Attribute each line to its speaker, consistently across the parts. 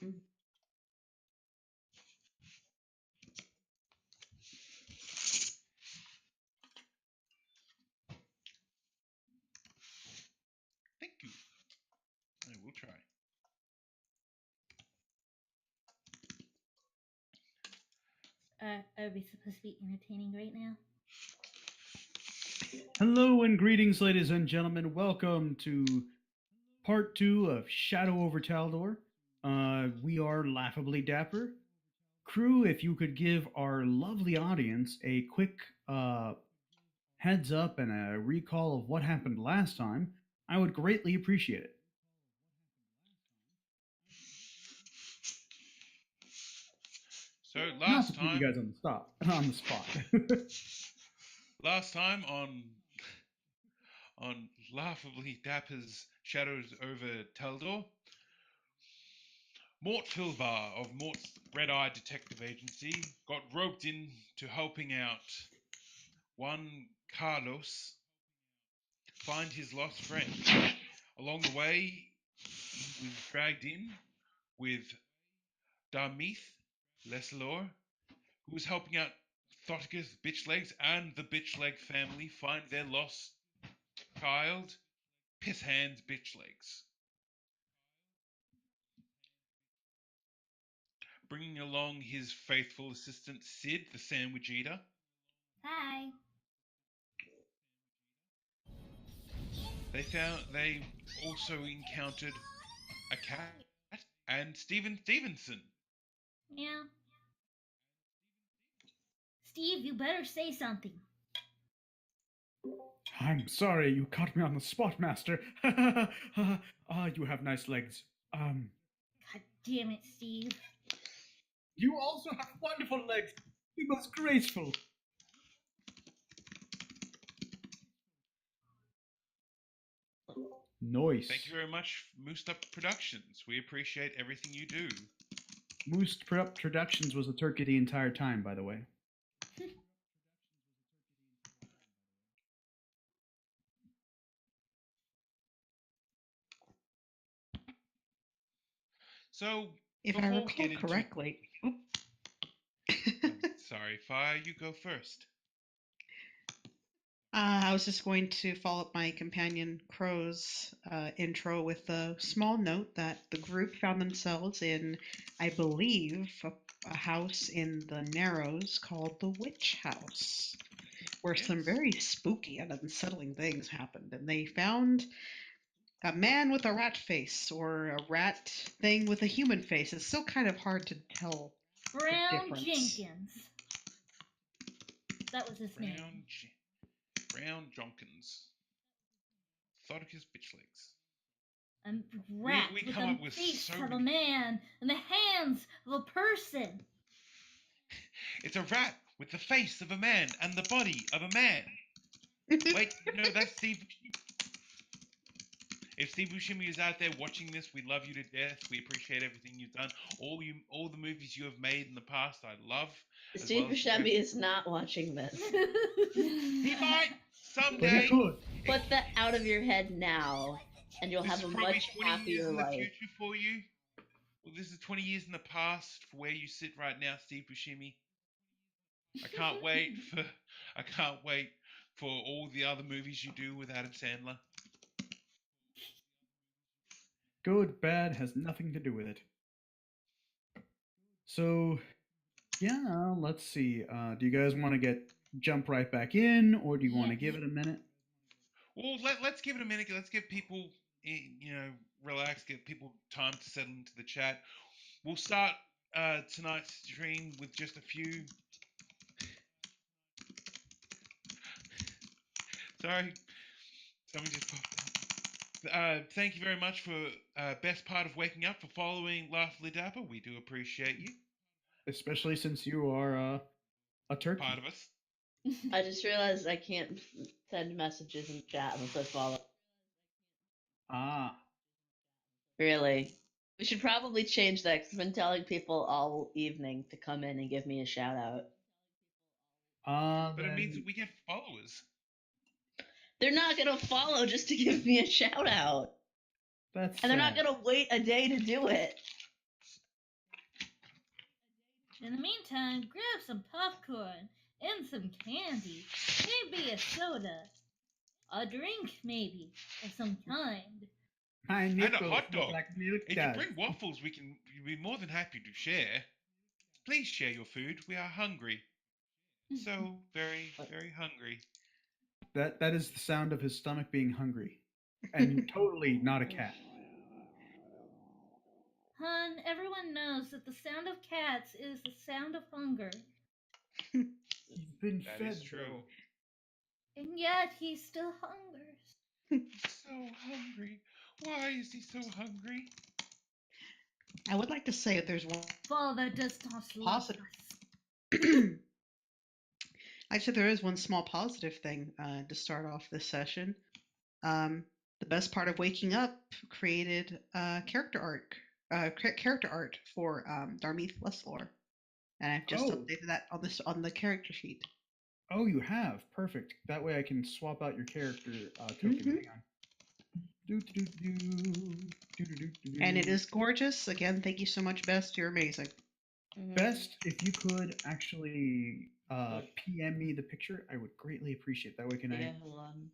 Speaker 1: Thank you. I will try.
Speaker 2: Are we supposed to be entertaining right now?
Speaker 3: Hello and greetings, ladies and gentlemen. Welcome to part 2 of Shadow over Taldor. We are Laughably Dapper. Crew, if you could give our lovely audience a quick heads up and a recall of what happened last time, I would greatly appreciate it.
Speaker 1: So
Speaker 3: Not
Speaker 1: last
Speaker 3: to put you
Speaker 1: time,
Speaker 3: guys on the spot.
Speaker 1: last time on Laughably Dapper's Shadows over Taldor, Mort Filvar of Mort's Red Eye Detective Agency got roped into helping out one Carlos find his lost friend. Along the way, he was dragged in with Darmith Leslor, who was helping out Thoticus Bitchlegs and the Bitchleg family find their lost child, Pisshands Bitchlegs. Bringing along his faithful assistant Sid, the Sandwich Eater.
Speaker 2: Hi.
Speaker 1: They also encountered a cat and Stephen Stevenson.
Speaker 2: Yeah. Steve, you better say something.
Speaker 3: I'm sorry, you caught me on the spot, Master. You have nice legs.
Speaker 2: God damn it, Steve.
Speaker 3: You also have wonderful legs. You most graceful. Nice.
Speaker 1: Thank you very much, Moosed Up Productions. We appreciate everything you do.
Speaker 3: Moosed Up Productions was a turkey the entire time, by the way.
Speaker 1: So,
Speaker 4: if I recall correctly,
Speaker 1: sorry, Fire, you go first.
Speaker 4: I was just going to follow up my companion Crow's intro with a small note that the group found themselves in, I believe, a house in the Narrows called the Witch House, where some very spooky and unsettling things happened. And they found a man with a rat face or a rat thing with a human face. It's still kind of hard to tell.
Speaker 2: Brown Jenkins. That was his name.
Speaker 1: Brown Jonkins. Thoticus Bitchlegs.
Speaker 2: And rat
Speaker 1: we
Speaker 2: with
Speaker 1: come
Speaker 2: the
Speaker 1: up with
Speaker 2: face
Speaker 1: so
Speaker 2: of
Speaker 1: many...
Speaker 2: a man and the hands of a person.
Speaker 1: It's a rat with the face of a man and the body of a man. Wait, no, that's Steve. If Steve Buscemi is out there watching this, we love you to death. We appreciate everything you've done. All the movies you have made in the past, I love.
Speaker 5: Steve Buscemi is not watching this.
Speaker 1: He might someday.
Speaker 3: But he could.
Speaker 5: Put that out of your head now, and you'll have a much happier life.
Speaker 1: In the future for you. Well, this is 20 years in the past for where you sit right now, Steve Buscemi. I can't wait for all the other movies you do with Adam Sandler.
Speaker 3: Good, bad has nothing to do with it. So, yeah, let's see. Do you guys want to jump right back in, or do you want to give it a minute?
Speaker 1: Well, let's give it a minute. Let's give people, relax, give people time to settle into the chat. We'll start tonight's stream with just a few. Sorry, something just popped up. Thank you very much for best part of waking up, for following Laughably Dapper. We do appreciate you.
Speaker 3: Especially since you are a turkey.
Speaker 1: Part of us.
Speaker 5: I just realized I can't send messages in chat unless I follow.
Speaker 3: Ah.
Speaker 5: Really? We should probably change that, because I've been telling people all evening to come in and give me a shout out.
Speaker 1: But it means that we get followers.
Speaker 5: They're not going to follow just to give me a shout out.
Speaker 3: That's
Speaker 5: and they're not going to wait a day to do it.
Speaker 2: In the meantime, grab some popcorn and some candy. Maybe a soda. A drink, maybe, of some kind.
Speaker 3: My
Speaker 1: And a
Speaker 3: nipples
Speaker 1: hot
Speaker 3: look
Speaker 1: dog.
Speaker 3: like milk
Speaker 1: If you
Speaker 3: duds.
Speaker 1: bring waffles, we'd be more than happy to share. Please share your food. We are hungry. So very, very hungry.
Speaker 3: That is the sound of his stomach being hungry, and totally not a cat.
Speaker 2: Hun, everyone knows that the sound of cats is the sound of hunger.
Speaker 3: He's been
Speaker 1: That
Speaker 3: fed.
Speaker 1: is true.
Speaker 2: And yet he still hungers.
Speaker 1: He's so hungry. Why is he so hungry?
Speaker 4: I would like to say that there's one
Speaker 2: Father does not love
Speaker 4: Positive.
Speaker 2: us.
Speaker 4: I'd say there is one small positive thing to start off this session. The best part of waking up created character art for Darmeath Leslor, and I've just
Speaker 3: Oh.
Speaker 4: updated that on the character sheet.
Speaker 3: Oh, you have. Perfect. That way I can swap out your character token.
Speaker 4: Mhm.
Speaker 3: Hang on. Do-do-do-do.
Speaker 4: And it is gorgeous. Again, thank you so much, Best. You're amazing.
Speaker 3: Best if you could actually PM me the picture, I would greatly appreciate that. Way can
Speaker 5: Yeah,
Speaker 3: I?
Speaker 5: hold on.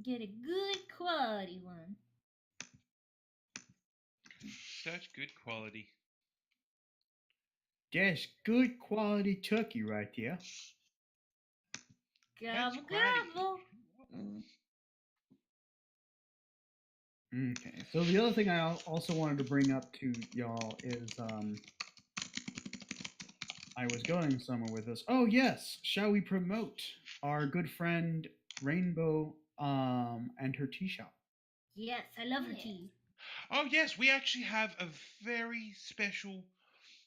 Speaker 2: Get a good quality one.
Speaker 1: Such good quality.
Speaker 3: Yes, good quality turkey right there.
Speaker 2: Gobble
Speaker 1: quality.
Speaker 2: gobble.
Speaker 5: Mm.
Speaker 3: Okay. So the other thing I also wanted to bring up to y'all is I was going somewhere with this. Oh yes, shall we promote our good friend Rainbow and her tea shop?
Speaker 2: Yes, I love her
Speaker 5: Yeah.
Speaker 2: tea.
Speaker 1: Oh yes, we actually have a very special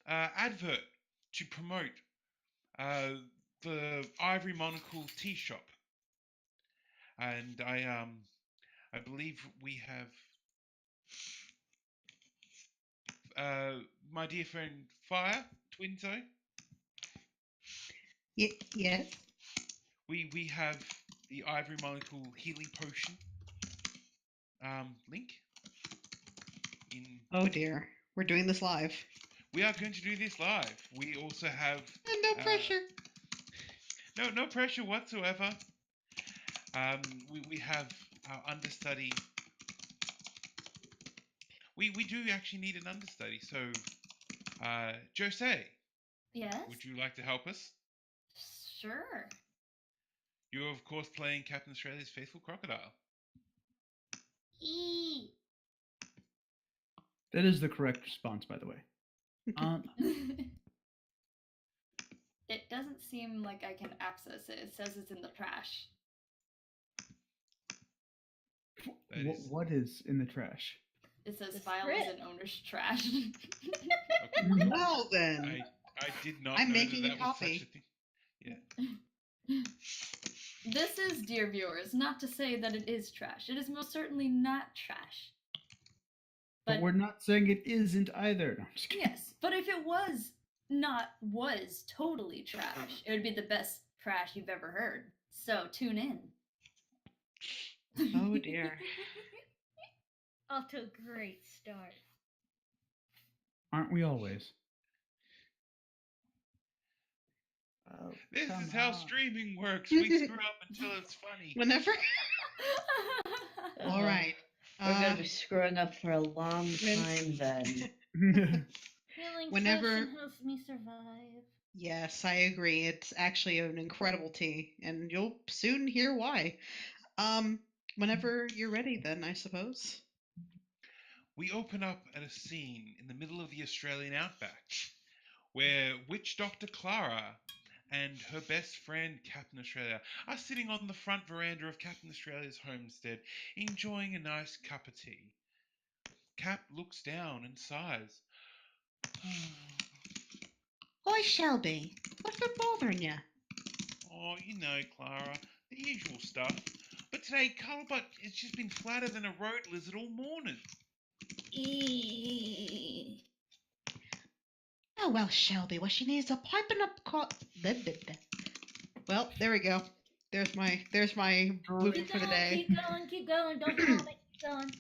Speaker 1: advert to promote the Ivory Monocle Tea Shop, and I believe we have my dear friend Fire Twinzo.
Speaker 4: Yes.
Speaker 1: We have the Ivory Monocle Healing Potion link in.
Speaker 4: Oh dear, we're doing this live.
Speaker 1: We are going to do this live. We also have
Speaker 4: And no pressure.
Speaker 1: no pressure whatsoever. We have our understudy. We do actually need an understudy. So, Jose,
Speaker 2: Yes?
Speaker 1: would you like to help us?
Speaker 2: Sure.
Speaker 1: You're of course playing Captain Australia's faithful crocodile.
Speaker 2: Eee.
Speaker 3: That is the correct response, by the way.
Speaker 6: It doesn't seem like I can access it. It says it's in the trash.
Speaker 1: That is-
Speaker 3: What is in the trash?
Speaker 6: It says
Speaker 2: The
Speaker 6: file is
Speaker 2: script.
Speaker 6: in owner's trash.
Speaker 1: Okay.
Speaker 4: Well then,
Speaker 1: I did not
Speaker 4: I'm
Speaker 1: know
Speaker 4: making
Speaker 1: that
Speaker 4: a
Speaker 1: was
Speaker 4: copy.
Speaker 1: such a thing. Yeah.
Speaker 6: This is, dear viewers, not to say that it is trash. It is most certainly not trash.
Speaker 3: But we're not saying it isn't either. No, I'm just kidding.
Speaker 6: Yes, but if it was totally trash, it would be the best trash you've ever heard. So tune in.
Speaker 4: Oh dear.
Speaker 2: Off to a great start.
Speaker 3: Aren't we always? Oh,
Speaker 1: This
Speaker 3: come
Speaker 1: is how
Speaker 3: on.
Speaker 1: streaming works. We screw up until it's funny.
Speaker 4: Whenever. All right.
Speaker 5: We're gonna be screwing up for a long time then.
Speaker 2: Healing
Speaker 4: Whenever-
Speaker 2: potion helps me survive.
Speaker 4: Yes, I agree. It's actually an incredible tea, and you'll soon hear why. Whenever you're ready, then I suppose.
Speaker 1: We open up at a scene in the middle of the Australian outback, where Witch Doctor Clara and her best friend Captain Australia are sitting on the front veranda of Captain Australia's homestead, enjoying a nice cup of tea. Cap looks down and sighs.
Speaker 4: Why, Shelby? What's been bothering you?
Speaker 1: Oh, you know, Clara, the usual stuff. But today, Cuddlebutt has just been flatter than a road lizard all morning.
Speaker 2: Eee.
Speaker 4: Oh well, Shelby. What she needs is a piping up Well, there we go. There's my blooper
Speaker 2: Keep
Speaker 4: for the
Speaker 2: going,
Speaker 4: day.
Speaker 2: keep going. Don't vomit. Keep going.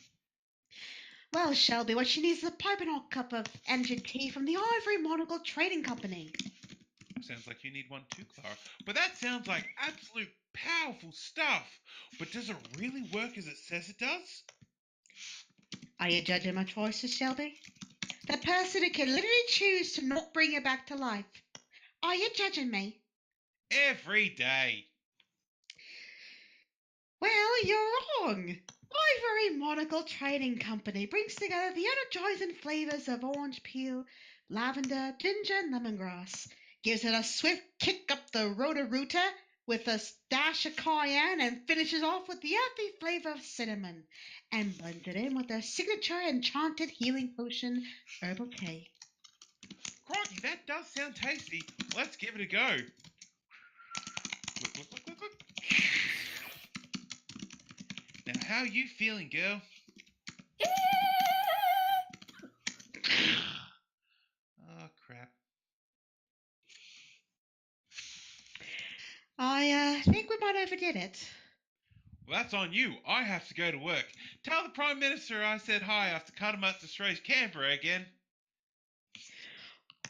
Speaker 4: Well, Shelby, what she needs is a piping hot cup of energy tea from the Ivory Monocle Trading Company.
Speaker 1: Sounds like you need one too, Clara. But that sounds like absolute powerful stuff. But does it really work as it says it does?
Speaker 4: Are you judging my choices, Shelby? The person who can literally choose to not bring you back to life. Are you judging me?
Speaker 1: Every day.
Speaker 4: Well, you're wrong. Ivory Monocle Trading Company brings together the energizing flavors of orange peel, lavender, ginger, and lemongrass. Gives it a swift kick up the Roto-Rooter with a dash of cayenne and finishes off with the earthy flavor of cinnamon. And blends it in with their signature enchanted healing potion, herbal tea.
Speaker 1: Crikey, that does sound tasty. Let's give it a go. Look, look, look, look, look. Now, how are you feeling, girl? Oh, crap.
Speaker 4: I think we might overdid it.
Speaker 1: Well, that's on you. I have to go to work. Tell the Prime Minister I said hi after cutting him up to Strays Canberra again.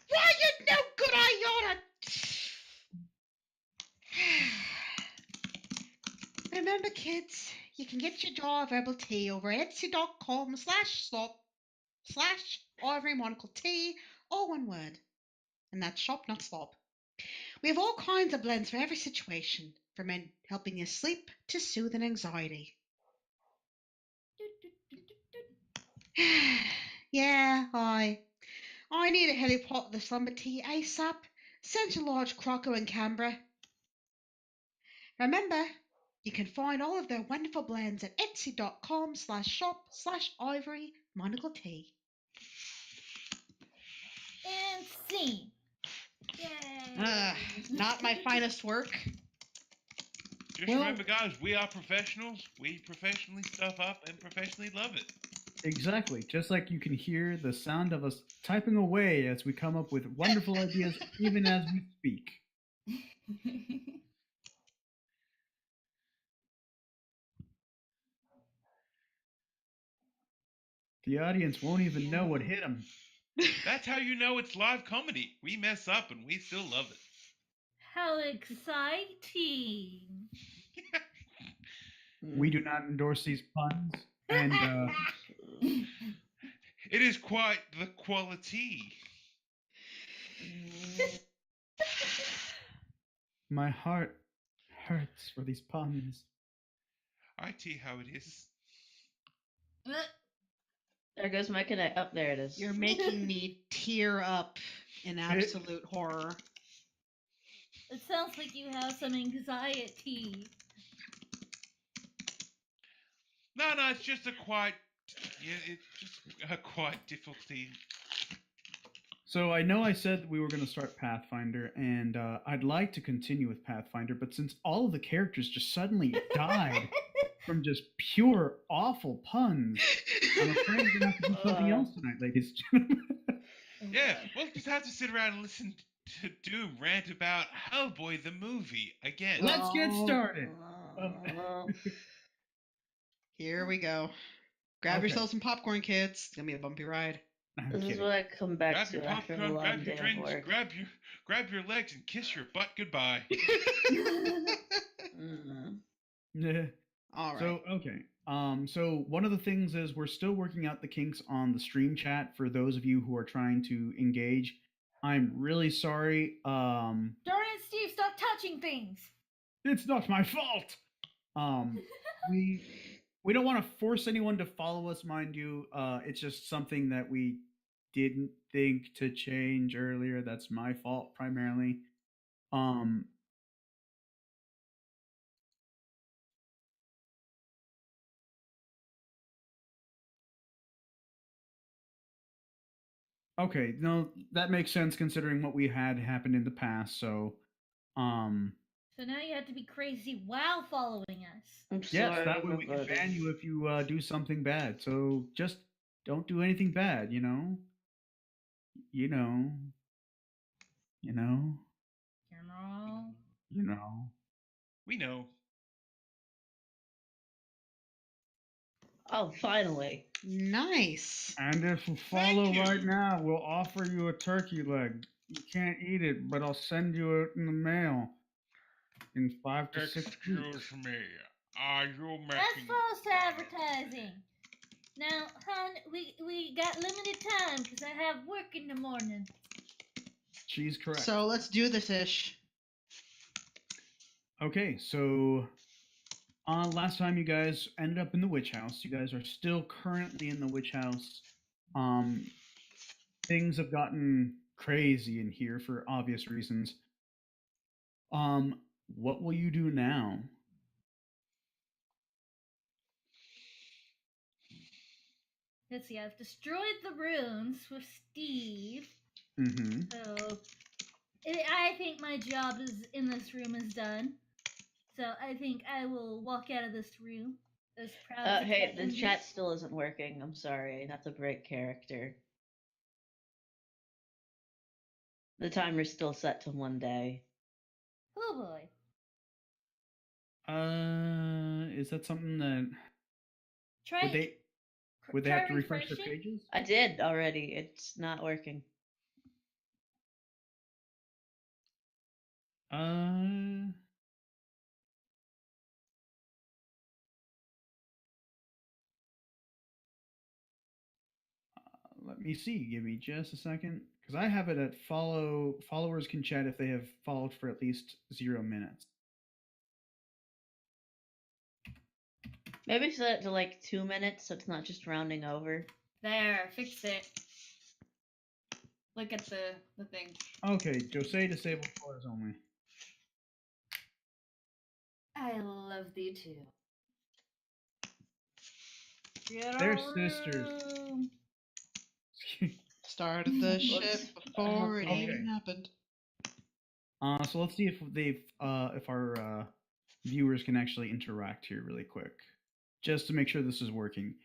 Speaker 4: Why, you no good iota! Remember, kids, you can get your jar of herbal tea over at etsy.com/shop/Ivory Monocle Tea, all one word. And that's shop, not slop. We have all kinds of blends for every situation, from helping you sleep to soothing anxiety. Yeah, I need a heliport of the slumber tea ASAP. Send a large croco in Canberra. Remember, you can find all of their wonderful blends at etsy.com/shop/Ivory Monocle Tea.
Speaker 2: And scene. Yay!
Speaker 4: Not my finest work.
Speaker 1: Just
Speaker 3: Well-
Speaker 1: remember, guys, we are professionals. We professionally stuff up and professionally love it.
Speaker 3: Exactly. Just like you can hear the sound of us typing away as we come up with wonderful ideas, even as we speak. The audience won't even know what hit them.
Speaker 1: That's how you know it's live comedy. We mess up and we still love it.
Speaker 2: How exciting!
Speaker 3: We do not endorse these puns, and
Speaker 1: It is quite the quality.
Speaker 3: my heart hurts for these puns.
Speaker 1: I see how it is.
Speaker 5: There goes my connect. Oh, there it is.
Speaker 4: You're making me tear up in absolute horror.
Speaker 2: It sounds like you have some anxiety.
Speaker 1: No, it's just it's just a quite difficulty.
Speaker 3: So I know I said we were going to start Pathfinder, and I'd like to continue with Pathfinder, but since all of the characters just suddenly died from just pure awful puns, I'm afraid we're going to have to do something else tonight, ladies and gentlemen.
Speaker 1: Yeah, we'll just have to sit around and listen to Doom rant about Hellboy the movie again.
Speaker 3: Let's get started.
Speaker 4: Here we go. Grab
Speaker 3: Okay.
Speaker 4: yourselves some popcorn, kids. It's gonna be a bumpy ride.
Speaker 3: I'm
Speaker 5: This is
Speaker 3: kidding.
Speaker 5: what I come back
Speaker 1: Grab
Speaker 5: to
Speaker 1: your
Speaker 5: after a
Speaker 1: popcorn,
Speaker 5: long
Speaker 1: grab your
Speaker 5: day of
Speaker 1: drinks,
Speaker 5: work.
Speaker 1: grab your legs and kiss your butt goodbye.
Speaker 5: Mm.
Speaker 3: Yeah.
Speaker 4: All right.
Speaker 3: So okay. So one of the things is we're still working out the kinks on the stream chat for those of you who are trying to engage. I'm really sorry.
Speaker 2: Dorian and Steve, stop touching things!
Speaker 3: It's not my fault. We don't want to force anyone to follow us, mind you. It's just something that we didn't think to change earlier. That's my fault primarily. Okay, no, that makes sense considering what we had happened in the past. So,
Speaker 2: So now you have to be crazy while following us.
Speaker 5: I'm
Speaker 3: yes,
Speaker 5: sorry,
Speaker 3: that way we can
Speaker 5: everybody.
Speaker 3: ban you if you do something bad. So just don't do anything bad, you know? You know. You know.
Speaker 2: General.
Speaker 3: You know.
Speaker 1: We know.
Speaker 5: Oh, finally.
Speaker 4: Nice.
Speaker 3: And if you
Speaker 1: Thank
Speaker 3: follow
Speaker 1: you.
Speaker 3: right now, we'll offer you a turkey leg. You can't eat it, but I'll send you it in the mail in 5 to 6 weeks.
Speaker 1: Excuse me. Are you
Speaker 2: That's
Speaker 1: making
Speaker 2: false advertising. Now, hon, we got limited time because I have work in the morning.
Speaker 3: She's correct.
Speaker 4: So let's do this ish.
Speaker 3: Okay, so last time you guys ended up in the witch house. You guys are still currently in the witch house. Things have gotten crazy in here for obvious reasons. What will you do now?
Speaker 2: Let's see, I've destroyed the runes with Steve.
Speaker 3: Mm-hmm.
Speaker 2: So I think my job is in this room is done. So I think I will walk out of this room as proud as I
Speaker 5: Hey,
Speaker 2: can
Speaker 5: the
Speaker 2: be.
Speaker 5: chat still isn't working. I'm sorry, not to break character. The timer's still set to 1 day.
Speaker 2: Oh boy.
Speaker 3: Is that something that
Speaker 2: Try
Speaker 3: would they
Speaker 2: try
Speaker 3: have to refresh their
Speaker 2: refreshing.
Speaker 3: pages?
Speaker 5: I did already. It's not working.
Speaker 3: Let me see. Give me just a second, because I have it at followers can chat if they have followed for at least 0 minutes.
Speaker 5: Maybe set it to like 2 minutes so it's not just rounding over.
Speaker 6: There, fix it. Look at the thing.
Speaker 3: Okay, Jose disabled followers only.
Speaker 6: I love thee too.
Speaker 2: Get
Speaker 3: They're
Speaker 2: a
Speaker 3: sisters.
Speaker 2: room.
Speaker 4: Started the ship
Speaker 5: Let's-
Speaker 4: before it
Speaker 5: okay.
Speaker 4: even happened.
Speaker 3: So let's see if if our viewers can actually interact here really quick, just to make sure this is working.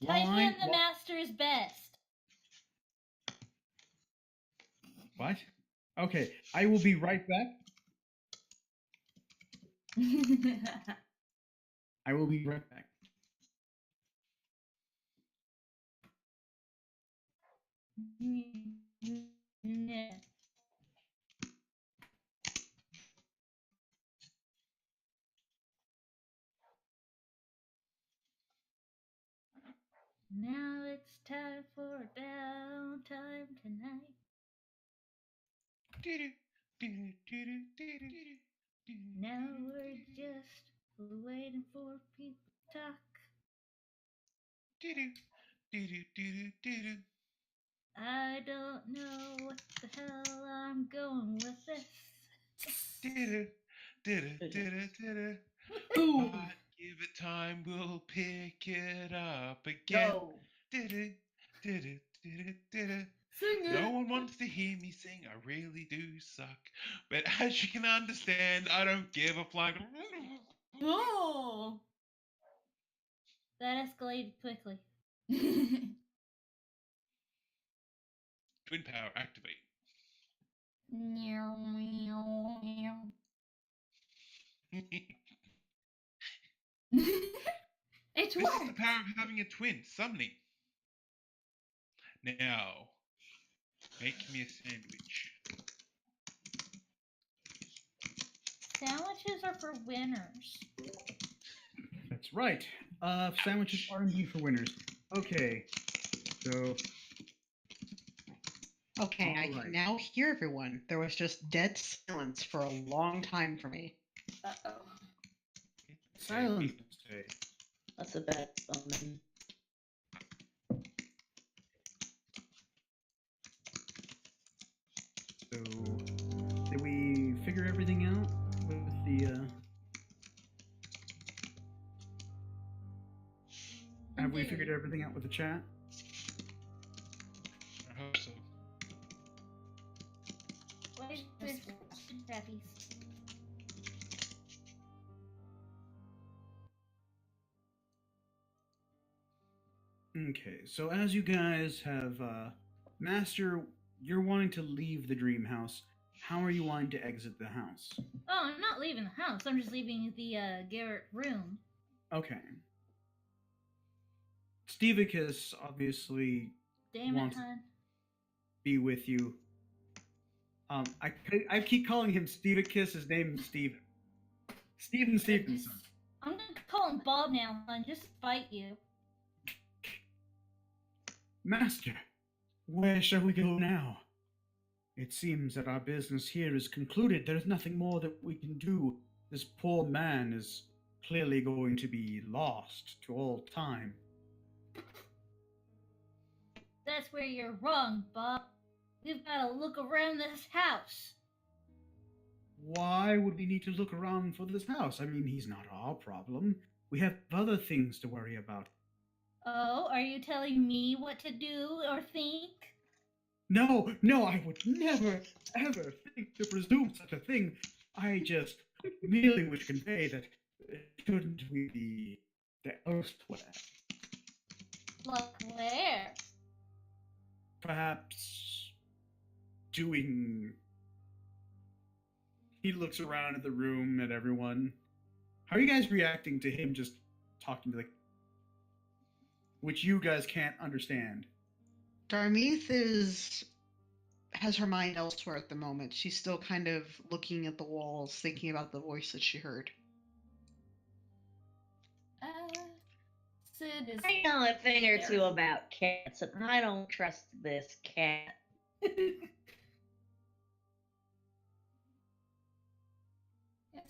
Speaker 2: Type
Speaker 3: While
Speaker 2: in the master's best.
Speaker 3: What? Okay, I will be right back. I will be right back.
Speaker 2: Yeah. Now it's time for downtime tonight. Now we're just waiting for people to talk. I don't know what the hell I'm going with this.
Speaker 3: Ooh.
Speaker 1: But give it time, we'll pick it up again.
Speaker 5: Go.
Speaker 6: Sing
Speaker 1: No
Speaker 6: it.
Speaker 1: one wants to hear me sing, I really do suck. But as you can understand, I don't give a flying.
Speaker 6: Oh.
Speaker 2: That escalated quickly.
Speaker 1: Twin power activate.
Speaker 6: It
Speaker 1: This is the
Speaker 6: worked.
Speaker 1: power of having a twin, summoning. Now, make me a sandwich.
Speaker 2: Sandwiches are for winners.
Speaker 3: That's right. Sandwiches are indeed for winners. Okay, so
Speaker 4: Okay, I
Speaker 3: Alright.
Speaker 4: can now hear everyone. There was just dead silence for a long time for me.
Speaker 6: Uh-oh.
Speaker 3: silence. Okay.
Speaker 5: That's a bad omen.
Speaker 3: So, did we figure everything out with the? Have we figured
Speaker 6: Indeed.
Speaker 3: everything out with the chat?
Speaker 1: I hope so.
Speaker 2: What is this? Trappies.
Speaker 3: Okay, so as you guys have, Master, you're wanting to leave the dream house. How are you wanting to exit the house?
Speaker 2: Oh, I'm not leaving the house. I'm just leaving the Garrett room.
Speaker 3: Okay. Stevicus obviously
Speaker 2: Damn
Speaker 3: wants
Speaker 2: it,
Speaker 3: to
Speaker 2: hun.
Speaker 3: be with you. I keep calling him Stevicus. His name is Steven. Steven Stevenson.
Speaker 2: I'm gonna call him Bob now, hun, just to spite you.
Speaker 3: Master, where shall we go now? It seems that our business here is concluded. There is nothing more that we can do. This poor man is clearly going to be lost to all time.
Speaker 2: That's where you're wrong, Bob. We've gotta look around this house.
Speaker 3: Why would we need to look around for this house? I mean, he's not our problem. We have other things to worry about.
Speaker 2: Oh, are you telling me what to do or think?
Speaker 3: No, I would never, ever think to presume such a thing. I just merely wish to convey that shouldn't we be elsewhere?
Speaker 2: Look where?
Speaker 3: Perhaps doing... He looks around at the room, at everyone. How are you guys reacting to him just talking to which you guys can't understand?
Speaker 4: Darmeath has her mind elsewhere at the moment. She's still kind of looking at the walls, thinking about the voice that she heard.
Speaker 6: Sid is.
Speaker 5: I know a thing or two about cats, and I don't trust this cat.
Speaker 6: Yeah,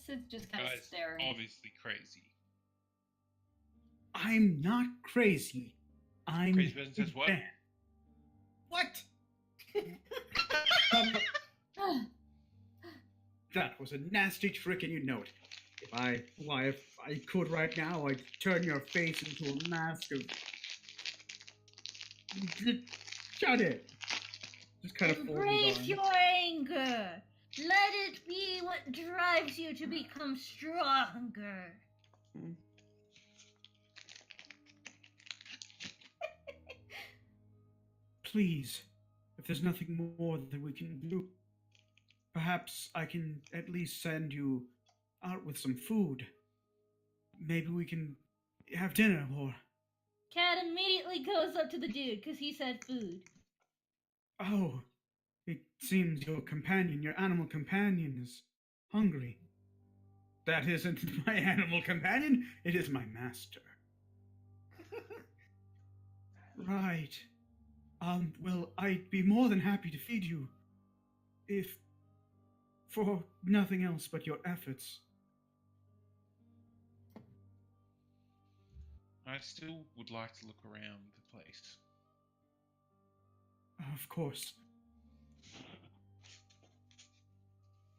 Speaker 6: Sid's just kind of
Speaker 1: Guy's
Speaker 6: staring.
Speaker 1: obviously crazy.
Speaker 3: I'm not crazy. I'm
Speaker 1: Crazy person says what?
Speaker 3: Dan. What? That was a nasty trick, and you know it. If I could right now, I'd turn your face into a mask of... Shut it! Just kind of
Speaker 2: Embrace your anger. Let it be what drives you to become stronger.
Speaker 3: Please, if there's nothing more that we can do, perhaps I can at least send you out with some food. Maybe we can have dinner, or...
Speaker 2: Cat immediately goes up to the dude because he said food.
Speaker 3: Oh, it seems your animal companion is hungry. That isn't my animal companion, it is my master. Right. Well, I'd be more than happy to feed you, if for nothing else but your efforts.
Speaker 1: I still would like to look around the place.
Speaker 3: Of course.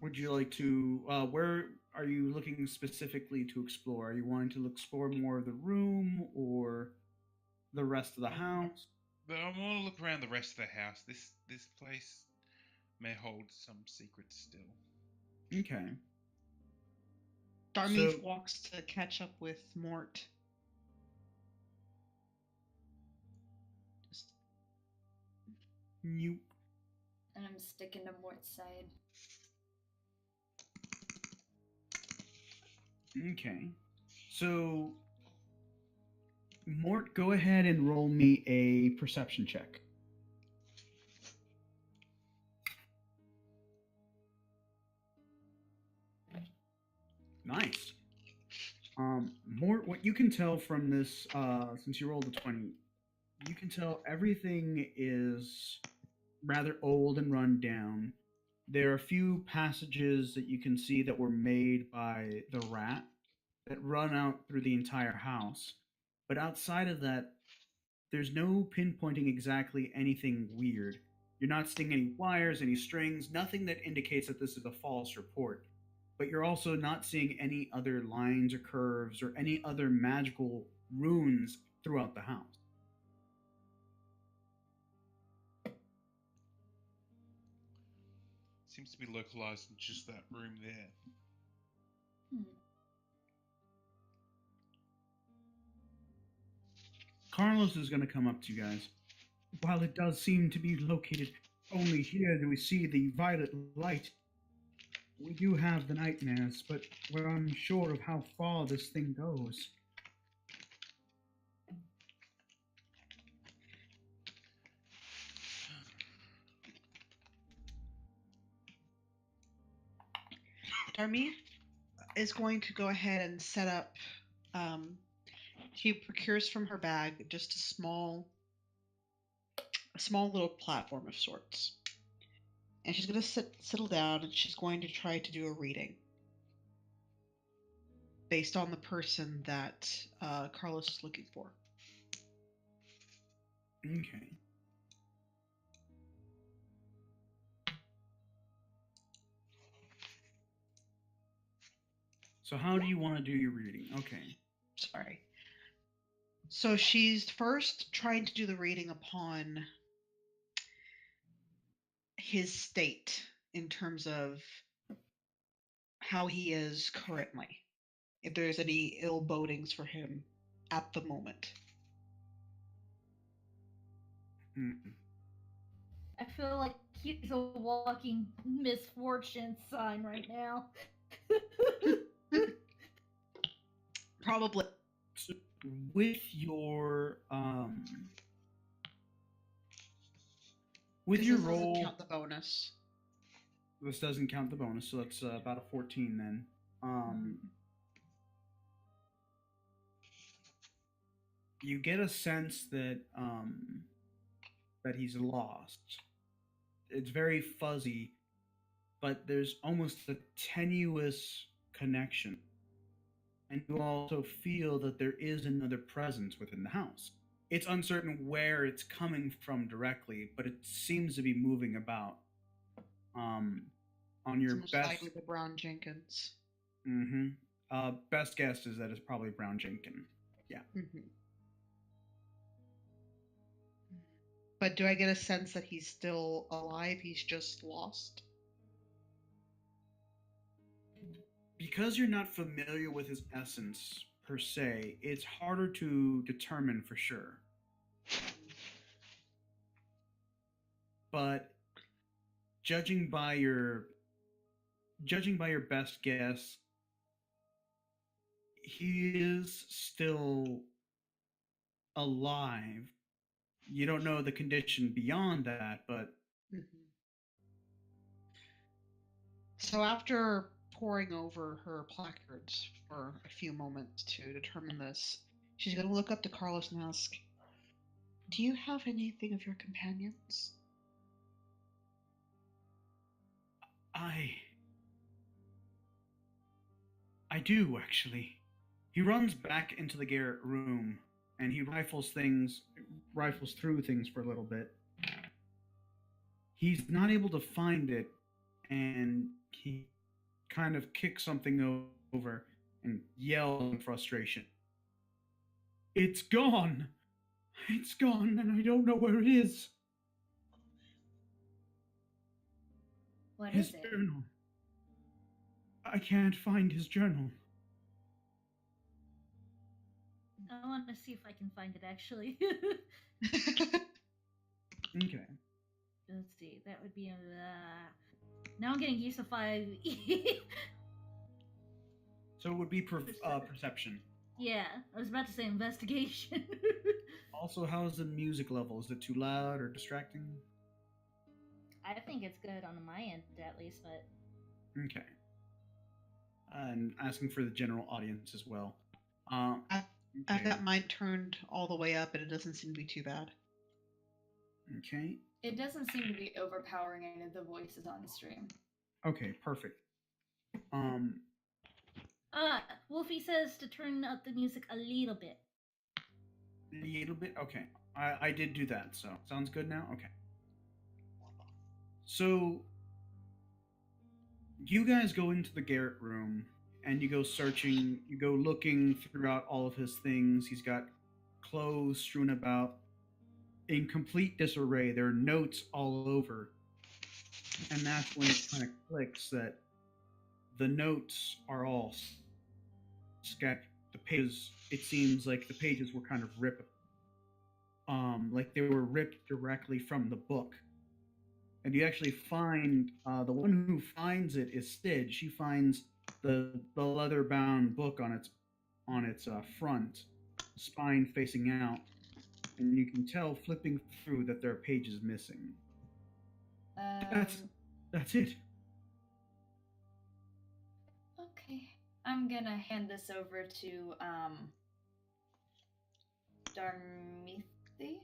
Speaker 3: Would you like to, where are you looking specifically to explore? Are you wanting to explore more of the room, or the rest of the house?
Speaker 1: But I want to look around the rest of the house. This place may hold some secrets still.
Speaker 3: Okay.
Speaker 4: Darmeath walks to catch up with Mort.
Speaker 3: You...
Speaker 6: And I'm sticking to Mort's side.
Speaker 3: Okay. So, Mort, go ahead and roll me a perception check. Nice. Mort, what you can tell from this, since you rolled a 20, you can tell everything is rather old and run down. There are a few passages that you can see that were made by the rat that run out through the entire house. But outside of that, there's no pinpointing exactly anything weird. You're not seeing any wires, any strings, nothing that indicates that this is a false report. But you're also not seeing any other lines or curves or any other magical runes throughout the house.
Speaker 1: Seems to be localized in just that room there.
Speaker 3: Carlos is going to come up to you guys. While it does seem to be located only here do we see the violet light, we do have the nightmares, but we're unsure of how far this thing goes.
Speaker 4: Darmith is going to go ahead and set up. She procures from her bag just a small little platform of sorts, and she's going to settle down, and she's going to try to do a reading based on the person that Carlos is looking for.
Speaker 3: Okay. So how do you want to do your reading? Okay.
Speaker 4: Sorry. So she's first trying to do the reading upon his state in terms of how he is currently, if there's any ill bodings for him at the moment.
Speaker 3: Hmm.
Speaker 2: I feel like he's a walking misfortune sign right now.
Speaker 4: Probably.
Speaker 3: So with your with
Speaker 4: This
Speaker 3: your
Speaker 4: doesn't
Speaker 3: roll,
Speaker 4: count the bonus.
Speaker 3: this doesn't count the bonus, so that's about a 14 then. You get a sense that that he's lost. It's very fuzzy, but there's almost a tenuous connection. And you also feel that there is another presence within the house. It's uncertain where it's coming from directly, but it seems to be moving about. On your
Speaker 4: It's most
Speaker 3: best,
Speaker 4: likely the Brown Jenkins.
Speaker 3: best guess is that it's probably Brown Jenkin. Yeah.
Speaker 4: Mm-hmm. But do I get a sense that he's still alive? He's just lost?
Speaker 3: Because you're not familiar with his essence per se, it's harder to determine for sure. But judging by your best guess, he is still alive. You don't know the condition beyond that, but
Speaker 4: So after poring over her placards for a few moments to determine this, she's going to look up to Carlos and ask, "Do you have anything of your companions?"
Speaker 3: I do, actually. He runs back into the garret room and he rifles through things for a little bit. He's not able to find it, and he kind of kicks something over and yells in frustration. It's gone! It's gone, and I don't know where it is.
Speaker 2: What
Speaker 3: His
Speaker 2: is it?
Speaker 3: journal. I can't find his journal.
Speaker 2: I want to see if I can find it actually.
Speaker 3: Okay.
Speaker 2: Let's see. That would be now I'm getting used to 5.
Speaker 3: So it would be perception.
Speaker 2: Yeah, I was about to say investigation.
Speaker 3: Also, how's the music level? Is it too loud or distracting?
Speaker 2: I think it's good on my end at least, but
Speaker 3: Okay. And asking for the general audience as well.
Speaker 4: I've got mine turned all the way up, and it doesn't seem to be too bad.
Speaker 3: Okay.
Speaker 6: It doesn't seem to be overpowering any of the voices on the stream.
Speaker 3: Okay, perfect.
Speaker 2: Wolfie says to turn up the music a little bit.
Speaker 3: A little bit? Okay. I did do that, so sounds good now? Okay. So you guys go into the garret room and you go searching, you go looking throughout all of his things. He's got clothes strewn about in complete disarray. There are notes all over. And that's when it kind of clicks that the notes are all scattered. The pages, it seems like the pages were kind of ripped. Like they were ripped directly from the book. And you actually find, the one who finds it is Sid. She finds the leather-bound book on its front, spine facing out. And you can tell flipping through that there are pages missing. That's it.
Speaker 6: I'm gonna hand this over to Darmithi?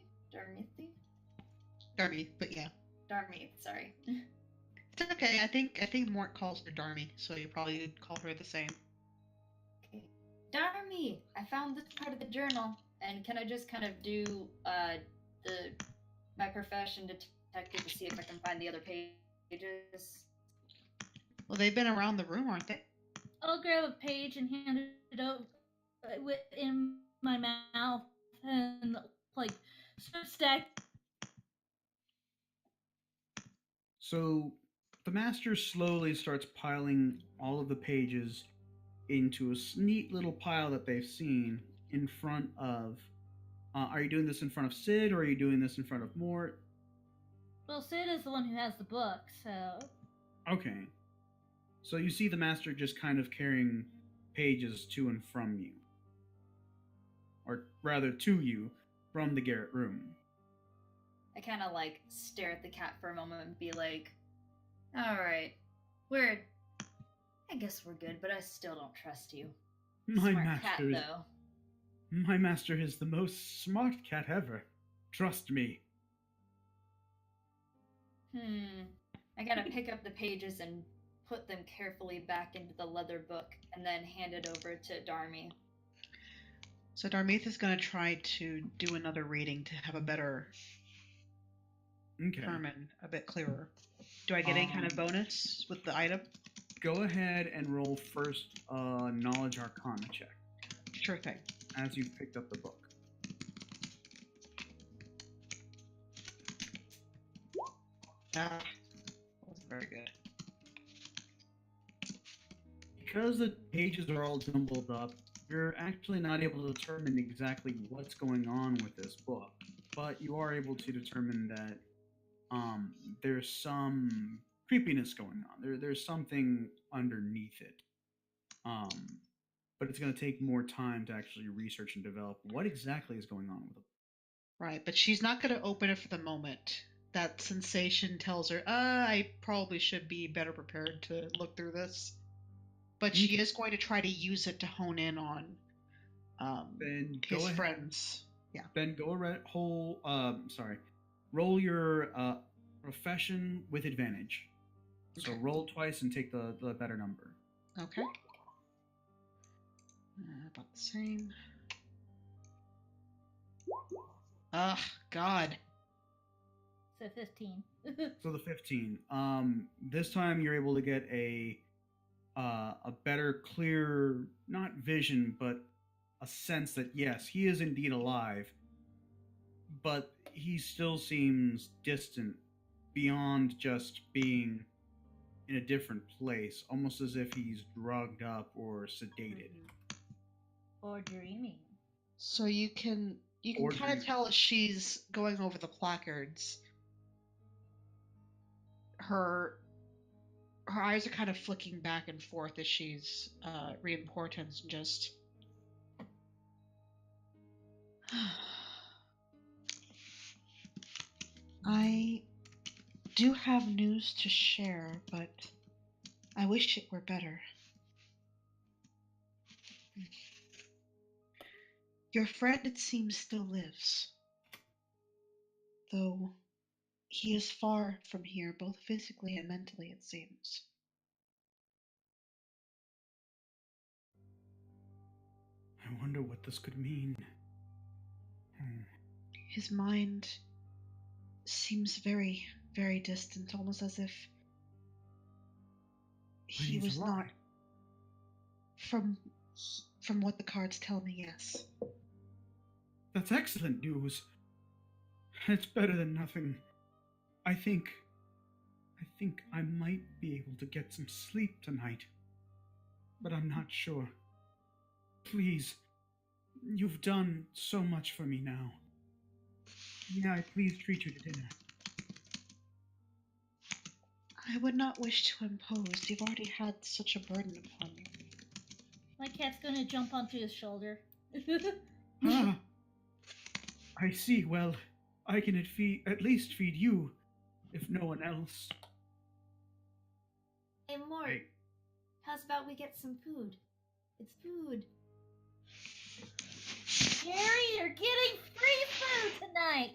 Speaker 4: Darby, but yeah.
Speaker 6: Darmith, sorry.
Speaker 4: It's okay. I think Mort calls her Darmy, so you probably call her the same.
Speaker 6: Okay. Darmy! I found this part of the journal, and can I just kind of do my profession detective to see if I can find the other pages?
Speaker 4: Well, they've been around the room, aren't they?
Speaker 2: I'll grab a page and hand it over in my mouth and like stack.
Speaker 3: So the master slowly starts piling all of the pages into a neat little pile that they've seen in front of. Are you doing this in front of Sid, or are you doing this in front of Mort?
Speaker 2: Well, Sid is the one who has the book, so.
Speaker 3: Okay. So you see the master just kind of carrying pages to and from you. Or rather, to you, from the garret room.
Speaker 6: I kind of like stare at the cat for a moment and be like, alright, I guess we're good, but I still don't trust you.
Speaker 3: My
Speaker 6: Smart
Speaker 3: master
Speaker 6: cat,
Speaker 3: is,
Speaker 6: though.
Speaker 3: My master is the most smart cat ever. Trust me.
Speaker 6: I gotta pick up the pages and put them carefully back into the leather book and then hand it over to Darmy.
Speaker 4: So Darmith is going to try to do another reading to have a better
Speaker 3: Okay.
Speaker 4: determine, a bit clearer. Do I get any kind of bonus with the item?
Speaker 3: Go ahead and roll first knowledge arcana check
Speaker 4: Sure thing.
Speaker 3: as you've picked up the book.
Speaker 4: Wasn't very good.
Speaker 3: Because the pages are all jumbled up, you're actually not able to determine exactly what's going on with this book, but you are able to determine that there's some creepiness going on. There's something underneath it. But it's going to take more time to actually research and develop what exactly is going on with it.
Speaker 4: Right, but she's not going to open it for the moment. That sensation tells her, I probably should be better prepared to look through this. But she is going to try to use it to hone in on
Speaker 3: Then
Speaker 4: his
Speaker 3: go ahead.
Speaker 4: friends. Yeah.
Speaker 3: Then go roll your profession with advantage. So
Speaker 4: Okay.
Speaker 3: roll twice and take the better number.
Speaker 4: Okay. About the same. Ugh, God.
Speaker 2: So 15.
Speaker 3: So the 15. This time you're able to get a better, clear, not vision, but a sense that yes, he is indeed alive, but he still seems distant, beyond just being in a different place, almost as if he's drugged up or sedated.
Speaker 2: Or dreaming.
Speaker 4: So you can
Speaker 3: Or
Speaker 4: kind of
Speaker 3: dream.
Speaker 4: tell as she's going over the placards. Her eyes are kind of flicking back and forth as she's reading portents and just. I do have news to share, but I wish it were better. Your friend, it seems, still lives, though he is far from here, both physically and mentally, it seems.
Speaker 3: I wonder what this could mean.
Speaker 4: His mind seems very, very distant, almost as if he
Speaker 3: he's
Speaker 4: was
Speaker 3: alive.
Speaker 4: not. From what the cards tell me, yes.
Speaker 3: That's excellent news. It's better than nothing. I think I might be able to get some sleep tonight, but I'm not sure. Please, you've done so much for me now. May I please treat you to dinner?
Speaker 4: I would not wish to impose. You've already had such a burden upon you.
Speaker 2: My cat's gonna jump onto his shoulder.
Speaker 3: Ah, I see. Well, I can at least feed you, if no one else.
Speaker 6: Hey, Mort,
Speaker 3: Hey,
Speaker 6: how's about we get some food? It's food.
Speaker 2: Jerry, you're getting free food tonight.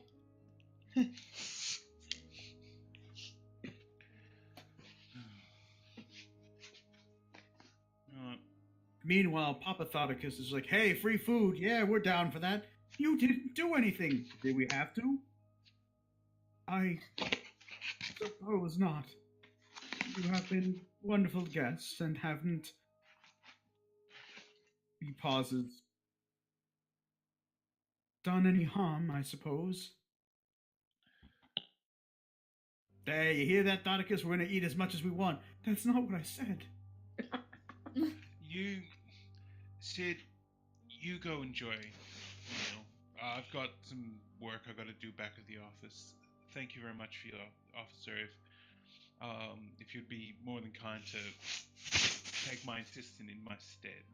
Speaker 3: Meanwhile, Papa Thoticus is like, hey, free food. Yeah, we're down for that. You didn't do anything. Did we have to? I suppose not. You have been wonderful guests and haven't... He pauses. Done any harm, I suppose. There, you hear that, Thoticus? We're going to eat as much as we want. That's not what I said.
Speaker 1: You, Sid, you go enjoy your meal. I've got some work I got to do back at the office. Thank you very much for your officer. If you'd be more than kind to take my assistant in my stead,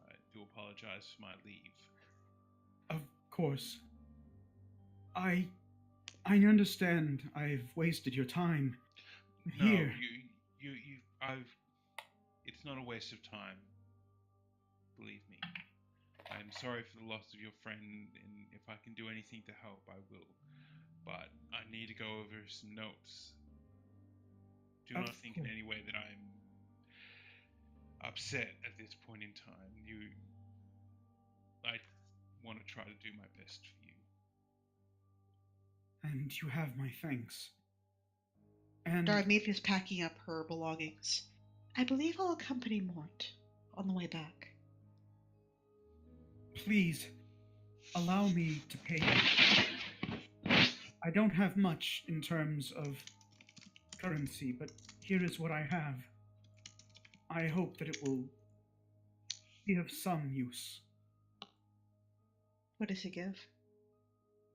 Speaker 1: I do apologize for my leave.
Speaker 3: Of course. I understand I've wasted your time.
Speaker 1: No,
Speaker 3: Here.
Speaker 1: It's not a waste of time. Believe me. I'm sorry for the loss of your friend, and if I can do anything to help, I will. But I need to go over some notes. Do
Speaker 3: Of
Speaker 1: not think in
Speaker 3: course.
Speaker 1: any way that I'm upset at this point in time. I want to try to do my best for you.
Speaker 3: And you have my thanks. And
Speaker 4: Darmeath is packing up her belongings. I believe I'll accompany Mort on the way back.
Speaker 3: please, allow me to pay you. I don't have much in terms of currency, but here is what I have. I hope that it will be of some use.
Speaker 4: What does he give?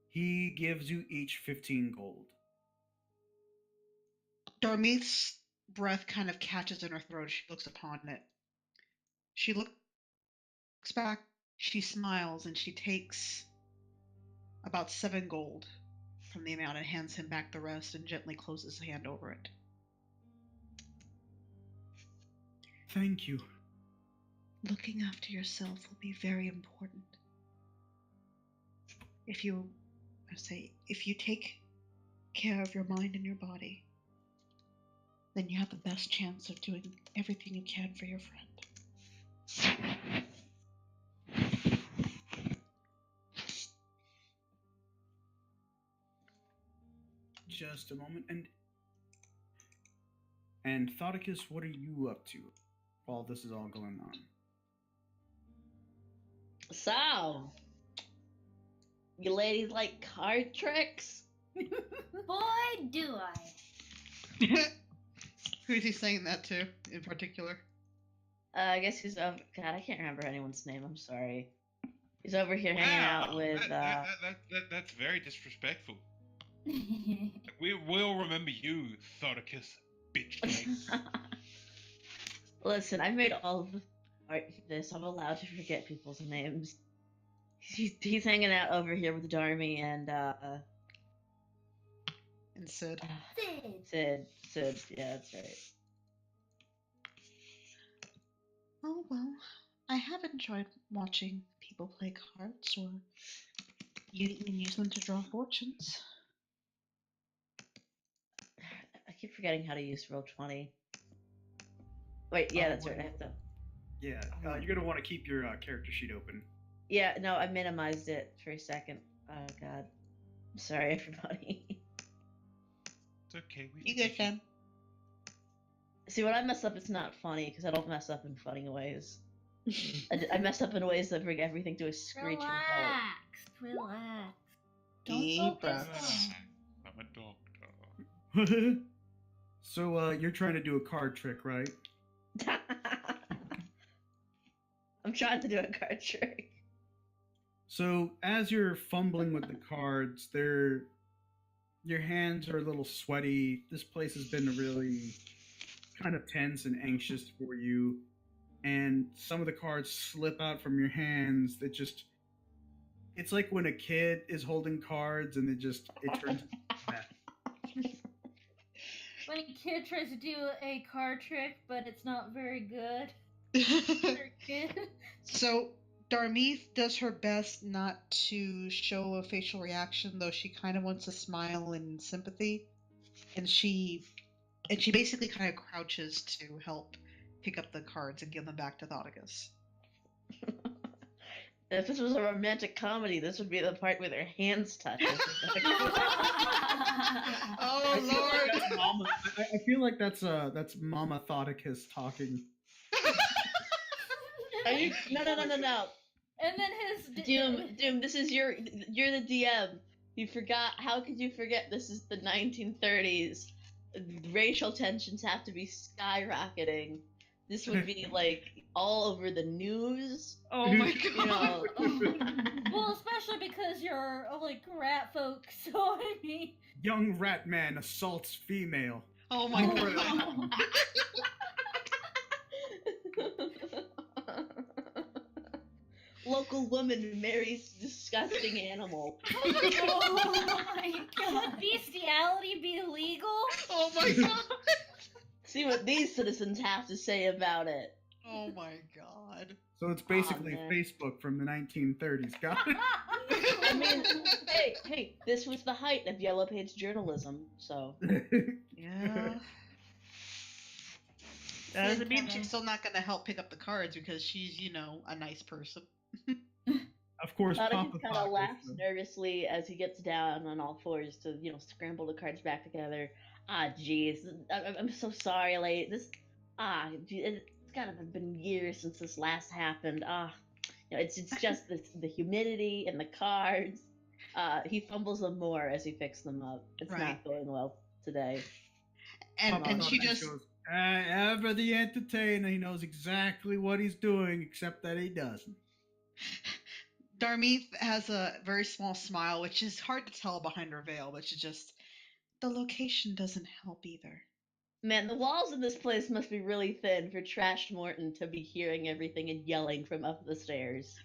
Speaker 3: He gives you each 15 gold.
Speaker 4: Darmeath's breath kind of catches in her throat. She looks upon it. She looks back, she smiles, and she takes about 7 gold from the amount and hands him back the rest and gently closes his hand over it.
Speaker 3: Thank you.
Speaker 4: Looking after yourself will be very important. If you take care of your mind and your body, then you have the best chance of doing everything you can for your friend.
Speaker 3: Just a moment. And Thoticus, what are you up to while this is all going on?
Speaker 5: So, you ladies like card tricks?
Speaker 2: Boy, do I.
Speaker 4: Who's he saying that to in particular?
Speaker 5: I guess he's over. God, I can't remember anyone's name. I'm sorry. He's over here hanging out with.
Speaker 1: That's very disrespectful. We'll remember you, Thoticus, bitch face.
Speaker 5: Listen, I've made all of the art for this. I'm allowed to forget people's names. He's hanging out over here with Darmy and
Speaker 4: Sid.
Speaker 5: Sid. Yeah, that's right.
Speaker 4: Oh well, I have enjoyed watching people play cards or even use them to draw fortunes.
Speaker 5: I keep forgetting how to use Roll20. Wait, yeah, that's right. I have to.
Speaker 3: Yeah, you're going to want to keep your character sheet open.
Speaker 5: Yeah, no, I minimized it for a second. Oh, God. I'm sorry, everybody.
Speaker 1: It's okay.
Speaker 4: You good, Fem?
Speaker 5: See, when I mess up, it's not funny, because I don't mess up in funny ways. I mess up in ways that bring everything to a screeching halt.
Speaker 2: Relax.
Speaker 4: Deep
Speaker 2: Don't focus
Speaker 4: breaths.
Speaker 1: I'm a doctor.
Speaker 3: So, you're trying to do a card trick, right?
Speaker 5: I'm trying to do a card trick.
Speaker 3: So, as you're fumbling with the cards, your hands are a little sweaty. This place has been really kind of tense and anxious for you. And some of the cards slip out from your hands that just... It's like when a kid is holding cards and it turns into a mess.
Speaker 2: When a kid tries to do a card trick, but it's not very good. For a kid.
Speaker 4: So Darmeeth does her best not to show a facial reaction, though she kind of wants to smile in sympathy, and she basically kind of crouches to help pick up the cards and give them back to Thoticus.
Speaker 5: If this was a romantic comedy, this would be the part where their hands touch.
Speaker 4: Oh Lord!
Speaker 3: I feel like that's Mama Thoticus talking.
Speaker 5: Are you? No.
Speaker 2: And then his
Speaker 5: Doom, this is you're the DM. You forgot. How could you forget? This is the 1930s. Racial tensions have to be skyrocketing. This would be like all over the news.
Speaker 4: Oh my
Speaker 5: You
Speaker 4: God!
Speaker 5: know.
Speaker 2: well, especially because you're like rat folk, so I mean.
Speaker 3: Young rat man assaults female.
Speaker 4: Oh my God!
Speaker 5: Local woman marries disgusting animal.
Speaker 2: Oh my God. Should bestiality be illegal?
Speaker 4: Oh my God!
Speaker 5: See what these citizens have to say about it.
Speaker 4: Oh my God!
Speaker 3: So it's basically
Speaker 5: man.
Speaker 3: Facebook from the 1930s. Got it?
Speaker 5: I mean, hey, this was the height of Yellow Page journalism, so.
Speaker 4: Yeah. That doesn't mean she's still not going to help pick up the cards because she's, a nice person.
Speaker 3: Of course,
Speaker 5: Thoticus
Speaker 3: Papa
Speaker 5: kind
Speaker 3: Fox
Speaker 5: of laughs
Speaker 3: is the-
Speaker 5: nervously as he gets down on all fours to, scramble the cards back together. Ah, jeez, I'm so sorry, late. It's gotta have been years since this last happened. It's just the humidity and the cards. He fumbles them more as he picks them up. It's
Speaker 4: Right.
Speaker 5: not going well today.
Speaker 4: And
Speaker 3: Papa
Speaker 4: she
Speaker 3: Fox
Speaker 4: just
Speaker 3: goes, ever the entertainer. He knows exactly what he's doing, except that he doesn't.
Speaker 4: Darmeeth has a very small smile, which is hard to tell behind her veil, but she's just the location doesn't help either.
Speaker 5: Man, the walls in this place must be really thin for Trash Morton to be hearing everything and yelling from up the stairs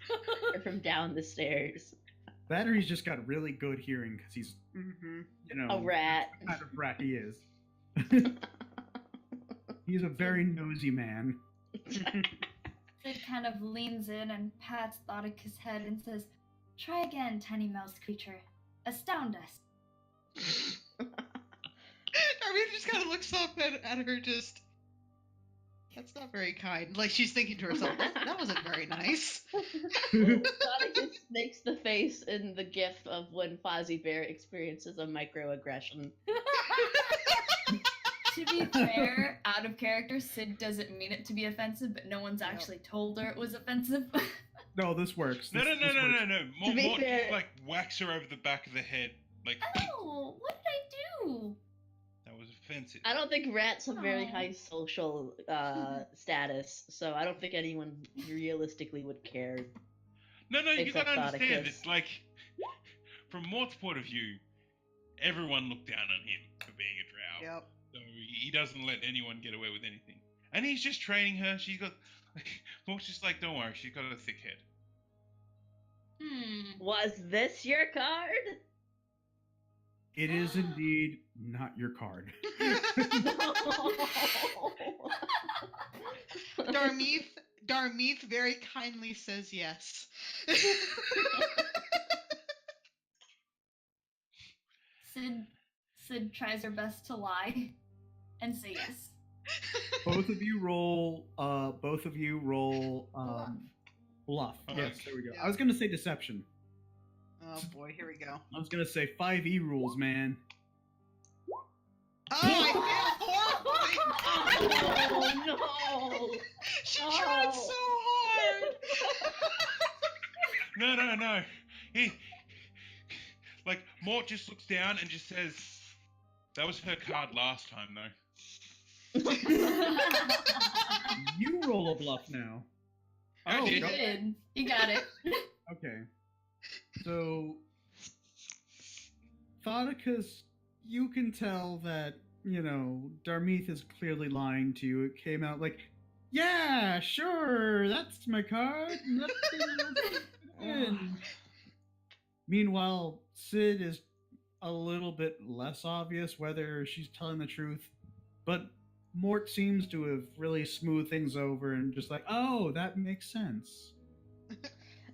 Speaker 5: or from down the stairs.
Speaker 3: Battery's just got really good hearing because he's,
Speaker 4: Mm-hmm.
Speaker 5: A rat.
Speaker 3: the kind of rat he is. He's a very nosy man.
Speaker 6: Sid kind of leans in and pats Thoticus' head and says, "Try again, tiny mouse creature. Astound us."
Speaker 4: Darmeeth just kind of looks up at her, just. That's not very kind. Like she's thinking to herself, that wasn't very nice.
Speaker 5: Thoticus makes the face in the gif of when Fozzie Bear experiences a microaggression.
Speaker 6: To be fair, out of character, Sid doesn't mean it to be offensive, but no one's actually told her it was offensive.
Speaker 3: No, this works.
Speaker 1: No.
Speaker 3: This works.
Speaker 5: To be
Speaker 1: Mort
Speaker 5: fair-
Speaker 1: just, like whacks her over the back of the head. Like
Speaker 6: Oh, what did I do?
Speaker 1: that was offensive.
Speaker 5: I don't think rats have very
Speaker 6: Aw.
Speaker 5: high social status, so I don't think anyone realistically would care.
Speaker 1: No, you
Speaker 5: Except
Speaker 1: gotta understand.
Speaker 5: Thoticus.
Speaker 1: It's like from Mort's point of view, everyone looked down on him for being a drow.
Speaker 4: Yep.
Speaker 1: So he doesn't let anyone get away with anything. And he's just training her. She's got Mort's just like, don't worry, she's got a thick head.
Speaker 5: Was this your card?
Speaker 3: It is indeed not your card.
Speaker 4: Darmeeth very kindly says yes.
Speaker 6: Sid tries her best to lie and say yes.
Speaker 3: Both of you roll. Bluff.
Speaker 1: Oh,
Speaker 3: Yes,
Speaker 1: okay.
Speaker 3: there we go.
Speaker 4: Yeah.
Speaker 3: I was gonna say deception.
Speaker 4: Oh boy, here we go.
Speaker 3: I was gonna say 5e rules, man.
Speaker 4: Oh, I failed horribly.
Speaker 5: Oh no!
Speaker 4: She tried
Speaker 5: Oh.
Speaker 4: so hard.
Speaker 1: No. He like Mort just looks down and just says, "That was her card last time, though."
Speaker 3: You roll a bluff now.
Speaker 1: I
Speaker 3: Oh,
Speaker 1: did.
Speaker 6: You
Speaker 3: no-
Speaker 6: did. You got it.
Speaker 3: Okay. So, Thoticus, you can tell that, Darmeeth is clearly lying to you. It came out like, yeah, sure, that's my card. And meanwhile, Sid is a little bit less obvious whether she's telling the truth, but Mort seems to have really smoothed things over and just like, oh, that makes sense.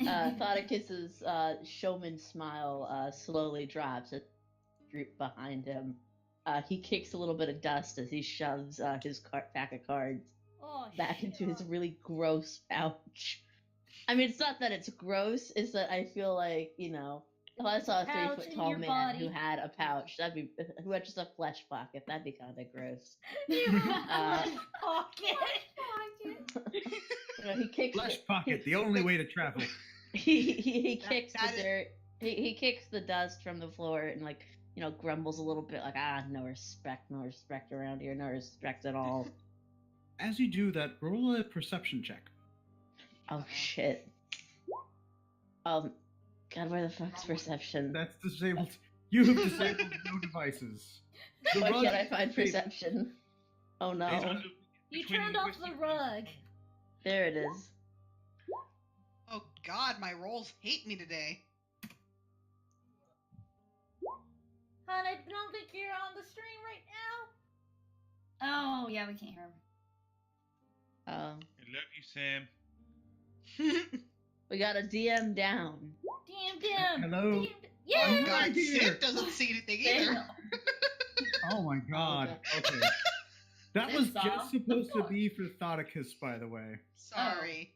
Speaker 5: Thoticus's showman smile slowly drops as the group behind him. He kicks a little bit of dust as he shoves his pack of cards
Speaker 2: Oh,
Speaker 5: back into his
Speaker 2: shit.
Speaker 5: really gross pouch. I mean, it's not that it's gross, it's that I feel like, if I saw a
Speaker 2: Pouch
Speaker 5: 3 foot
Speaker 2: in
Speaker 5: tall
Speaker 2: your
Speaker 5: man who
Speaker 2: body.
Speaker 5: had a pouch, who had just a flesh pocket, that'd be kind of gross.
Speaker 2: You have a
Speaker 5: Uh,
Speaker 2: flesh pocket.
Speaker 5: He kicks
Speaker 3: Flesh pocket, the only way to travel.
Speaker 5: he kicks
Speaker 4: that
Speaker 5: the dirt. He kicks the dust from the floor and grumbles a little bit like no respect around here, no respect at all.
Speaker 3: As you do that, roll a perception check.
Speaker 5: Oh shit. God, where the fuck's perception?
Speaker 3: That's disabled. You have disabled no devices. The
Speaker 5: Why
Speaker 3: rug
Speaker 5: can't I
Speaker 3: is
Speaker 5: find
Speaker 3: disabled.
Speaker 5: perception? Oh
Speaker 1: It's
Speaker 5: no.
Speaker 1: under-
Speaker 2: You
Speaker 1: between
Speaker 2: turned off the
Speaker 1: linguistic-
Speaker 2: rug.
Speaker 5: There it is.
Speaker 4: Oh God, my rolls hate me today.
Speaker 2: Hon, I don't think you're on the stream right now.
Speaker 6: Oh, yeah, we can't hear him.
Speaker 5: Oh.
Speaker 1: I love you, Sam.
Speaker 5: We got a DM down.
Speaker 2: Damn.
Speaker 3: Hello?
Speaker 2: Damn.
Speaker 4: Oh
Speaker 2: Yeah.
Speaker 4: God,
Speaker 3: right here.
Speaker 4: Sid doesn't see anything either.
Speaker 5: Damn.
Speaker 3: Oh my god. Okay. That was just supposed to be for Thoticus, by the way.
Speaker 4: Sorry.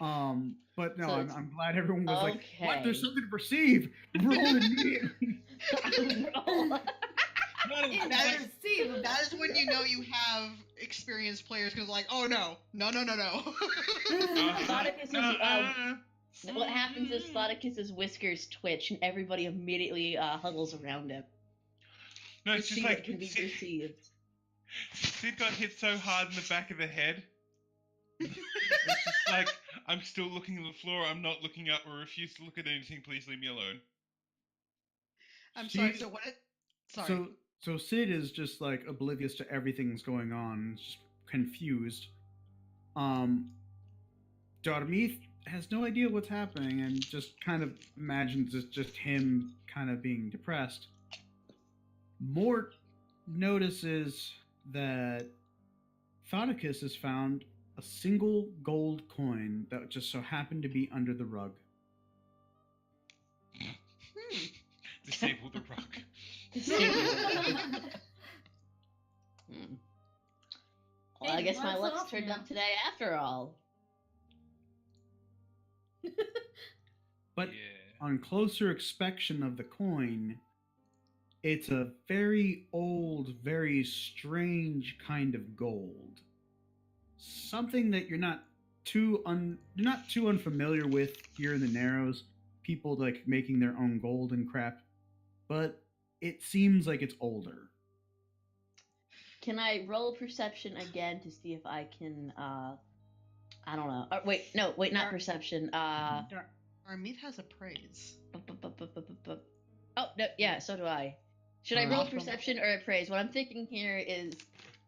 Speaker 3: But no,
Speaker 5: So
Speaker 3: I'm glad everyone was like, what?
Speaker 5: Okay.
Speaker 3: There's something to perceive. Roll immediately.
Speaker 5: Roll.
Speaker 1: Not a-
Speaker 4: That is-
Speaker 6: Inconceivable.
Speaker 4: That is when you know you have experienced players because like, oh no.
Speaker 5: Thoticus is,
Speaker 1: Uh-uh.
Speaker 5: What happens is Thoticus's whiskers twitch and everybody immediately huddles around him.
Speaker 1: No,
Speaker 5: To
Speaker 1: it's
Speaker 5: see
Speaker 1: just
Speaker 5: what
Speaker 1: like
Speaker 5: can be perceived.
Speaker 1: Sid got hit so hard in the back of the head. It's just like, I'm still looking at the floor, I'm not looking up, or refuse to look at anything, please leave me alone.
Speaker 4: I'm sorry.
Speaker 3: She-
Speaker 4: So what? Sorry.
Speaker 3: So Sid is just like oblivious to everything's going on, just confused. Darmeath has no idea what's happening and just kind of imagines it's just him kind of being depressed. Mort notices that Thoticus has found a single gold coin that just so happened to be under the rug.
Speaker 1: Disable the rug.
Speaker 5: Hmm.
Speaker 2: Hey,
Speaker 5: Well, I guess my
Speaker 2: lots
Speaker 5: luck's
Speaker 2: off
Speaker 5: turned
Speaker 2: now.
Speaker 5: up today after all.
Speaker 3: But
Speaker 1: Yeah.
Speaker 3: on closer inspection of the coin, it's a very old, very strange kind of gold. Something that you're not too unfamiliar with here in the Narrows. People like making their own gold and crap, but it seems like it's older.
Speaker 5: Can I roll perception again to see if I can, I don't know. Not perception.
Speaker 4: Armith has a praise.
Speaker 5: Oh, no, yeah, so do I. Should I roll
Speaker 3: Alright.
Speaker 5: perception or appraise? What I'm thinking here is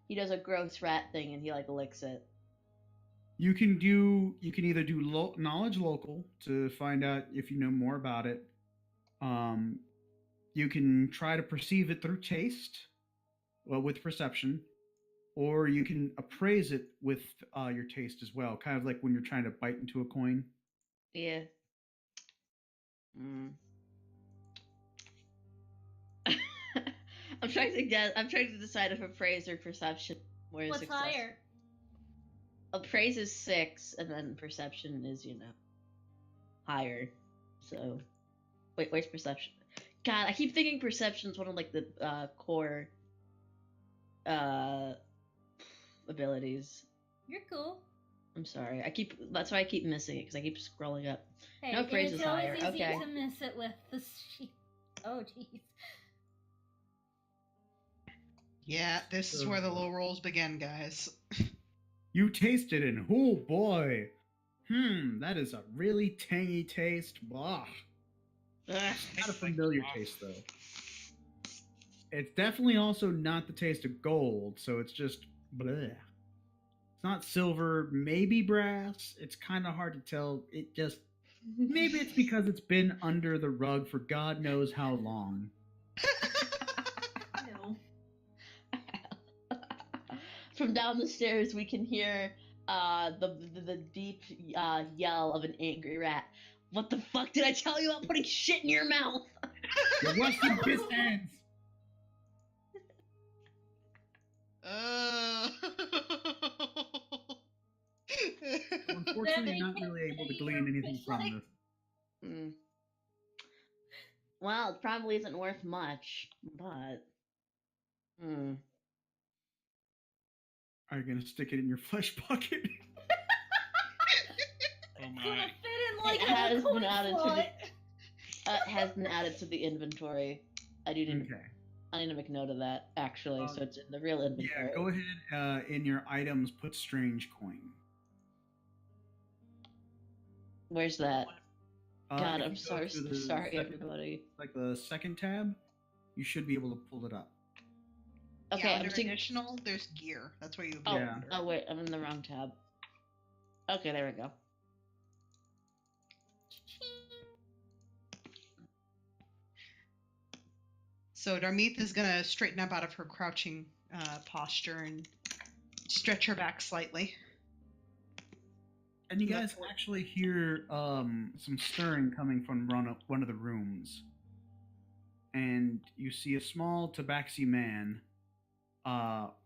Speaker 5: he does a gross rat thing and he, licks it.
Speaker 3: You can either do knowledge local to find out if you know more about it. You can try to perceive it through taste, with perception, or you can appraise it with your taste as well, kind of like when you're trying to bite into a coin.
Speaker 5: Yeah. I'm trying to decide if appraise or perception more
Speaker 2: What's
Speaker 5: success.
Speaker 2: higher?
Speaker 5: Appraise is 6, and then perception is, higher. So, wait, where's perception? God, I keep thinking perception's one of the core abilities.
Speaker 2: You're cool.
Speaker 5: I'm sorry. That's why I keep missing it because I keep scrolling up.
Speaker 2: Hey,
Speaker 5: No praise
Speaker 2: it's
Speaker 5: is
Speaker 2: always
Speaker 5: higher.
Speaker 2: easy
Speaker 5: Okay.
Speaker 2: to miss it with the sheep. Oh, jeez.
Speaker 4: Yeah, this is where the low rolls begin, guys.
Speaker 3: You taste it, and oh boy, that is a really tangy taste. Blah.
Speaker 5: Ugh.
Speaker 3: Not a familiar taste though. It's definitely also not the taste of gold, so it's just bleh. It's not silver, maybe brass. It's kind of hard to tell. It just maybe it's because it's been under the rug for God knows how long.
Speaker 6: No.
Speaker 5: From down the stairs, we can hear the deep yell of an angry rat. What the fuck did I tell you about putting shit in your mouth?
Speaker 3: Your Western kiss hands. Unfortunately, you're not really able to glean anything from this.
Speaker 5: Hmm. Well, it probably isn't worth much, but.
Speaker 3: Are you gonna stick it in your flesh pocket?
Speaker 1: Oh
Speaker 2: Gonna
Speaker 1: my.
Speaker 2: fit in like
Speaker 5: It
Speaker 2: a
Speaker 5: has
Speaker 2: coin
Speaker 5: been added to
Speaker 2: slot.
Speaker 5: has been added to the inventory. I need to make note of that actually, so it's in the real inventory.
Speaker 3: Yeah, go ahead. In your items, put strange coin.
Speaker 5: Where's that? God,
Speaker 3: if
Speaker 5: I'm
Speaker 3: you go
Speaker 5: sorry,
Speaker 3: to the
Speaker 5: sorry,
Speaker 3: second-
Speaker 5: everybody.
Speaker 3: Like the second tab, you should be able to pull it up.
Speaker 5: Okay,
Speaker 4: Yeah,
Speaker 5: I'm
Speaker 4: under
Speaker 5: seeing.
Speaker 4: additional, there's gear. That's where you.
Speaker 5: Oh,
Speaker 3: Yeah.
Speaker 5: oh wait, I'm in the wrong tab. Okay, there we go.
Speaker 4: So Darmeeth is gonna straighten up out of her crouching posture and stretch her back slightly.
Speaker 3: And you
Speaker 4: Yeah.
Speaker 3: guys actually hear some stirring coming from one of the rooms. And you see a small tabaxi man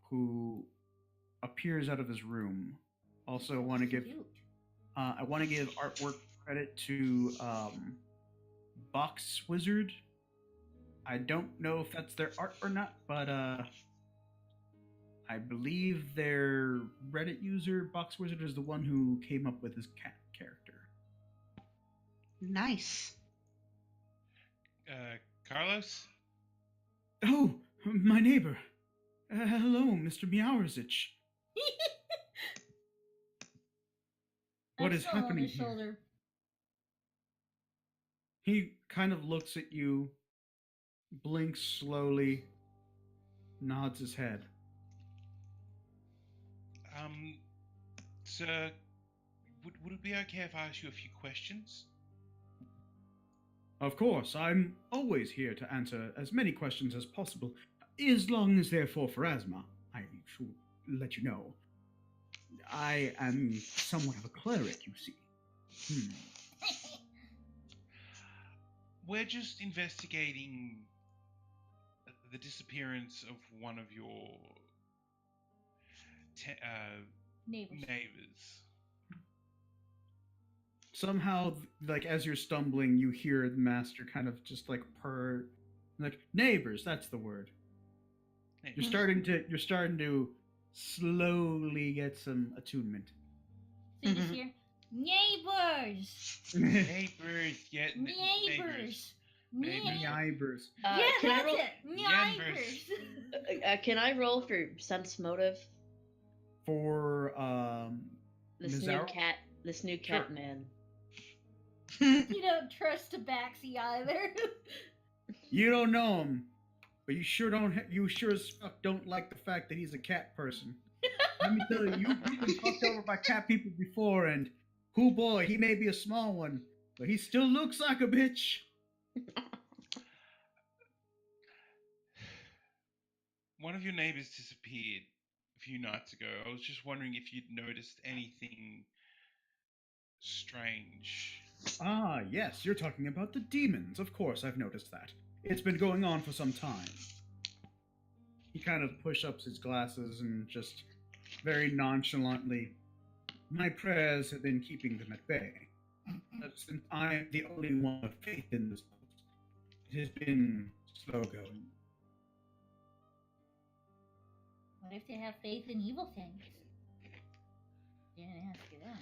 Speaker 3: who appears out of his room. Also, want to give
Speaker 2: Cute.
Speaker 3: I want to give artwork credit to Box Wizard. I don't know if that's their art or not, but I believe their Reddit user, Box Wizard, is the one who came up with his cat character.
Speaker 4: Nice.
Speaker 1: Carlos?
Speaker 3: Oh, my neighbor. Hello, Mr. Meowsich. What
Speaker 2: I'm
Speaker 3: is
Speaker 2: still on
Speaker 3: happening
Speaker 2: his
Speaker 3: here?
Speaker 2: shoulder.
Speaker 3: He kind of looks at you, blinks slowly, nods his head.
Speaker 1: Sir, would it be okay if I ask you a few questions?
Speaker 3: Of course, I'm always here to answer as many questions as possible, as long as they're for Pharasma. I should let you know. I am somewhat of a cleric, you see.
Speaker 1: We're just investigating the disappearance of one of your neighbors.
Speaker 3: Somehow, like, as you're stumbling, you hear the master kind of just like purr, like, neighbors, that's the word. You're starting to slowly get some attunement.
Speaker 2: So you just hear, neighbors!
Speaker 1: Neighbors, yeah.
Speaker 2: Neighbors!
Speaker 3: Neighbors.
Speaker 2: Yeah,
Speaker 5: Can I
Speaker 2: that's
Speaker 5: roll?
Speaker 2: it! Neighbors!
Speaker 5: Can I roll for sense motive?
Speaker 3: For
Speaker 5: This
Speaker 3: Mizarro?
Speaker 5: new
Speaker 3: Sure.
Speaker 5: cat man.
Speaker 2: You don't trust Tabaxi either.
Speaker 3: You don't know him, but you sure don't. You sure as fuck don't like the fact that he's a cat person. Let me tell you, you've been fucked over by cat people before, and who boy, he may be a small one, but he still looks like a bitch.
Speaker 1: One of your neighbors disappeared a few nights ago. I was just wondering if you'd noticed anything strange.
Speaker 3: Ah, yes, you're talking about the demons. Of course, I've noticed that. It's been going on for some time. He kind of pushes up his glasses and just very nonchalantly, my prayers have been keeping them at bay. Since I am the only one of faith in this post, it has been slow going.
Speaker 2: What if they have faith in evil things? You're gonna ask it them.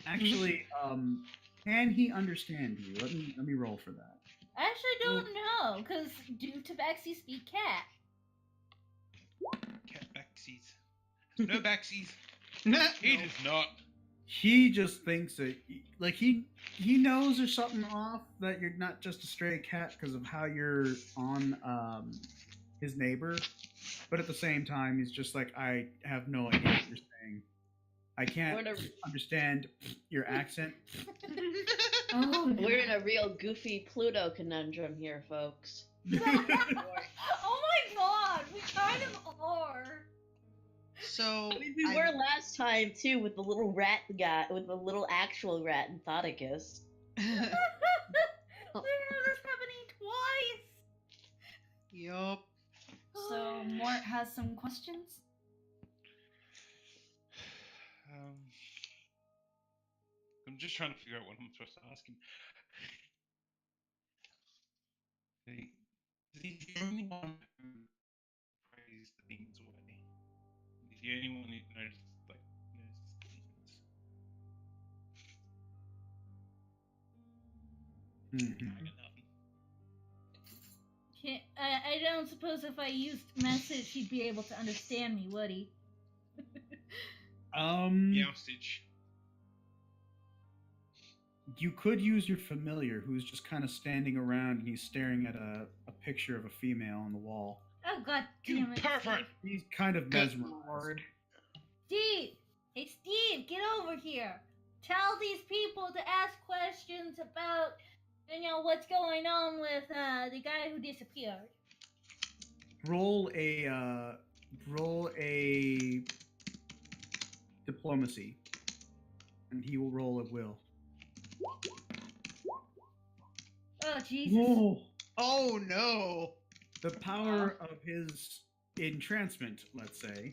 Speaker 3: Actually, can he understand you? Let me roll for that.
Speaker 2: I actually don't know, because do Tabaxi speak cat?
Speaker 1: Cat backsies. No backsies.
Speaker 4: No.
Speaker 1: He does not.
Speaker 3: He just thinks that, like, he knows there's something off, that you're not just a stray cat because of how you're on his neighbor, but at the same time, he's just like, I have no idea what you're saying. I can't understand your accent.
Speaker 2: Oh,
Speaker 5: We're in a real goofy Pluto conundrum here, folks.
Speaker 2: Oh my god, we kind of are.
Speaker 4: So
Speaker 5: I mean, we were last time too with the little rat guy, with the little actual rat in Thoticus.
Speaker 2: We have this happening twice.
Speaker 4: Yup.
Speaker 6: So Mort has some questions.
Speaker 1: I'm just trying to figure out what I'm supposed to ask him. He's the only one who prays the demons away. He's the only one who notices demons.
Speaker 3: Mhm.
Speaker 1: I got nothing.
Speaker 2: I don't suppose if I used message, he'd be able to understand me, would he?
Speaker 1: Youstage.
Speaker 3: You could use your familiar, who's just kind of standing around and he's staring at a picture of a female on the wall.
Speaker 2: Oh, god
Speaker 1: You
Speaker 2: damn it.
Speaker 1: pervert!
Speaker 3: He's kind of
Speaker 4: Good
Speaker 3: mesmerized.
Speaker 4: lord.
Speaker 2: Steve! Hey, Steve, get over here. Tell these people to ask questions about, what's going on with the guy who disappeared.
Speaker 3: Roll a diplomacy, and he will roll a will.
Speaker 2: Oh, Jesus.
Speaker 3: Whoa.
Speaker 4: Oh no.
Speaker 3: The power of his entrancement, let's say,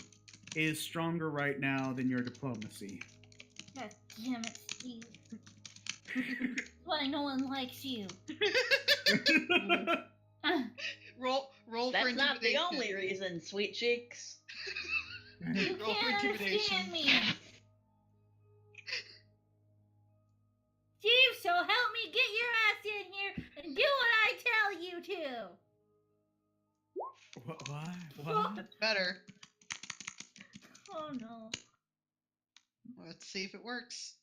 Speaker 3: is stronger right now than your diplomacy.
Speaker 2: God damn it, Steve. That's why no one likes you.
Speaker 4: Roll for
Speaker 5: That's
Speaker 4: intimidation.
Speaker 5: not the only reason, sweet cheeks.
Speaker 2: You
Speaker 4: Roll for
Speaker 2: can't
Speaker 4: intimidation.
Speaker 2: understand me. Steve, so help me get your ass in here and do what I tell you to.
Speaker 3: What?
Speaker 4: That's better.
Speaker 2: Oh no.
Speaker 4: Let's see if it works.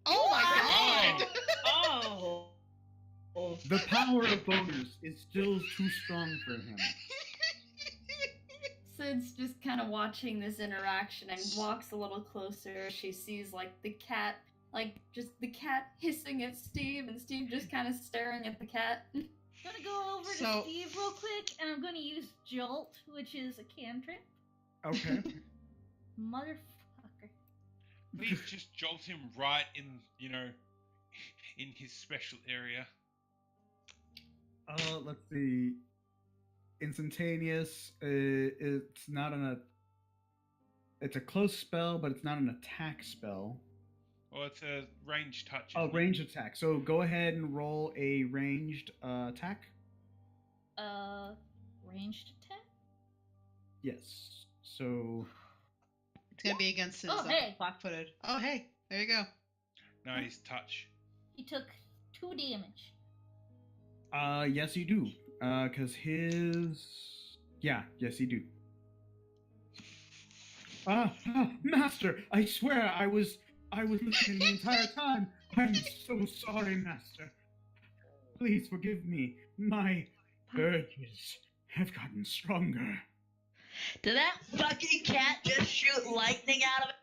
Speaker 4: Oh my god!
Speaker 5: Oh.
Speaker 3: The power of bonus is still too strong for him.
Speaker 6: Sid's just kind of watching this interaction and walks a little closer. She sees the cat, just the cat hissing at Steve, and Steve just kind of staring at the cat.
Speaker 2: I'm gonna go over to Steve real quick, and I'm gonna use Jolt, which is a cantrip.
Speaker 3: Okay.
Speaker 2: Motherfucker.
Speaker 1: Please just jolt him right in his special area.
Speaker 3: Let's see. Instantaneous. It's not it's a close spell, but it's not an attack spell.
Speaker 1: Well, it's a range touch.
Speaker 3: Oh,
Speaker 1: isn't it?
Speaker 3: ranged attack. So go ahead and roll a ranged attack.
Speaker 2: Ranged attack?
Speaker 3: Yes. So
Speaker 4: It's gonna be against his
Speaker 2: hey.
Speaker 4: flat-footed. Oh hey, there you go.
Speaker 1: No, he's touch.
Speaker 2: He took 2 damage.
Speaker 3: yes, you do. Cause yes, you do. Master, I swear I was listening the entire time. I'm so sorry, Master. Please forgive me. My urges have gotten stronger.
Speaker 5: Did that fucking cat just shoot lightning out of it?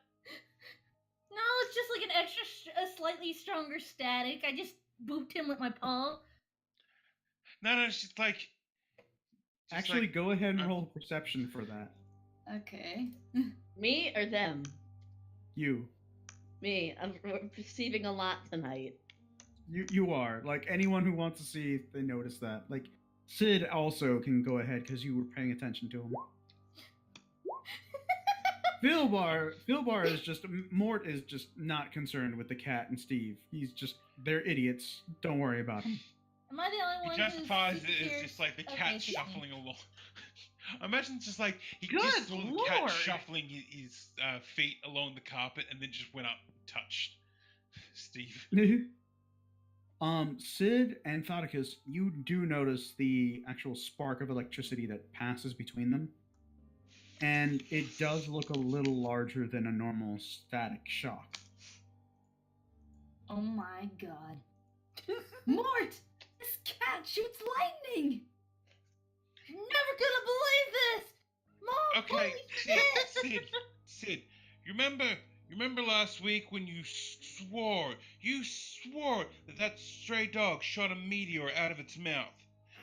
Speaker 2: No, it's just like a slightly stronger static. I just booped him with my paw.
Speaker 1: No, it's just like.
Speaker 3: Actually, go ahead and roll perception for that.
Speaker 6: Okay.
Speaker 5: Me or them?
Speaker 3: You.
Speaker 5: Me. I'm perceiving a lot tonight.
Speaker 3: You are. Like, anyone who wants to see, they notice that. Like, Sid also can go ahead because you were paying attention to him. Philbar is just, Mort is just not concerned with the cat and Steve. They're idiots. Don't worry about them.
Speaker 2: Am I the only one
Speaker 1: He justifies
Speaker 2: who's
Speaker 1: it as just like the cat
Speaker 2: Okay,
Speaker 1: shuffling along. I imagine it's just like he
Speaker 4: Good
Speaker 1: just saw the cat
Speaker 4: lord.
Speaker 1: shuffling his feet along the carpet and then just went up and touched Steve.
Speaker 3: Sid and Thoticus, you do notice the actual spark of electricity that passes between them. And it does look a little larger than a normal static shock.
Speaker 6: Oh my god. Mort! This cat shoots lightning!
Speaker 2: never gonna believe this! Mom,
Speaker 1: Okay,
Speaker 2: holy shit!
Speaker 1: Sid, you remember last week when you swore that stray dog shot a meteor out of its mouth,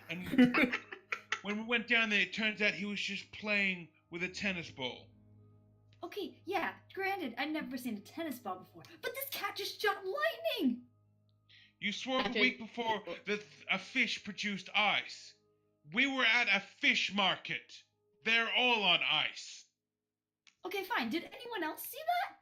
Speaker 1: and When we went down there, it turns out he was just playing with a tennis ball.
Speaker 6: Okay, yeah, granted, I'd never seen a tennis ball before, but this cat just shot lightning!
Speaker 1: You swore a
Speaker 5: After-
Speaker 1: week before that a fish produced ice. We were at a fish market. They're all on ice.
Speaker 6: Okay, fine. Did anyone else see that?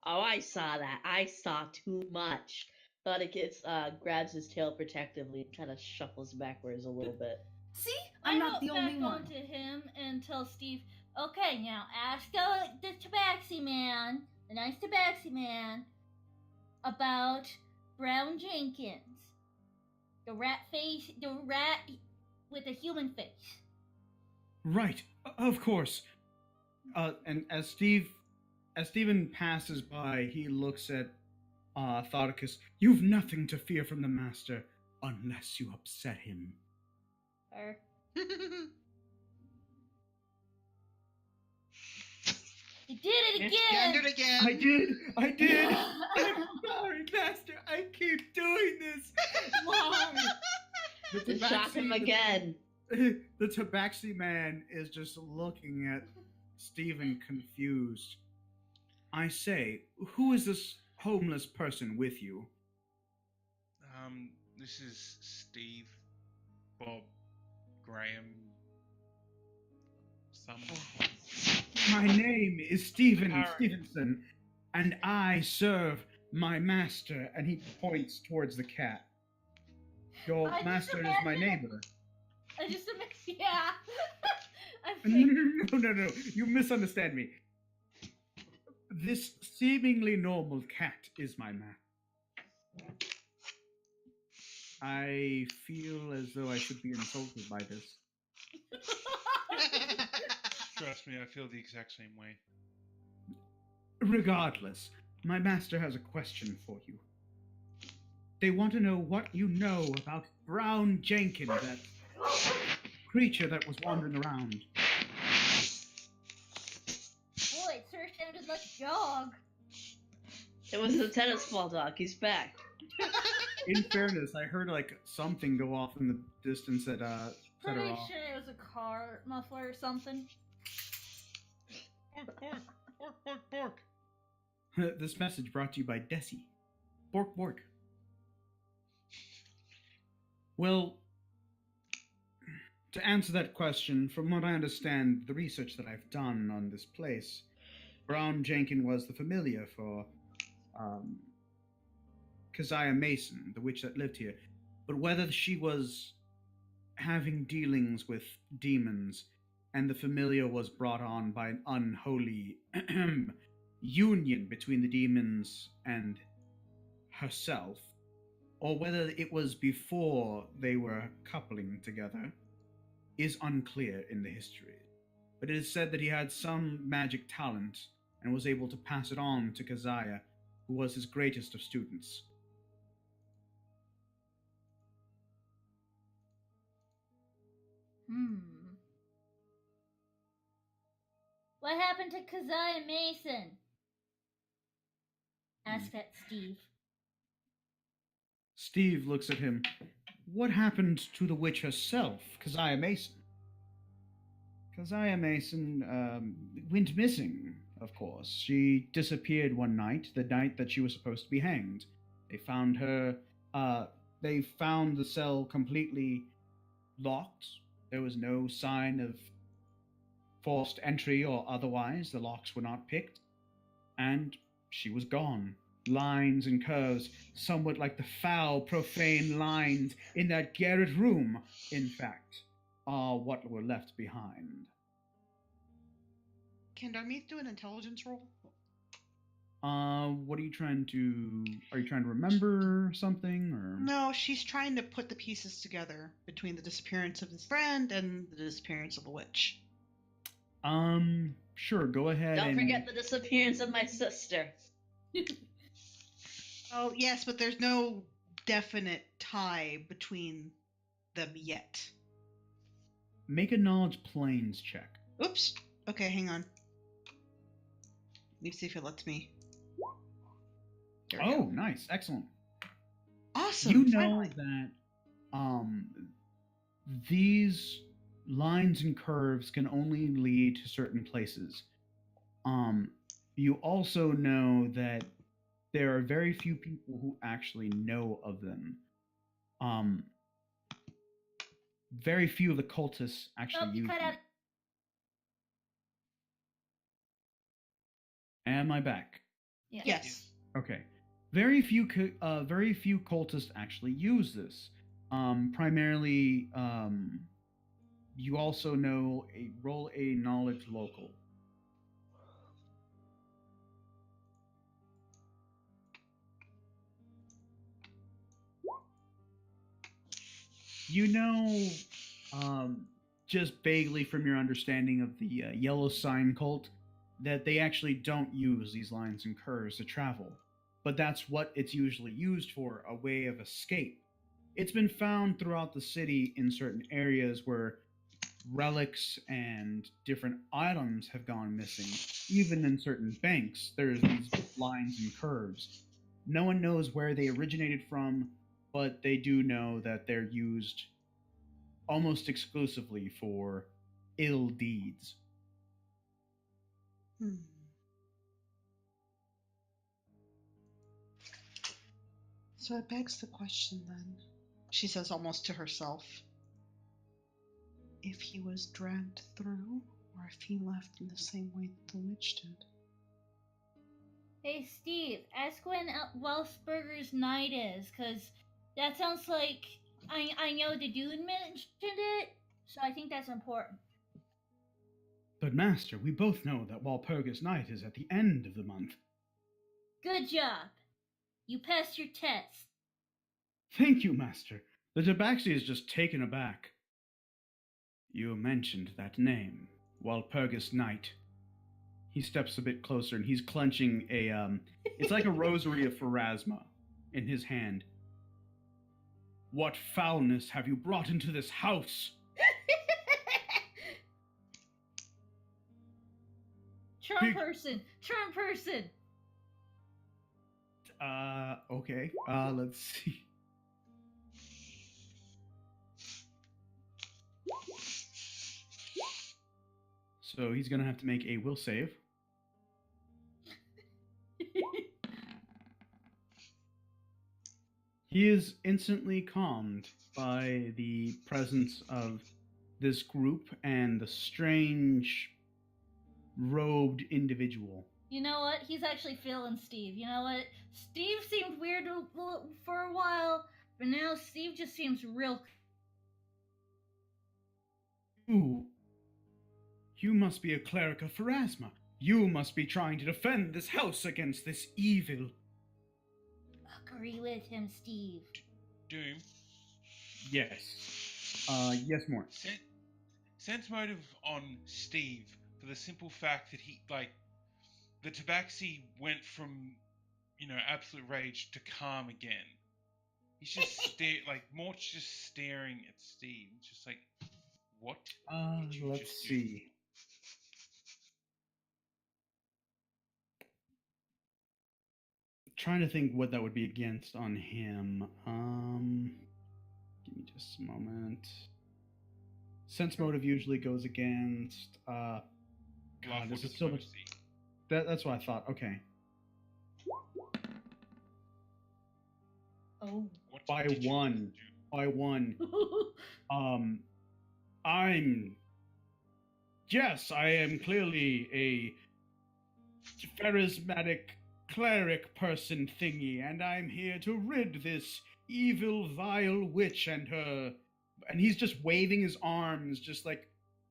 Speaker 5: Oh, I saw that. I saw too much. Thought it gets grabs his tail protectively and kind of shuffles backwards a little bit.
Speaker 6: See? I'm not the only
Speaker 2: back
Speaker 6: one.
Speaker 2: onto him and tell Steve, okay, now ask the tabaxi man, the nice tabaxi man, about Brown Jenkins. The rat with a human face.
Speaker 3: Right, of course. And as Stephen passes by, he looks at Thoticus. You've nothing to fear from the master unless you upset him.
Speaker 2: Or you did it again!
Speaker 7: Did it again.
Speaker 3: I did. I'm sorry, master. I keep doing this. Why?
Speaker 5: Just shock him again.
Speaker 3: The tabaxi man is just looking at Stephen confused. I say, who is this homeless person with you?
Speaker 1: This is Steve, Bob, Graham,
Speaker 3: My name is Stephen
Speaker 1: Harry.
Speaker 3: Stevenson, and I serve my master. And he points towards the cat. Your
Speaker 2: I just
Speaker 3: master is my
Speaker 2: imagine-
Speaker 3: neighbor.
Speaker 2: I just yeah. I think
Speaker 3: No. You misunderstand me. This seemingly normal cat is my man. I feel as though I should be insulted by this.
Speaker 1: Trust me, I feel the exact same way.
Speaker 3: Regardless, my master has a question for you. They want to know what you know about Brown Jenkins, that creature that was wandering around.
Speaker 2: boy, it sure sounded like a dog.
Speaker 5: It was the tennis ball dog. He's back.
Speaker 3: In fairness, I heard like something go off in the distance that set her
Speaker 2: Pretty
Speaker 3: off.
Speaker 2: sure it was a car muffler or something.
Speaker 1: Bork.
Speaker 3: This message brought to you by Desi. Bork Bork. Well, to answer that question, from what I understand, the research that I've done on this place, Brown Jenkins was the familiar for Keziah Mason, the witch that lived here. But whether she was having dealings with demons and the familiar was brought on by an unholy union between the demons and herself, or whether it was before they were coupling together, is unclear in the history. But it is said that he had some magic talent and was able to pass it on to Keziah, who was his greatest of students.
Speaker 2: What happened to Keziah Mason? Asked at Steve.
Speaker 3: Steve looks at him. What happened to the witch herself, Keziah Mason? Keziah Mason went missing, of course. She disappeared one night, the night that she was supposed to be hanged. They found her, they found the cell completely locked. There was no sign of forced entry or otherwise. The locks were not picked. And she was gone. Lines and curves, somewhat like the foul, profane lines in that garret room, in fact, are what were left behind.
Speaker 4: Can Darmeeth do an intelligence roll?
Speaker 3: What are you trying to... Are you trying to remember something, or...
Speaker 4: No, she's trying to put the pieces together between the disappearance of his friend and the disappearance of the witch.
Speaker 3: Sure, go ahead
Speaker 5: Don't
Speaker 3: and...
Speaker 5: forget the disappearance of my sister.
Speaker 4: Oh, yes, but there's no definite tie between them yet.
Speaker 3: Make a knowledge planes check.
Speaker 4: Oops. Okay, hang on. Let me see if it lets me. There we
Speaker 3: Oh,
Speaker 4: go.
Speaker 3: nice. Excellent.
Speaker 4: Awesome.
Speaker 3: You know
Speaker 4: finally.
Speaker 3: that these lines and curves can only lead to certain places. You also know that there are very few people who actually know of them. Um, very few of the cultists actually
Speaker 2: You
Speaker 3: use
Speaker 2: cut
Speaker 3: them.
Speaker 2: out.
Speaker 3: Am I back?
Speaker 6: Yeah.
Speaker 4: Yes.
Speaker 3: Okay. Very few cultists actually use this. Primarily, you also know roll a knowledge local. You know, just vaguely from your understanding of the yellow sign cult, that they actually don't use these lines and curves to travel, but that's what it's usually used for, a way of escape. It's been found throughout the city in certain areas where relics and different items have gone missing. Even in certain banks, there's these lines and curves. No one knows where they originated from, but they do know that they're used almost exclusively for ill deeds.
Speaker 4: Hmm. So it begs the question then, she says almost to herself, if he was dragged through, or if he left in the same way that the witch did.
Speaker 2: Hey, Steve, ask when Welsberger's night is, because that sounds like I know the dude mentioned it, so I think that's important.
Speaker 3: But, Master, we both know that Walpurgis Night is at the end of the month.
Speaker 2: Good job. You passed your test.
Speaker 3: Thank you, Master. The Tabaxi is just taken aback. You mentioned that name, Walpurgis Night. He steps a bit closer and he's clenching it's like a rosary of Pharasma in his hand. What foulness have you brought into this house?
Speaker 2: Charm person! Charm person!
Speaker 3: Okay. Let's see. So he's gonna have to make a will save. He is instantly calmed by the presence of this group and the strange robed individual.
Speaker 2: You know what? He's actually feeling Steve. You know what? Steve seemed weird for a while, but now Steve just seems real.
Speaker 3: Ooh. You must be a cleric of Pharasma. You must be trying to defend this house against this evil.
Speaker 2: Agree with him, Steve.
Speaker 1: Doom.
Speaker 3: Yes. Yes, more.
Speaker 1: Sense motive on Steve for the simple fact that the Tabaxi went from, absolute rage to calm again. He's just Mort's just staring at Steve. It's just like, what did you
Speaker 3: Let's
Speaker 1: just
Speaker 3: see. Trying to think what that would be against on him. Give me just a moment. Sense motive usually goes against. God, this is so much. That's what I thought. Okay.
Speaker 2: Oh.
Speaker 3: By one. Yes, I am clearly a charismatic cleric person thingy, and I'm here to rid this evil, vile witch and her. And he's just waving his arms, just like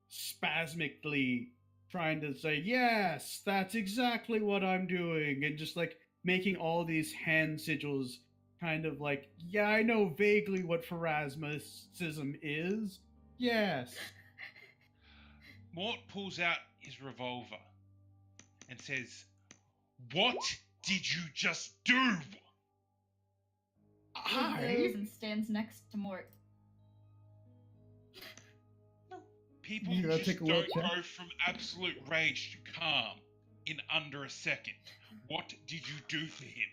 Speaker 3: spasmically trying to say, yes, that's exactly what I'm doing, and just like making all these hand sigils, kind of like, yeah, I know vaguely what Pharasmicism is. Yes.
Speaker 1: Mort pulls out his revolver and says, "What did you just do?"
Speaker 6: He and stands next to Mort.
Speaker 1: People
Speaker 3: You gotta
Speaker 1: just
Speaker 3: take a look,
Speaker 1: don't
Speaker 3: Jack.
Speaker 1: go from absolute rage to calm in under a second. What did you do to him?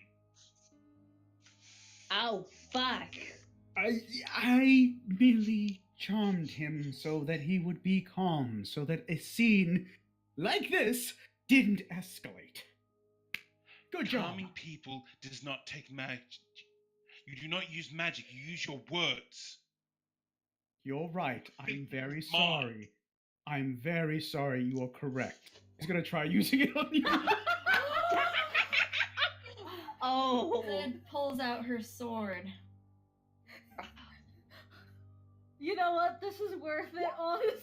Speaker 5: Oh, fuck.
Speaker 3: I merely charmed him so that he would be calm, so that a scene like this didn't escalate. Good job.
Speaker 1: Calming people does not take magic. You do not use magic, you use your words.
Speaker 3: You're right. I'm very
Speaker 1: Mine.
Speaker 3: sorry. I'm very sorry. You are correct. He's gonna try using it on you.
Speaker 5: Oh.
Speaker 6: Sid pulls out her sword.
Speaker 2: You know what? This is worth it, honestly.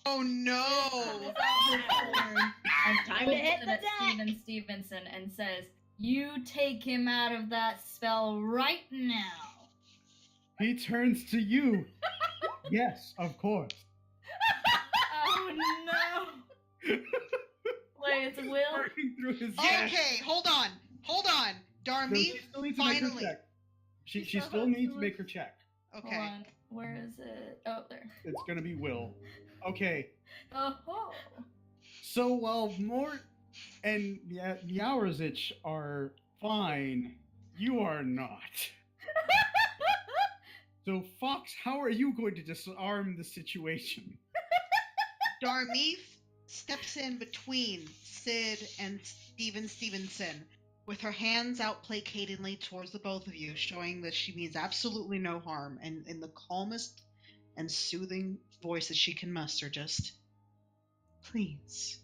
Speaker 4: Oh no!
Speaker 6: Pulls out her sword and
Speaker 5: Time to hit
Speaker 6: holds it
Speaker 5: the
Speaker 6: at
Speaker 5: deck.
Speaker 6: Steven Stevenson and says, "You take him out of that spell right now."
Speaker 3: He turns to you. Yes, of course.
Speaker 6: Oh no! Wait, it's Will?
Speaker 3: Working through his
Speaker 4: Okay, hold on.
Speaker 3: No,
Speaker 4: Darmy,
Speaker 3: she still needs to make her
Speaker 4: finally.
Speaker 3: check. She
Speaker 2: She
Speaker 3: still
Speaker 2: still
Speaker 3: needs
Speaker 2: has
Speaker 3: to make her check.
Speaker 6: Hold
Speaker 4: Okay.
Speaker 6: on. Where is it? Oh, there.
Speaker 3: It's gonna be Will. Okay,
Speaker 6: Oh.
Speaker 3: so while Mort and Yarzich are fine, you are not. So, Fox, how are you going to disarm the situation?
Speaker 4: Darmeeth steps in between Sid and Steven Stevenson with her hands out placatingly towards the both of you, showing that she means absolutely no harm, and in the calmest and soothing voice that she can muster, just, please,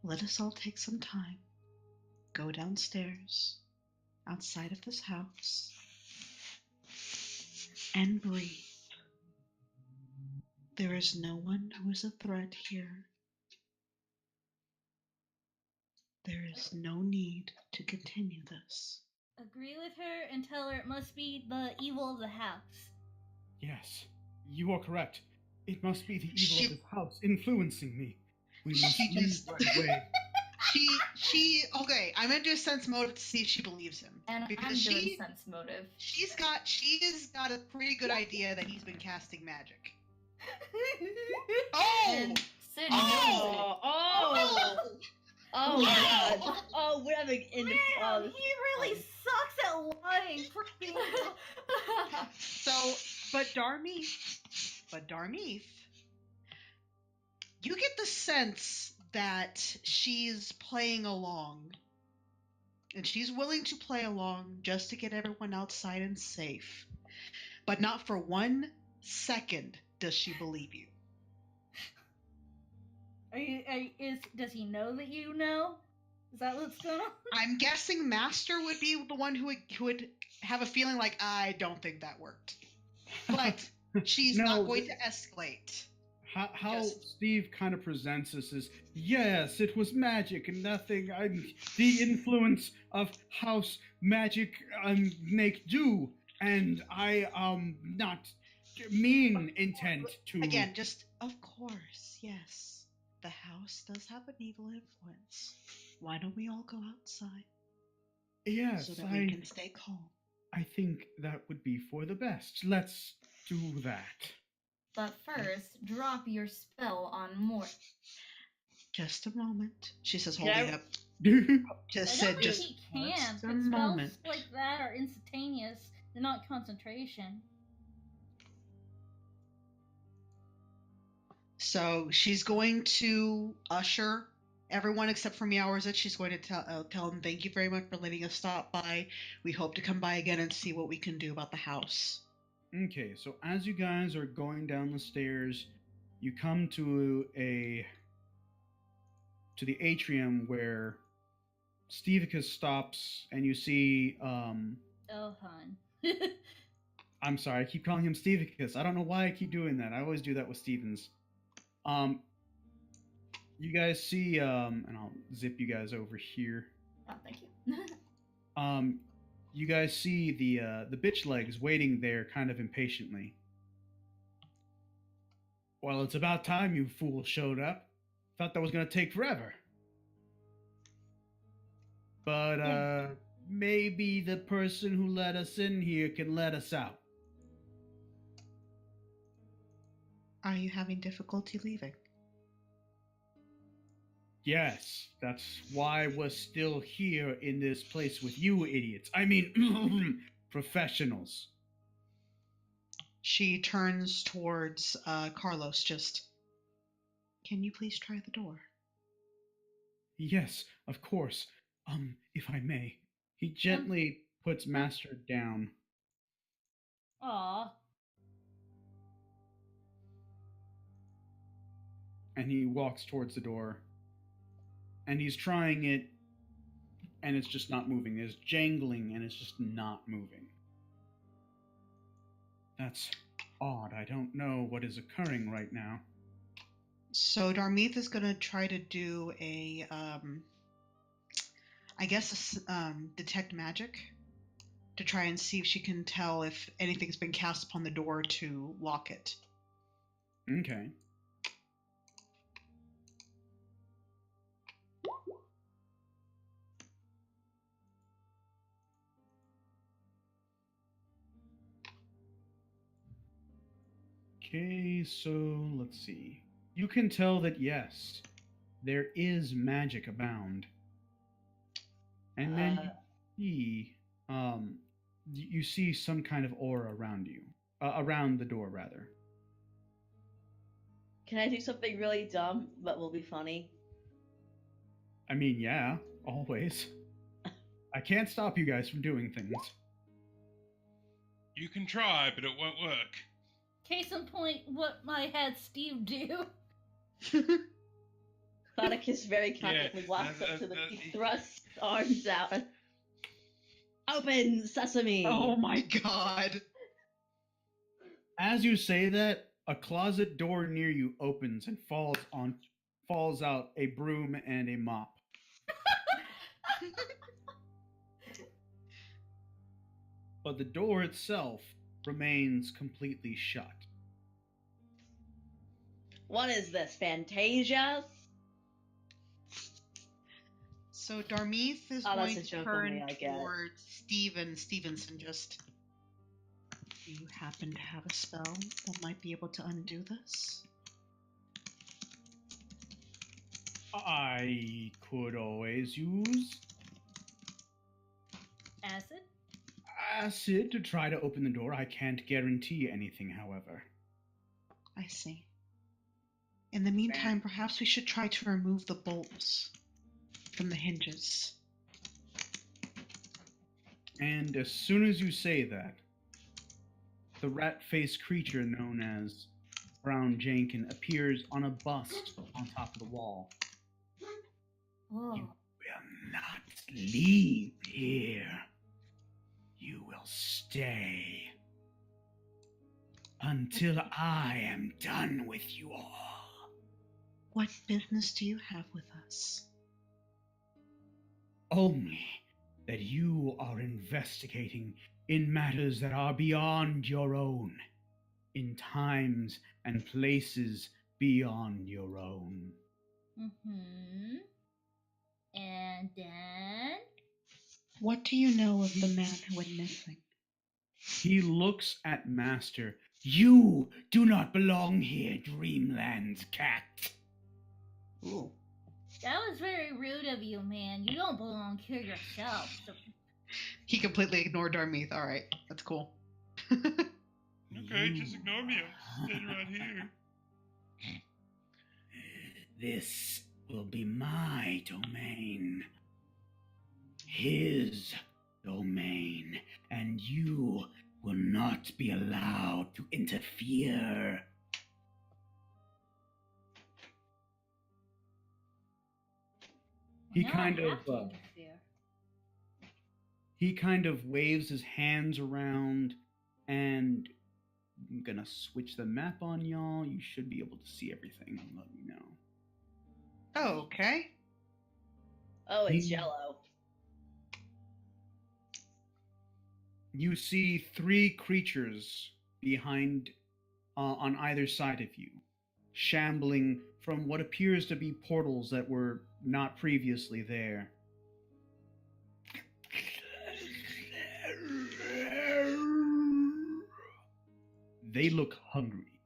Speaker 4: let us all take some time, go downstairs, outside of this house, and breathe. There is no one who is a threat here. There is no need to continue this.
Speaker 2: Agree with her and tell her it must be the evil of the house.
Speaker 3: Yes, you are correct. It must be the evil
Speaker 4: She-
Speaker 3: of this house influencing me. We must
Speaker 4: She
Speaker 3: leave
Speaker 4: just-
Speaker 3: right away.
Speaker 4: Okay, I'm gonna do a sense motive to see if she believes him.
Speaker 6: And
Speaker 4: Because
Speaker 6: I'm doing
Speaker 4: she-
Speaker 6: sense motive.
Speaker 4: She's got a pretty good idea that he's been casting magic. Oh!
Speaker 6: And Sid knows
Speaker 5: Oh. Oh.
Speaker 4: Oh!
Speaker 5: Oh god. Oh, we're having
Speaker 2: Man, he really sucks at lying for people.
Speaker 6: it.
Speaker 4: So, but Darmeeth, you get the sense that she's playing along. And she's willing to play along just to get everyone outside and safe. But not for 1 second does she believe you.
Speaker 2: Does he know that you know? Is that what's going on?
Speaker 4: I'm guessing Master would be the one who would have a feeling like, I don't think that worked. But she's
Speaker 3: No,
Speaker 4: not going to escalate.
Speaker 3: How
Speaker 4: Just-
Speaker 3: Steve kind of presents this is, yes, it was magic and nothing. The influence of house magic make do, and I not mean intent to.
Speaker 4: Again, just, of course, yes. The house does have an evil influence. Why don't we all go outside
Speaker 3: Yes,
Speaker 4: so that we can stay calm?
Speaker 3: I think that would be for the best. Let's do that.
Speaker 6: But first, drop your spell on Mort.
Speaker 4: Just a moment. She says,
Speaker 5: Can I-
Speaker 4: holding up to
Speaker 2: I
Speaker 4: Sid.
Speaker 2: don't think
Speaker 4: Just
Speaker 2: he can.
Speaker 4: just a
Speaker 2: But spells
Speaker 4: moment.
Speaker 2: like that are instantaneous. They're not concentration.
Speaker 4: So she's going to usher everyone except for Meowerzit. She's going to tell them, thank you very much for letting us stop by. We hope to come by again and see what we can do about the house.
Speaker 3: Okay, so as you guys are going down the stairs, you come to the atrium where Stevicus stops, and you see
Speaker 2: Oh, hon.
Speaker 3: I'm sorry, I keep calling him Stevicus. I don't know why I keep doing that. I always do that with Stevens. You guys see, and I'll zip you guys over here.
Speaker 6: Oh, thank you.
Speaker 3: You guys see the bitch legs waiting there kind of impatiently. Well, it's about time you fool showed up. Thought that was gonna take forever. But, maybe the person who let us in here can let us out.
Speaker 4: Are you having difficulty leaving?
Speaker 3: Yes, that's why we're still here in this place with you idiots. I mean, professionals.
Speaker 4: She turns towards Carlos. Just, can you please try the door?
Speaker 3: Yes, of course. If I may. He gently puts Master down.
Speaker 2: Aw.
Speaker 3: And he walks towards the door. And he's trying it, and it's just not moving. There's jangling, and it's just not moving. That's odd. I don't know what is occurring right now.
Speaker 4: So Darmeeth is going to try to do a, detect magic to try and see if she can tell if anything's been cast upon the door to lock it.
Speaker 3: Okay. Okay, so let's see. You can tell that yes, there is magic abound. And then you see some kind of aura around you. Around the door, rather.
Speaker 5: Can I do something really dumb but will be funny?
Speaker 3: I mean, yeah, always. I can't stop you guys from doing things.
Speaker 1: You can try, but it won't work.
Speaker 2: Case in point, what I had Steve do.
Speaker 5: Claricus very confidently walks up to the he thrusts arms out. Open sesame!
Speaker 4: Oh my god.
Speaker 3: As you say that, a closet door near you opens and falls out a broom and a mop. But the door itself remains completely shut.
Speaker 5: What is this, Fantasia?
Speaker 4: So Darmeeth is
Speaker 5: Oh,
Speaker 4: going
Speaker 5: that's a
Speaker 4: to
Speaker 5: joke
Speaker 4: turn
Speaker 5: only, I get it.
Speaker 4: towards Stevenson. Just, do you happen to have a spell that might be able to undo this?
Speaker 3: I could always use acid to try to open the door. I can't guarantee anything, however.
Speaker 4: I see. In the meantime, perhaps we should try to remove the bolts from the hinges.
Speaker 3: And as soon as you say that, the rat-faced creature known as Brown Jenkin appears on a bust on top of the wall.
Speaker 2: Whoa.
Speaker 3: You will not leave here. You will stay until I am done with you all.
Speaker 4: What business do you have with us?
Speaker 3: Only that you are investigating in matters that are beyond your own, in times and places beyond your own.
Speaker 2: Mm-hmm. And then?
Speaker 4: What do you know of the man who went missing?
Speaker 3: He looks at Master. You do not belong here, Dreamland's cat.
Speaker 4: Ooh.
Speaker 2: That was very rude of you, man. You don't belong here yourself. So...
Speaker 4: He completely ignored Darmeeth. All right, that's cool.
Speaker 1: Okay, just ignore me. I'm staying right here.
Speaker 3: This will be my domain. His domain, and you will not be allowed to interfere. He kind of waves his hands around, and I'm gonna switch the map on y'all. You should be able to see everything. Let me know.
Speaker 4: Oh, okay.
Speaker 5: Oh, it's yellow.
Speaker 3: You see 3 creatures behind, on either side of you, shambling from what appears to be portals that were not previously there. They look hungry.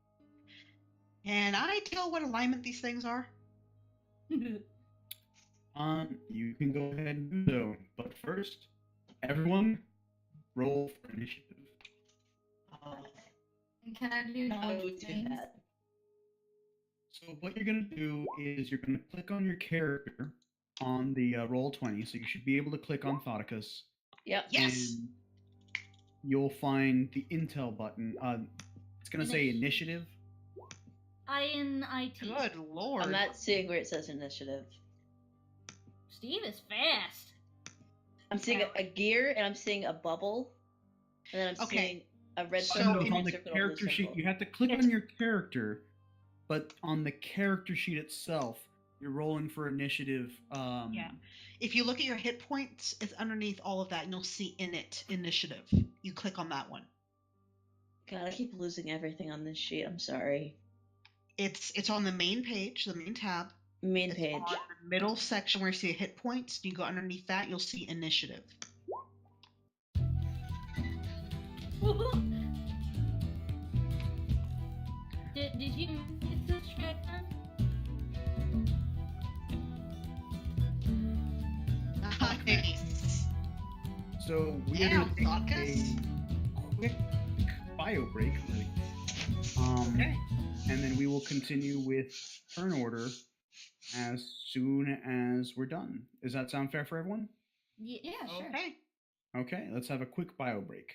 Speaker 4: And I tell what alignment these things are?
Speaker 3: You can go ahead and do so, but first, everyone, roll for initiative.
Speaker 6: Can I do
Speaker 5: How
Speaker 6: knowledge
Speaker 5: would we
Speaker 6: of
Speaker 5: do
Speaker 6: things?
Speaker 5: that?
Speaker 3: So what you're going to do is you're going to click on your character on the Roll20. So you should be able to click on Thoticus.
Speaker 5: Yep.
Speaker 4: Yes.
Speaker 3: And you'll find the Intel button. It's going to say Initiative.
Speaker 2: INIT.
Speaker 4: Good lord.
Speaker 5: I'm not seeing where it says initiative.
Speaker 2: Steve is fast.
Speaker 5: I'm seeing a gear, and I'm seeing a bubble, and then I'm
Speaker 4: Okay.
Speaker 5: seeing a red
Speaker 4: So
Speaker 5: circle.
Speaker 3: No,
Speaker 5: and a
Speaker 3: on the
Speaker 5: circle, and a blue
Speaker 3: character sheet,
Speaker 5: circle.
Speaker 3: you have to click on your character, but on the character sheet itself, you're rolling for initiative.
Speaker 4: Yeah. If you look at your hit points, it's underneath all of that, and you'll see initiative. You click on that one.
Speaker 5: God, I keep losing everything on this sheet. I'm sorry.
Speaker 4: It's on the main page, the main tab.
Speaker 5: Main
Speaker 4: It's
Speaker 5: page.
Speaker 4: on the middle section where you see hit points. You go underneath that, you'll see initiative.
Speaker 2: Did you get this right then?
Speaker 4: Nice.
Speaker 3: So we're
Speaker 4: Yeah,
Speaker 3: going to take
Speaker 4: Thoticus.
Speaker 3: a quick bio break,
Speaker 4: Okay.
Speaker 3: and then we will continue with turn order as soon as we're done. Does that sound fair for everyone?
Speaker 2: Yeah.
Speaker 6: Yeah, sure.
Speaker 4: Okay.
Speaker 3: Okay, let's have a quick bio break.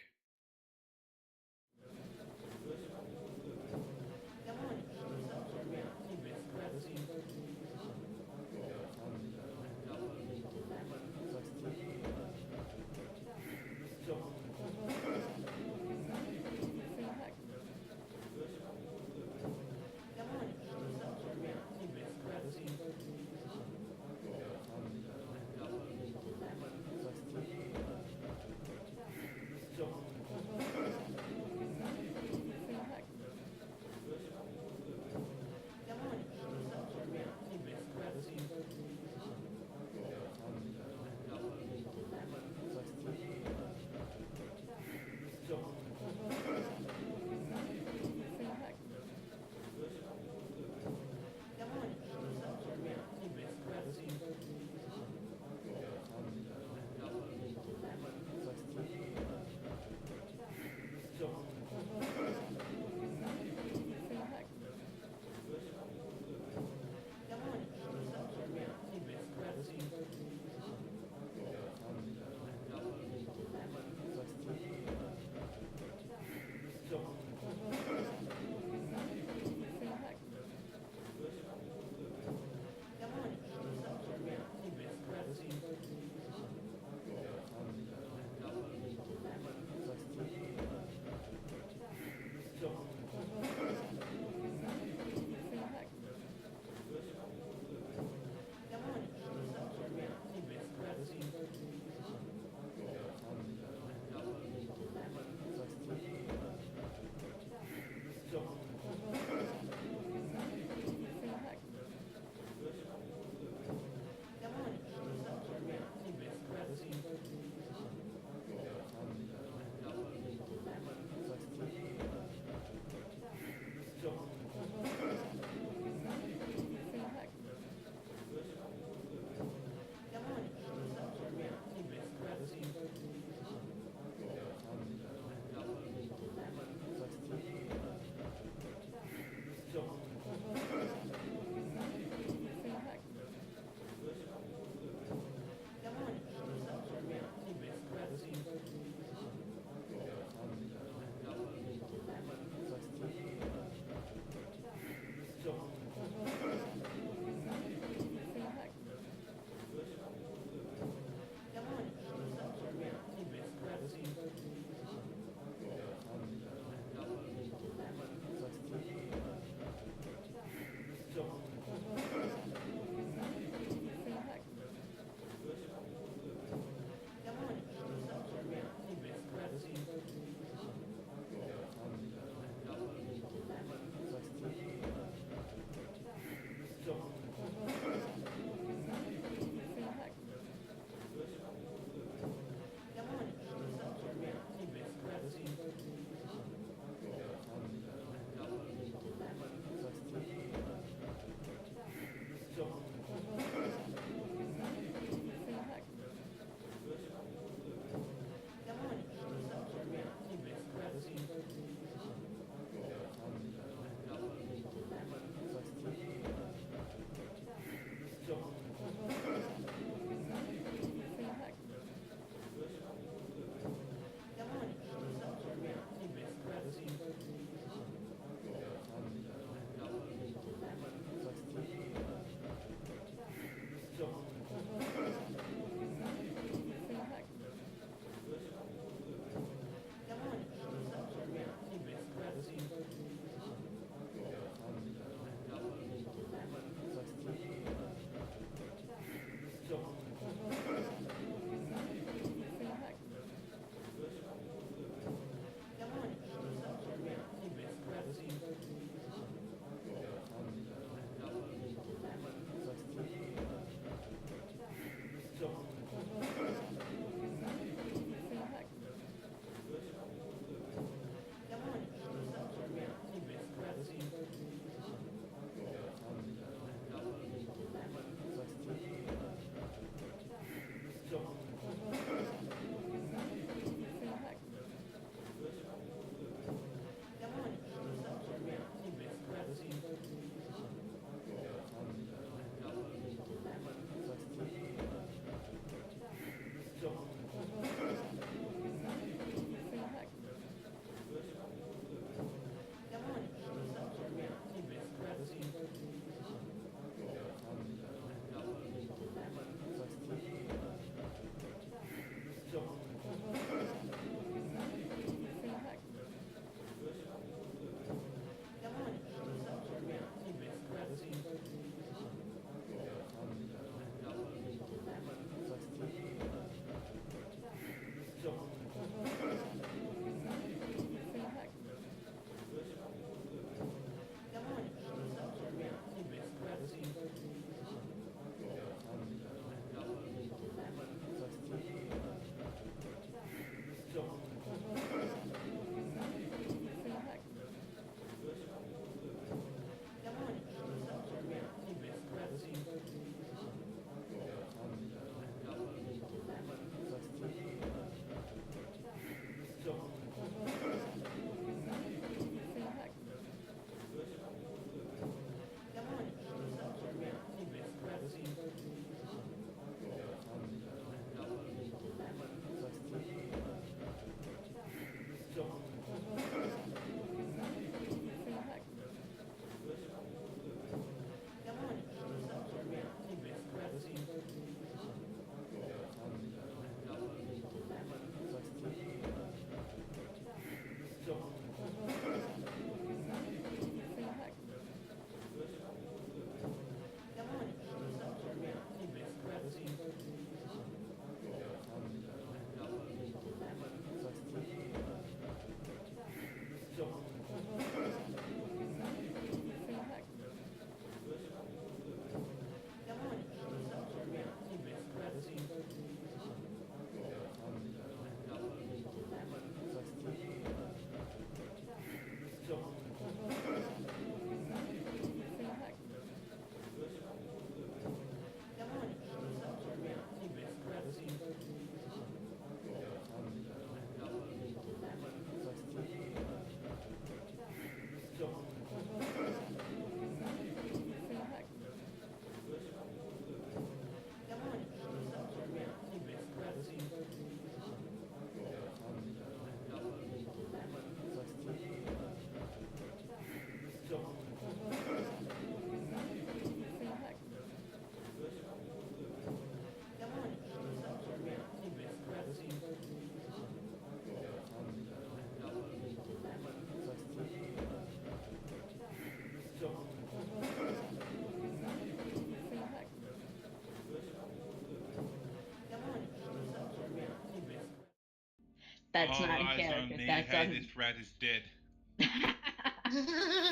Speaker 5: That's
Speaker 1: All
Speaker 5: not in
Speaker 1: eyes
Speaker 5: character.
Speaker 1: on me.
Speaker 5: That's
Speaker 1: Hey,
Speaker 5: on.
Speaker 1: this rat is dead.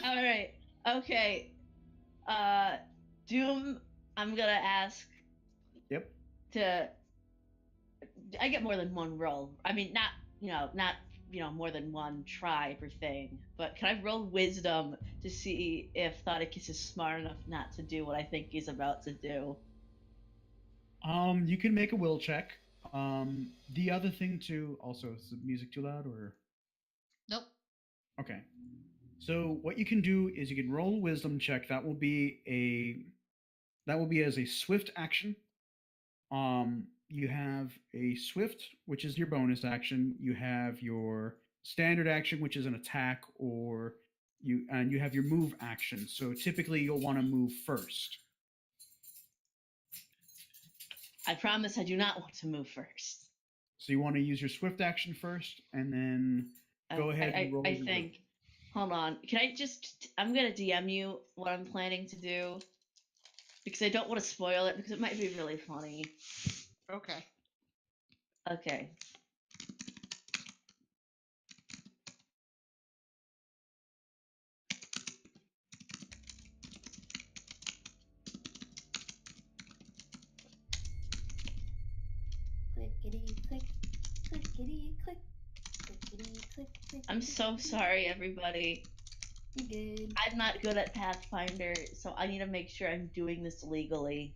Speaker 5: All right. Okay. Doom. I'm gonna ask
Speaker 3: Yep.
Speaker 5: to. I get more than one roll. I mean, not more than one try per thing. But can I roll wisdom to see if Thoticus is smart enough not to do what I think he's about to do?
Speaker 3: You can make a will check. The other thing too. Also, is the music too loud or?
Speaker 7: Nope.
Speaker 3: Okay. So what you can do is you can roll a wisdom check. That will be as a swift action. You have a swift, which is your bonus action. You have your standard action, which is an attack, and you have your move action. So typically you'll want to move first.
Speaker 5: I promise I do not want to move first.
Speaker 3: So you want to use your swift action first, and then go ahead and roll.
Speaker 5: I think. Hold on. Can I just? I'm gonna DM you what I'm planning to do because I don't want to spoil it because it might be really funny.
Speaker 4: Okay.
Speaker 5: Okay.
Speaker 6: Clickety click, clickety click, clickety click, clickety.
Speaker 5: I'm so sorry, everybody.
Speaker 6: You good?
Speaker 5: I'm not good at Pathfinder, so I need to make sure I'm doing this legally.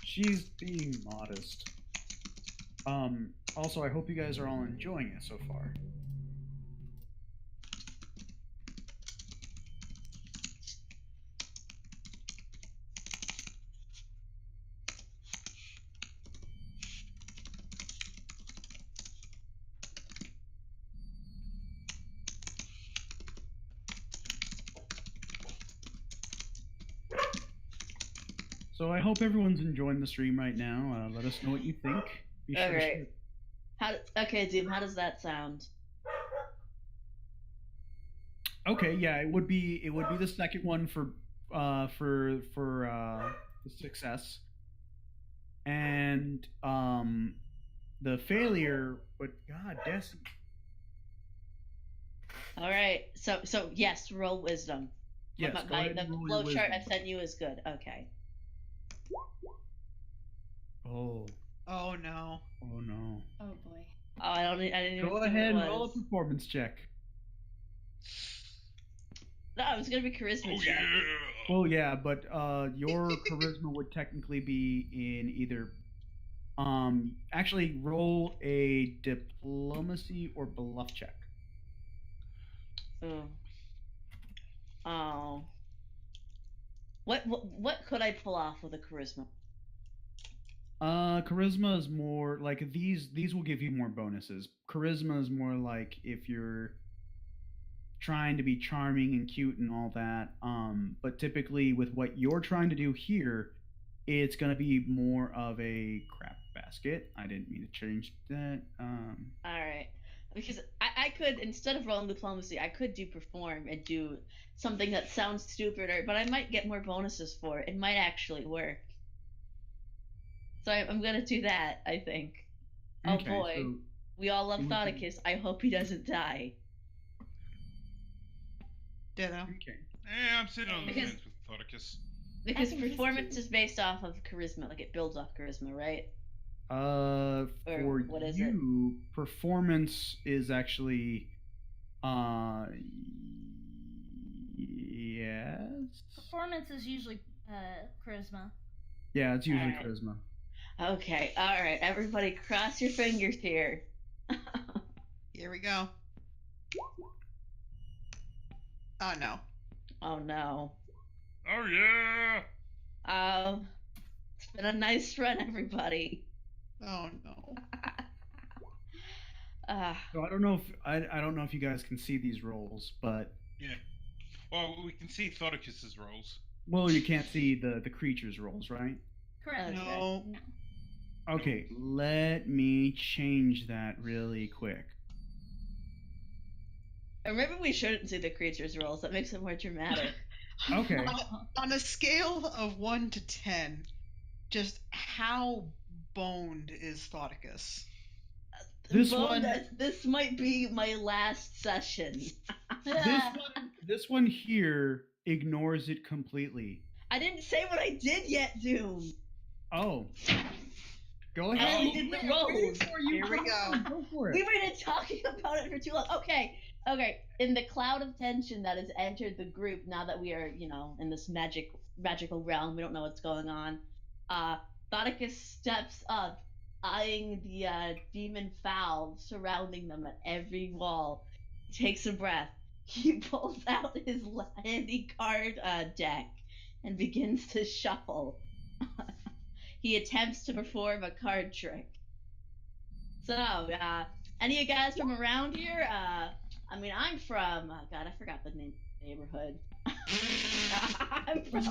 Speaker 3: She's being modest. Also, I hope you guys are all enjoying it so far. So I hope everyone's enjoying the stream right now. Let us know what you think. Be sure to
Speaker 5: Alright.
Speaker 3: share.
Speaker 5: Okay, Doom, how does that sound?
Speaker 3: Okay, yeah, it would be the second one for the success, and the failure. But God, Desi.
Speaker 5: Alright, so yes, roll wisdom.
Speaker 3: Yes, go ahead
Speaker 5: the
Speaker 3: and roll
Speaker 5: flow
Speaker 3: your
Speaker 5: chart
Speaker 3: wisdom.
Speaker 5: I've sent you is good. Okay.
Speaker 3: Oh,
Speaker 4: Oh no.
Speaker 3: oh no.
Speaker 6: Oh boy.
Speaker 5: Oh, I didn't even
Speaker 3: Go
Speaker 5: see what
Speaker 3: ahead
Speaker 5: it
Speaker 3: and roll a
Speaker 5: was.
Speaker 3: performance check.
Speaker 5: No, it was gonna be charisma
Speaker 1: Oh
Speaker 5: check.
Speaker 1: yeah.
Speaker 3: Well, yeah, but your charisma would technically be in either. Actually, roll a diplomacy or bluff check.
Speaker 5: Ooh. Oh. What could I pull off with a charisma?
Speaker 3: Charisma is more like these will give you more bonuses. Charisma is more like if you're trying to be charming and cute and all that. But typically with what you're trying to do here, it's gonna be more of a crap basket. I didn't mean to change that.
Speaker 5: Alright. Because I could, instead of rolling diplomacy, I could do perform and do something that sounds stupider, but I might get more bonuses for it. It might actually work. So I'm gonna do that, I think. Oh
Speaker 3: Okay,
Speaker 5: boy.
Speaker 3: so
Speaker 5: We all love
Speaker 3: Mhm.
Speaker 5: Thoticus. I hope he doesn't die.
Speaker 4: Ditto.
Speaker 3: okay.
Speaker 1: I'm sitting on the
Speaker 5: Because-
Speaker 1: fence with Thoticus.
Speaker 5: Because
Speaker 6: think he's
Speaker 5: performance
Speaker 6: cute.
Speaker 5: is based off of charisma, like it builds off charisma, right?
Speaker 3: For
Speaker 5: what is it?
Speaker 3: you, performance is actually, yes.
Speaker 2: Performance is usually charisma.
Speaker 3: Yeah, it's usually
Speaker 5: Alright.
Speaker 3: charisma.
Speaker 5: Okay, alright, everybody cross your fingers here.
Speaker 4: Here we go. Oh no.
Speaker 5: Oh no.
Speaker 1: Oh yeah.
Speaker 5: It's been a nice run, everybody.
Speaker 4: Oh no.
Speaker 3: So I don't know if I don't know if you guys can see these rolls, but
Speaker 1: Well, we can see Thoticus's rolls.
Speaker 3: well, you can't see the creatures' rolls, right?
Speaker 2: Correct.
Speaker 5: Okay.
Speaker 4: No.
Speaker 2: No.
Speaker 3: Okay, let me change that really quick.
Speaker 5: Or maybe we shouldn't see the creatures' rolls. That makes it more dramatic.
Speaker 3: Okay.
Speaker 4: On a scale of 1 to 10, just how boned is Thoticus?
Speaker 3: This
Speaker 5: Bone
Speaker 3: one,
Speaker 5: Dice, this might be my last session.
Speaker 3: this one here ignores it completely.
Speaker 5: I didn't say what I did yet, Doom.
Speaker 3: Oh, go
Speaker 5: I
Speaker 3: ahead.
Speaker 5: only did the rolls.
Speaker 4: Here we go.
Speaker 3: Go for
Speaker 5: We've
Speaker 3: it.
Speaker 5: been talking about it for too long. Okay. In the cloud of tension that has entered the group now that we are, in this magical realm, we don't know what's going on. Thoticus steps up, eyeing the demon fowl surrounding them at every wall. He takes a breath. He pulls out his handy card deck and begins to shuffle. He attempts to perform a card trick. So, any of you guys from around here? I'm from. God, I forgot the neighborhood. I'm from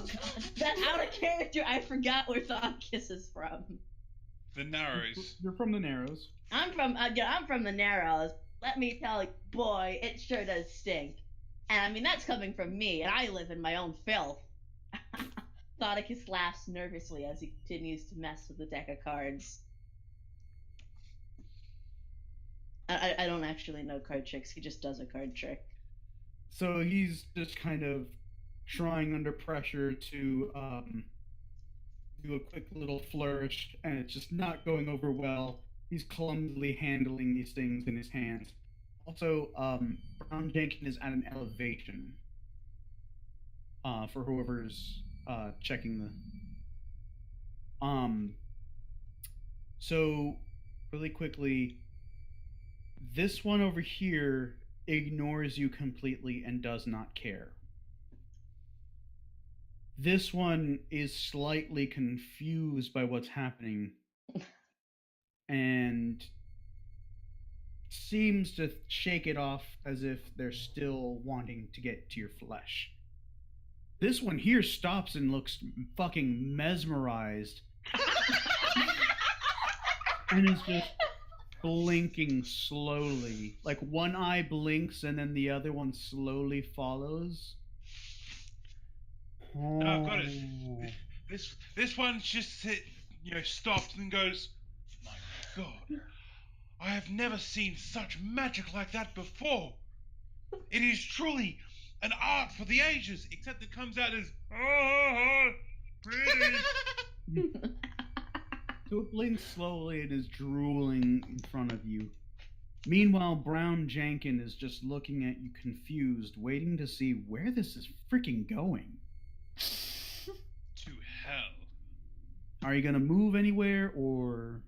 Speaker 5: that out of character. I forgot where Thoticus is from.
Speaker 1: The Narrows.
Speaker 3: You're from the Narrows.
Speaker 5: I'm from the Narrows. Let me tell you, boy, it sure does stink. And that's coming from me, and I live in my own filth. Thoticus laughs nervously as he continues to mess with the deck of cards. I don't actually know card tricks. He just does a card trick.
Speaker 3: So he's just kind of trying under pressure to do a quick little flourish, and it's just not going over well. He's clumsily handling these things in his hands. Also, Brown Jenkins is at an elevation. For whoever's checking the. So, really quickly, this one over here ignores you completely and does not care. This one is slightly confused by what's happening and seems to shake it off as if they're still wanting to get to your flesh. This one here stops and looks fucking mesmerized and is just blinking slowly. Like one eye blinks and then the other one slowly follows.
Speaker 1: Oh, got it. This one just stopped and goes, "My God, I have never seen such magic like that before. It is truly an art for the ages, except it comes out as pretty."
Speaker 3: So it blinks slowly and is drooling in front of you. Meanwhile, Brown Jenkins is just looking at you confused, waiting to see where this is freaking going.
Speaker 1: To hell.
Speaker 3: Are you gonna move anywhere, or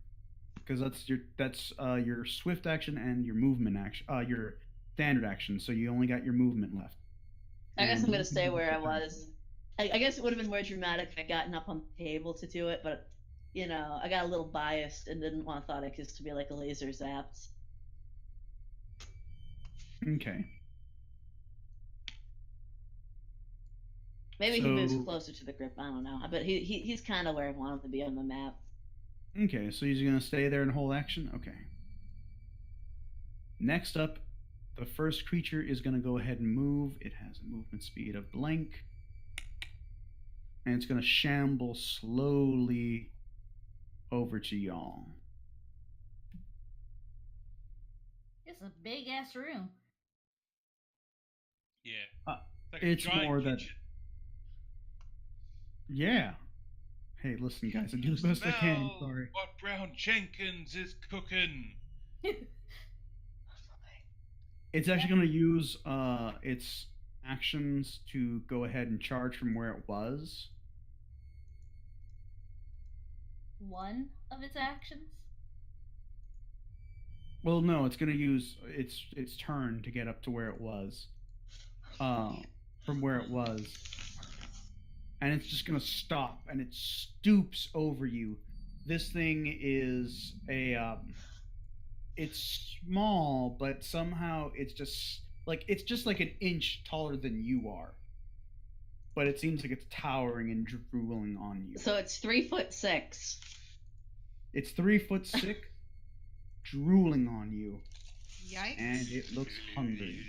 Speaker 3: because that's your swift action and your movement action, your standard action. So you only got your movement left.
Speaker 5: I guess I'm gonna stay where I was. I guess it would have been more dramatic if I'd gotten up on the table to do it, but I got a little biased and didn't want Thoticus to be like a laser zapped.
Speaker 3: Okay.
Speaker 5: Maybe he moves closer to the grip. I don't know, but he's kind of where I want him to be on the map.
Speaker 3: Okay, so he's gonna stay there and hold action. Okay. Next up, the first creature is gonna go ahead and move. It has a movement speed of blank, and it's gonna shamble slowly over to y'all.
Speaker 2: It's a big ass room.
Speaker 1: Yeah. Like
Speaker 3: It's
Speaker 1: a giant
Speaker 3: more that.
Speaker 1: kitchen.
Speaker 3: Yeah. Hey, listen, guys. I do the best I can.
Speaker 1: Smell
Speaker 3: Sorry.
Speaker 1: what Brown Jenkins is cooking.
Speaker 3: It's actually going to use its actions to go ahead and charge from where it was.
Speaker 2: One of its actions?
Speaker 3: Well, no, it's going to use its turn to get up to where it was. From where it was. And it's just going to stop, and it stoops over you. This thing is it's small, but somehow it's just like an inch taller than you are. But it seems like it's towering and drooling on you.
Speaker 5: So it's 3'6".
Speaker 3: It's 3'6", drooling on you,
Speaker 4: Yikes.
Speaker 3: and it looks hungry.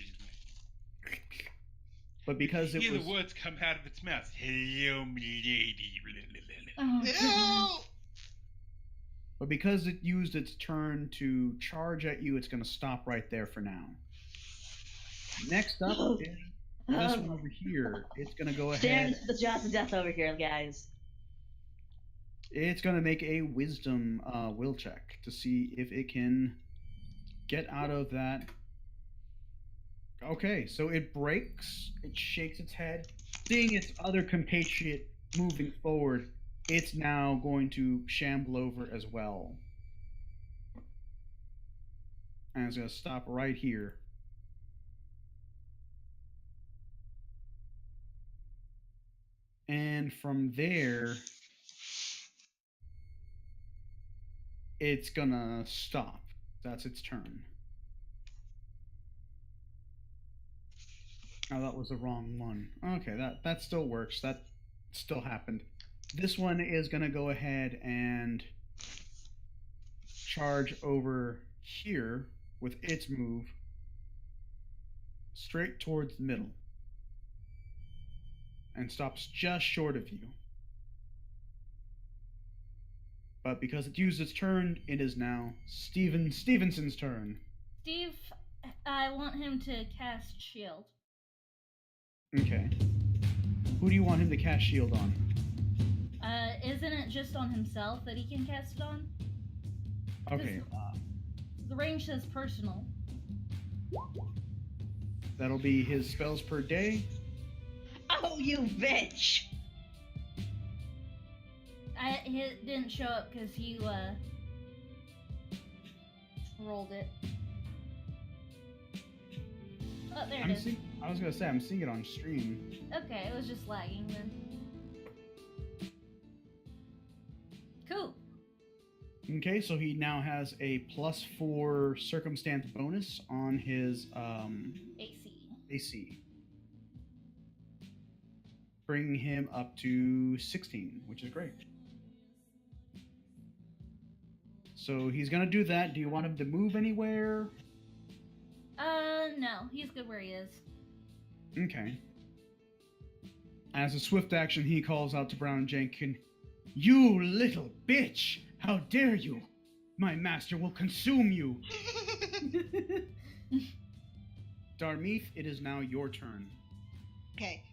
Speaker 3: But because it
Speaker 1: hear
Speaker 3: was
Speaker 1: the words come out of its mouth. Hello, me lady.
Speaker 2: Oh,
Speaker 4: Ew!
Speaker 3: But because it used its turn to charge at you, it's going to stop right there for now. Next up is this one over here. It's going to go
Speaker 5: Staring
Speaker 3: ahead.
Speaker 5: into the jaws of death over here, guys.
Speaker 3: It's going to make a wisdom will check to see if it can get out of that. Okay, so it breaks. It shakes its head. Seeing its other compatriot moving forward, it's now going to shamble over as well. And it's going to stop right here. And from there, it's going to stop. That's its turn. Oh, that was the wrong one. Okay, that still works. That still happened. This one is going to go ahead and charge over here with its move straight towards the middle and stops just short of you. But because it used its turn, it is now Stevenson's turn.
Speaker 2: Steve, I want him to cast shield.
Speaker 3: Okay. Who do you want him to cast shield on?
Speaker 2: Isn't it just on himself that he can cast it on?
Speaker 3: Okay.
Speaker 2: The range says personal.
Speaker 3: That'll be his spells per day.
Speaker 5: Oh, you bitch!
Speaker 2: He didn't show up because you rolled it. Oh, there it is.
Speaker 3: I was gonna say I'm seeing it on stream.
Speaker 2: Okay, it was just lagging then. Cool.
Speaker 3: Okay, so he now has a +4 circumstance bonus on his AC. Bringing him up to 16, which is great. So he's gonna do that. Do you want him to move anywhere?
Speaker 2: No, he's good where he is.
Speaker 3: Okay. As a swift action, he calls out to Brown Jenkins, "You little bitch! How dare you! My master will consume you!" Darmeeth, it is now your turn.
Speaker 4: Okay.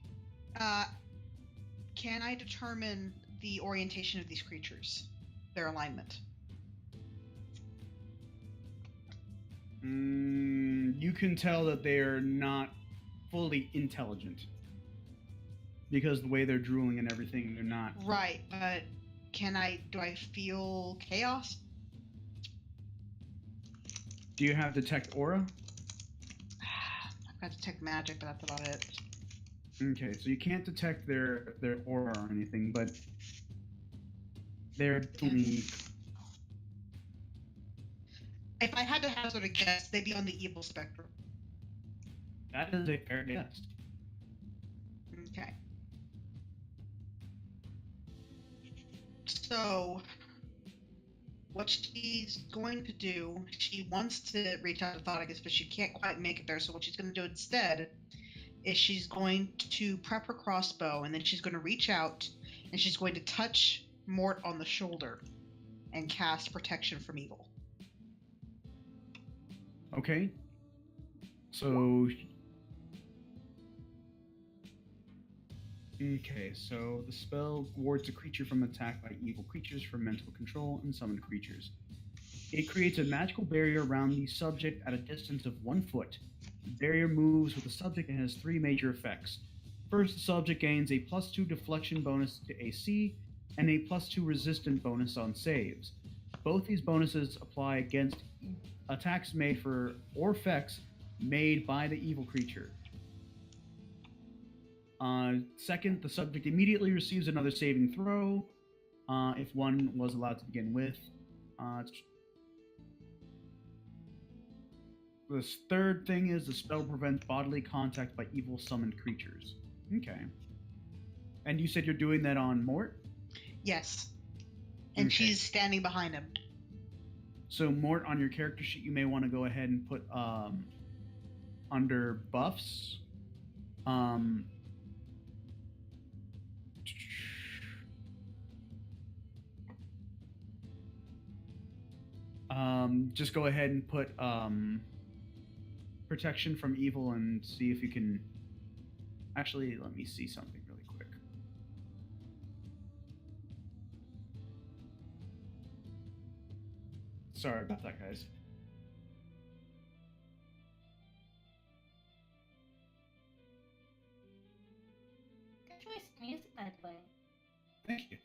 Speaker 4: Can I determine the orientation of these creatures? Their alignment?
Speaker 3: You can tell that they're not fully intelligent. Because the way they're drooling and everything, they're not.
Speaker 4: Right, but do I feel chaos?
Speaker 3: Do you have detect aura?
Speaker 4: I've got detect magic, but that's about it.
Speaker 3: Okay, so you can't detect their aura or anything, but they're definitely.
Speaker 4: If I had to hazard a guess, they'd be on the evil spectrum.
Speaker 3: That is a fair guess.
Speaker 4: Okay. So, what she's going to do, she wants to reach out to Thoticus, but she can't quite make it there. So what she's going to do instead is she's going to prep her crossbow, and then she's going to reach out, and she's going to touch Mort on the shoulder and cast Protection from Evil.
Speaker 3: Okay. So. Okay, so the spell wards a creature from attack by evil creatures for mental control and summoned creatures. It creates a magical barrier around the subject at a distance of 1 foot. The barrier moves with the subject and has 3 major effects. First, the subject gains a +2 deflection bonus to AC and a +2 resistant bonus on saves. Both these bonuses apply against attacks made for or effects made by the evil creature. Second, the subject immediately receives another saving throw, if one was allowed to begin with. The third thing is the spell prevents bodily contact by evil summoned creatures. Okay. And you said you're doing that on Mort?
Speaker 4: Yes. And
Speaker 3: Okay.
Speaker 4: she's standing behind him.
Speaker 3: So Mort, on your character sheet, you may want to go ahead and put under buffs. Just go ahead and put protection from evil and see if you can. Actually, let me see something really quick. Sorry about that, guys.
Speaker 2: Good choice of music, by the way.
Speaker 3: Thank you.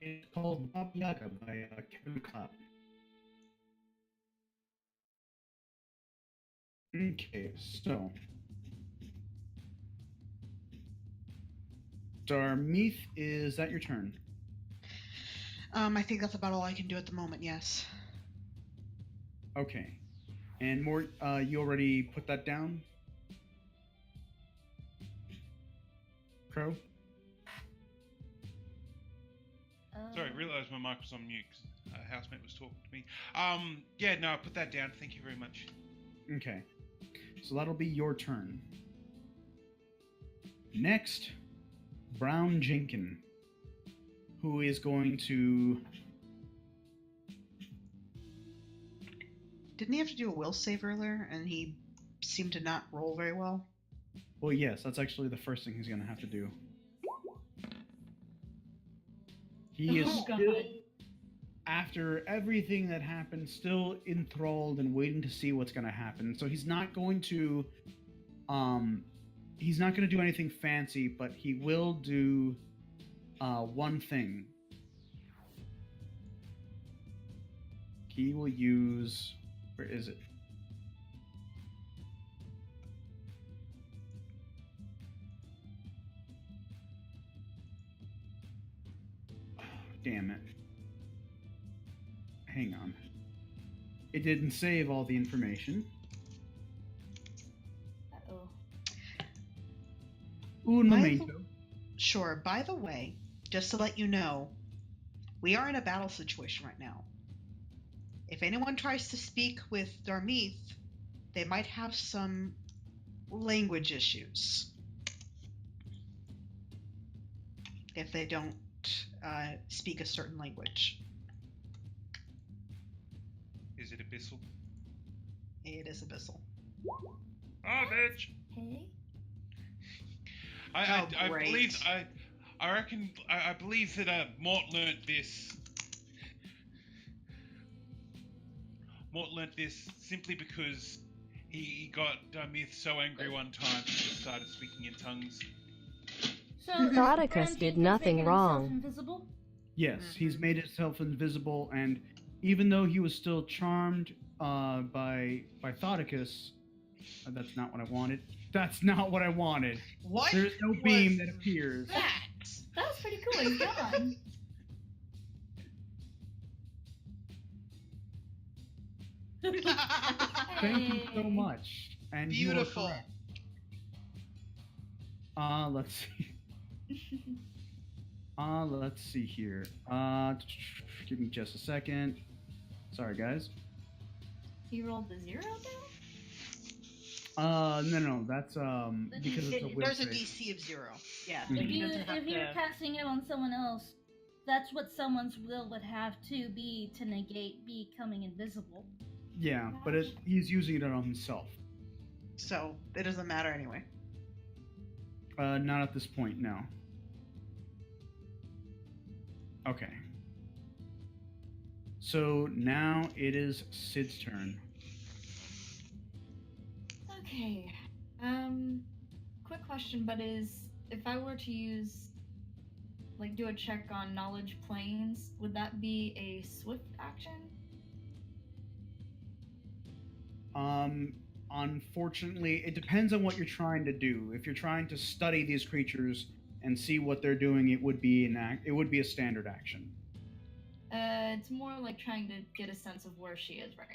Speaker 3: It's called Baba Yaga by Kevin Clapp. Okay, so Darmeath, is that your turn?
Speaker 4: I think that's about all I can do at the moment. Yes.
Speaker 3: Okay. And more, you already put that down? Crow?
Speaker 1: Sorry, realised my mic was on mute 'cause a housemate was talking to me. Yeah, no, I put that down. Thank you very much.
Speaker 3: Okay. So that'll be your turn. Next, Brown Jenkin, who is going to...
Speaker 4: Didn't he have to do a will save earlier, and he seemed to not roll very well?
Speaker 3: Well, yes, that's actually the first thing he's going to have to do. He is
Speaker 2: Oh, God.
Speaker 3: still, after everything that happened, still enthralled and waiting to see what's going to happen. So he's not going to do anything fancy, but he will do one thing. He will use, where is it? Oh, damn it. Hang on. It didn't save all the information.
Speaker 2: Uh-oh.
Speaker 3: Un
Speaker 4: By the-
Speaker 3: momento.
Speaker 4: Sure. By the way, just to let you know, we are in a battle situation right now. If anyone tries to speak with Darmeath, they might have some language issues. If they don't speak a certain language.
Speaker 1: Is it abyssal?
Speaker 4: It is abyssal.
Speaker 1: Oh, bitch!
Speaker 2: Hey?
Speaker 1: I
Speaker 4: great.
Speaker 1: believe I believe that Mort learnt this. Mort learnt this simply because he got Darmeath so angry one time he just started speaking in tongues.
Speaker 2: So,
Speaker 7: Thoticus
Speaker 2: Brown
Speaker 7: did
Speaker 2: Jenkins
Speaker 7: nothing
Speaker 2: making
Speaker 7: wrong.
Speaker 2: himself invisible?
Speaker 3: Yes, he's made himself invisible, and even though he was still charmed by Thoticus, that's not what I wanted. That's not what I wanted.
Speaker 4: What?
Speaker 3: There's no
Speaker 4: was
Speaker 3: beam that appears.
Speaker 4: that?
Speaker 2: That was pretty cool. He's gone.
Speaker 3: Thank you so much. And
Speaker 4: Beautiful.
Speaker 3: You are correct. Let's see. Let's see here. Give me just a second. Sorry, guys.
Speaker 2: He rolled the 0 though?
Speaker 3: No, that's because it's a will
Speaker 4: There's a
Speaker 3: save.
Speaker 4: DC of 0. Yeah.
Speaker 3: Mhm.
Speaker 4: so
Speaker 2: If
Speaker 4: he doesn't have
Speaker 2: you're
Speaker 4: to-
Speaker 2: casting it on someone else, that's what someone's will would have to be to negate becoming invisible.
Speaker 3: Yeah, but he's using it on himself.
Speaker 4: So it doesn't matter anyway.
Speaker 3: Not at this point, no. Okay. So now it is Sid's turn.
Speaker 6: Okay. Quick question, but if I were to use, like, do a check on knowledge planes, would that be a swift action?
Speaker 3: Unfortunately, it depends on what you're trying to do. If you're trying to study these creatures and see what they're doing, it would be a standard action.
Speaker 6: It's more like trying to get a sense of where she is right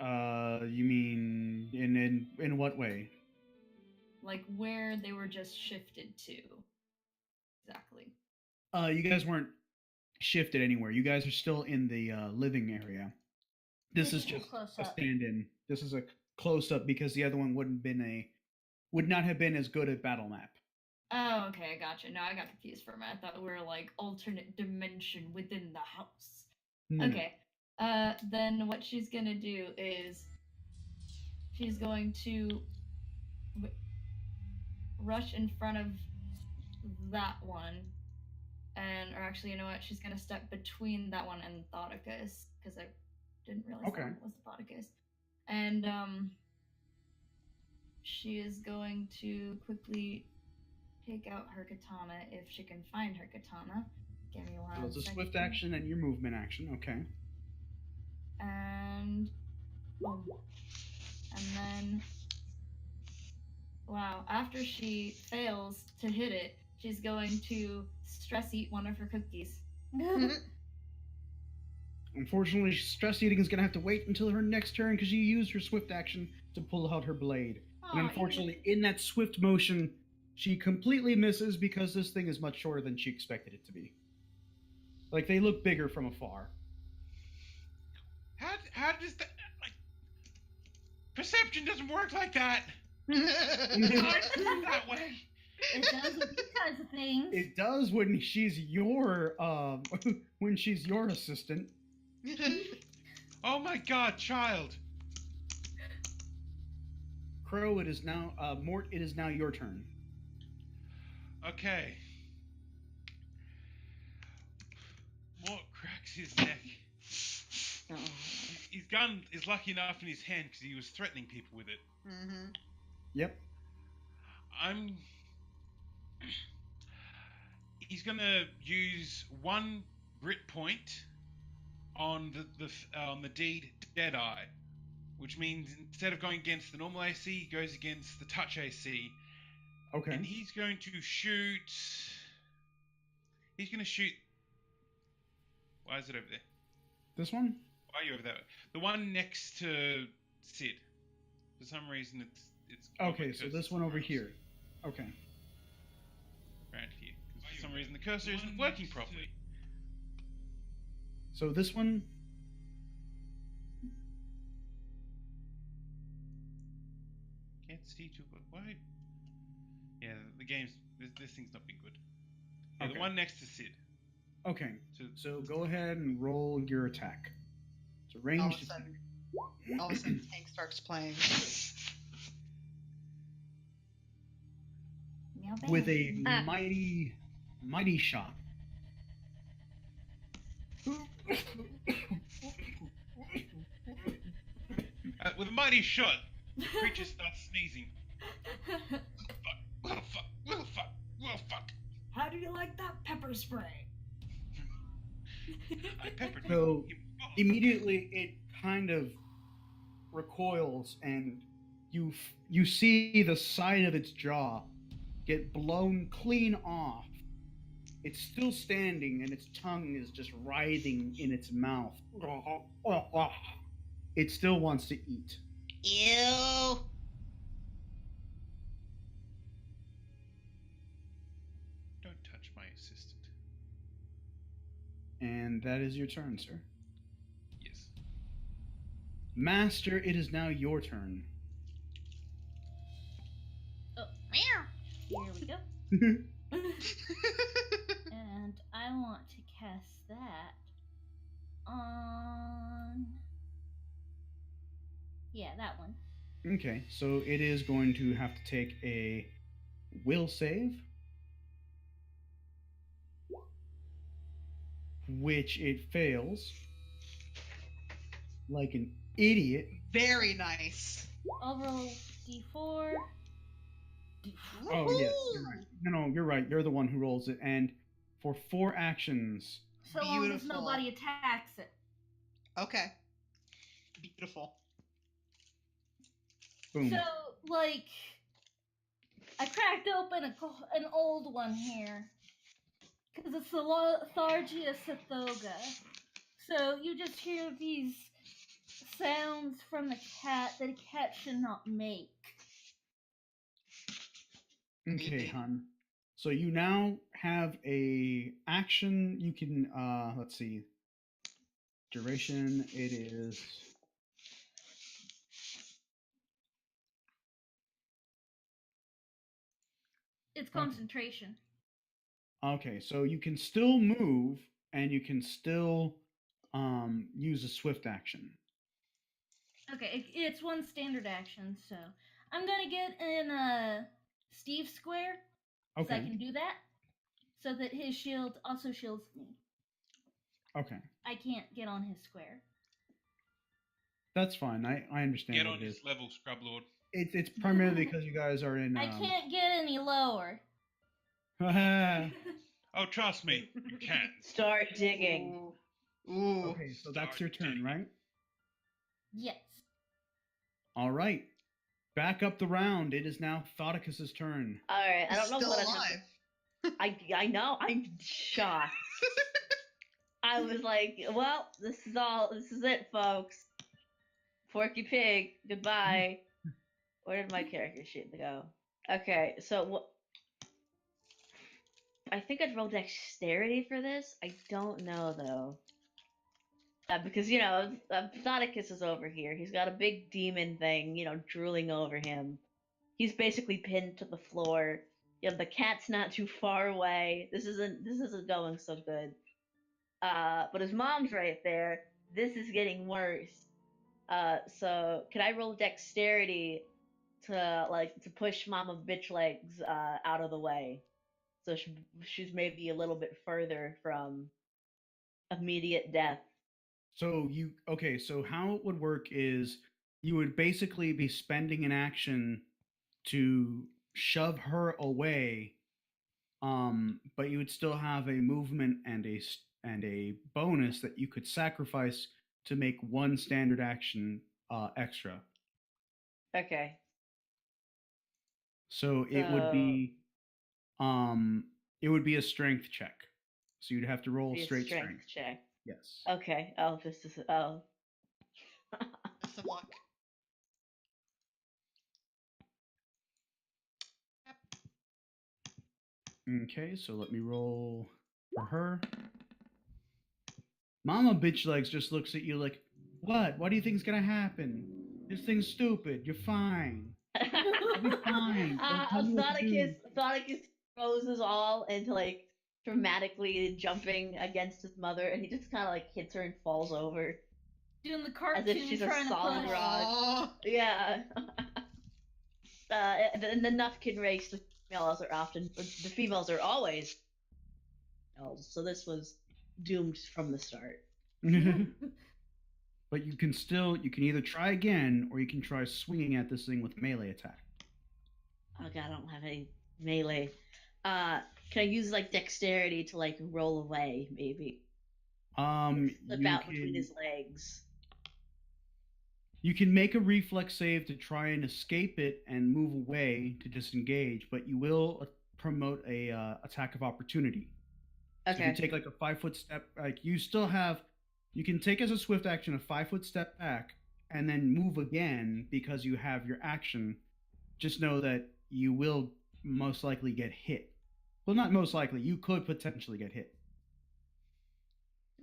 Speaker 6: now.
Speaker 3: You mean in what way?
Speaker 6: Like where they were just shifted to. Exactly.
Speaker 3: You guys weren't shifted anywhere. You guys are still in the living area. This is
Speaker 2: a
Speaker 3: just
Speaker 2: close
Speaker 3: a
Speaker 2: up.
Speaker 3: stand-in. This is a close-up because the other one would not have been as good a battle map.
Speaker 6: Oh, okay, I gotcha. No, I got confused for a minute. I thought we were like alternate dimension within the house.
Speaker 3: No.
Speaker 6: Okay. Then what she's gonna do is she's going to rush in front of that one, or actually, you know what? She's gonna step between that one and Thoticus because I didn't realize
Speaker 3: Okay.
Speaker 6: that one was Thoticus, and she is going to quickly take out her katana if she can find her katana. Give me one
Speaker 3: So it's a
Speaker 6: second.
Speaker 3: swift action and your movement action. Okay.
Speaker 6: And boom. And then, wow, after she fails to hit it, she's going to stress eat one of her cookies.
Speaker 3: Unfortunately, stress eating is going to have to wait until her next turn because you used her swift action to pull out her blade. And
Speaker 6: Aw,
Speaker 3: unfortunately, in that swift motion, she completely misses because this thing is much shorter than she expected it to be. Like, they look bigger from afar.
Speaker 1: How does that, like, perception doesn't work like that. That way.
Speaker 2: It does with these kinds of things.
Speaker 3: It does when she's your when she's your assistant.
Speaker 1: Oh my God, child.
Speaker 3: Crow, it is now Mort, it is now your turn.
Speaker 1: Okay. Mort cracks his neck.
Speaker 5: Oh.
Speaker 1: His gun is lucky enough in his hand because he was threatening people with it.
Speaker 4: Mm-hmm.
Speaker 3: Yep.
Speaker 1: He's gonna use one grit point on the deed Deadeye, which means instead of going against the normal AC, he goes against the touch AC,
Speaker 3: Okay.
Speaker 1: and he's going to shoot. He's gonna shoot. Why is it over there?
Speaker 3: This one?
Speaker 1: Why are you over there? The one next to Sid. For some reason, it's.
Speaker 3: Okay, so this one over here. Okay.
Speaker 1: Around here. 'Cause for some reason, the cursor isn't working properly.
Speaker 3: So this one.
Speaker 1: Can't see too good. Why? Yeah, the game's. This thing's not been good. Yeah,
Speaker 3: Okay.
Speaker 1: the one next to Sid.
Speaker 3: Okay.
Speaker 1: So,
Speaker 3: So go ahead and roll your attack. It's a
Speaker 4: All
Speaker 3: ranged.
Speaker 4: of a sudden, Tank starts playing.
Speaker 6: Meow bang.
Speaker 3: With a mighty shot.
Speaker 1: with a mighty shot, the creature starts sneezing. Fuck. Well, fuck. Well, fuck. Well, fuck.
Speaker 6: How do you like that pepper spray?
Speaker 1: I peppered
Speaker 3: So
Speaker 1: him.
Speaker 3: immediately it kind of recoils, and you see the side of its jaw get blown clean off. It's still standing, and its tongue is just writhing in its mouth. It still wants to eat.
Speaker 4: Ew.
Speaker 1: Don't touch my assistant.
Speaker 3: And that is your turn, sir.
Speaker 1: Yes.
Speaker 3: Master, it is now your turn.
Speaker 2: Here we go. And I want to cast that on. Yeah, that one.
Speaker 3: Okay, so it is going to have to take a will save, which it fails like an idiot.
Speaker 4: Very nice.
Speaker 2: I'll roll d4.
Speaker 3: Oh, yes, you're right. No, you're right. You're the one who rolls it. And for 4 actions,
Speaker 2: So long as
Speaker 4: Beautiful.
Speaker 2: nobody attacks it.
Speaker 4: Okay. Beautiful.
Speaker 3: boom.
Speaker 2: So, like, I cracked open an old one here. Because it's the Lethargia Sathoga. So you just hear these sounds from the cat that a cat should not make.
Speaker 3: Okay, hun. So you now have a action. You can, let's see. Duration, it is...
Speaker 2: It's concentration.
Speaker 3: Okay, so you can still move and you can still use a swift action.
Speaker 2: Okay, it's one standard action, so I'm gonna get in Steve's square, so I
Speaker 3: Okay.
Speaker 2: can do that, so that his shield also shields me.
Speaker 3: Okay.
Speaker 2: I can't get on his square.
Speaker 3: That's fine. I understand
Speaker 1: Get
Speaker 3: what
Speaker 1: on
Speaker 3: it
Speaker 1: his
Speaker 3: is.
Speaker 1: level, Scrub Lord.
Speaker 3: It's primarily because you guys are in.
Speaker 2: I can't get any lower.
Speaker 1: Oh, trust me, you can.
Speaker 5: Start digging.
Speaker 4: Ooh.
Speaker 3: Okay, so that's
Speaker 1: Start
Speaker 3: your turn,
Speaker 1: digging.
Speaker 3: right?
Speaker 2: Yes.
Speaker 3: All right. Back up the round. It is now Thoticus's turn.
Speaker 5: All right, I don't know
Speaker 4: Still
Speaker 5: what
Speaker 4: alive.
Speaker 5: I know. I'm shocked. I was like, well, this is it, folks. Porky Pig, goodbye. Where did my character sheet go? Okay, so I think I'd roll dexterity for this. I don't know though. Because Thoticus is over here. He's got a big demon thing, drooling over him. He's basically pinned to the floor. The cat's not too far away. This isn't going so good. But his mom's right there. This is getting worse. So can I roll dexterity to push Mama Bitch Legs out of the way? So she's maybe a little bit further from immediate death.
Speaker 3: So so how it would work is you would basically be spending an action to shove her away, but you would still have a movement and a bonus that you could sacrifice to make one standard action extra.
Speaker 5: Okay.
Speaker 3: So it would be a strength check. So you'd have to roll
Speaker 5: Be a
Speaker 3: straight
Speaker 5: strength check.
Speaker 3: Yes.
Speaker 5: Okay. Oh, this is oh.
Speaker 4: Best of luck.
Speaker 3: Okay, so let me roll for her. Mama Bitch Legs just looks at you like, what? What do you think's gonna happen? This thing's stupid. You're fine. You'll be fine. Don't tell me what to do.
Speaker 5: Thoticus throws us all into dramatically jumping against his mother, and he just kind of hits her and falls over
Speaker 2: Doing the cartoon,
Speaker 5: as if she's a
Speaker 2: trying to
Speaker 5: solid
Speaker 2: push.
Speaker 5: rock.
Speaker 4: Aw.
Speaker 5: Yeah. In the Nufkin race, the females are always elves, so this was doomed from the start.
Speaker 3: But you can either try again or you can try swinging at this thing with melee attack.
Speaker 5: Oh god, I don't have any melee. Can I use dexterity to roll away, maybe? Slip out between his legs.
Speaker 3: You can make a reflex save to try and escape it and move away to disengage, but you will promote a attack of opportunity.
Speaker 5: Okay.
Speaker 3: So if you take a 5-foot step, you can take as a swift action a 5-foot step back and then move again because you have your action. Just know that you will most likely get hit. Well, not most likely. You could potentially get hit.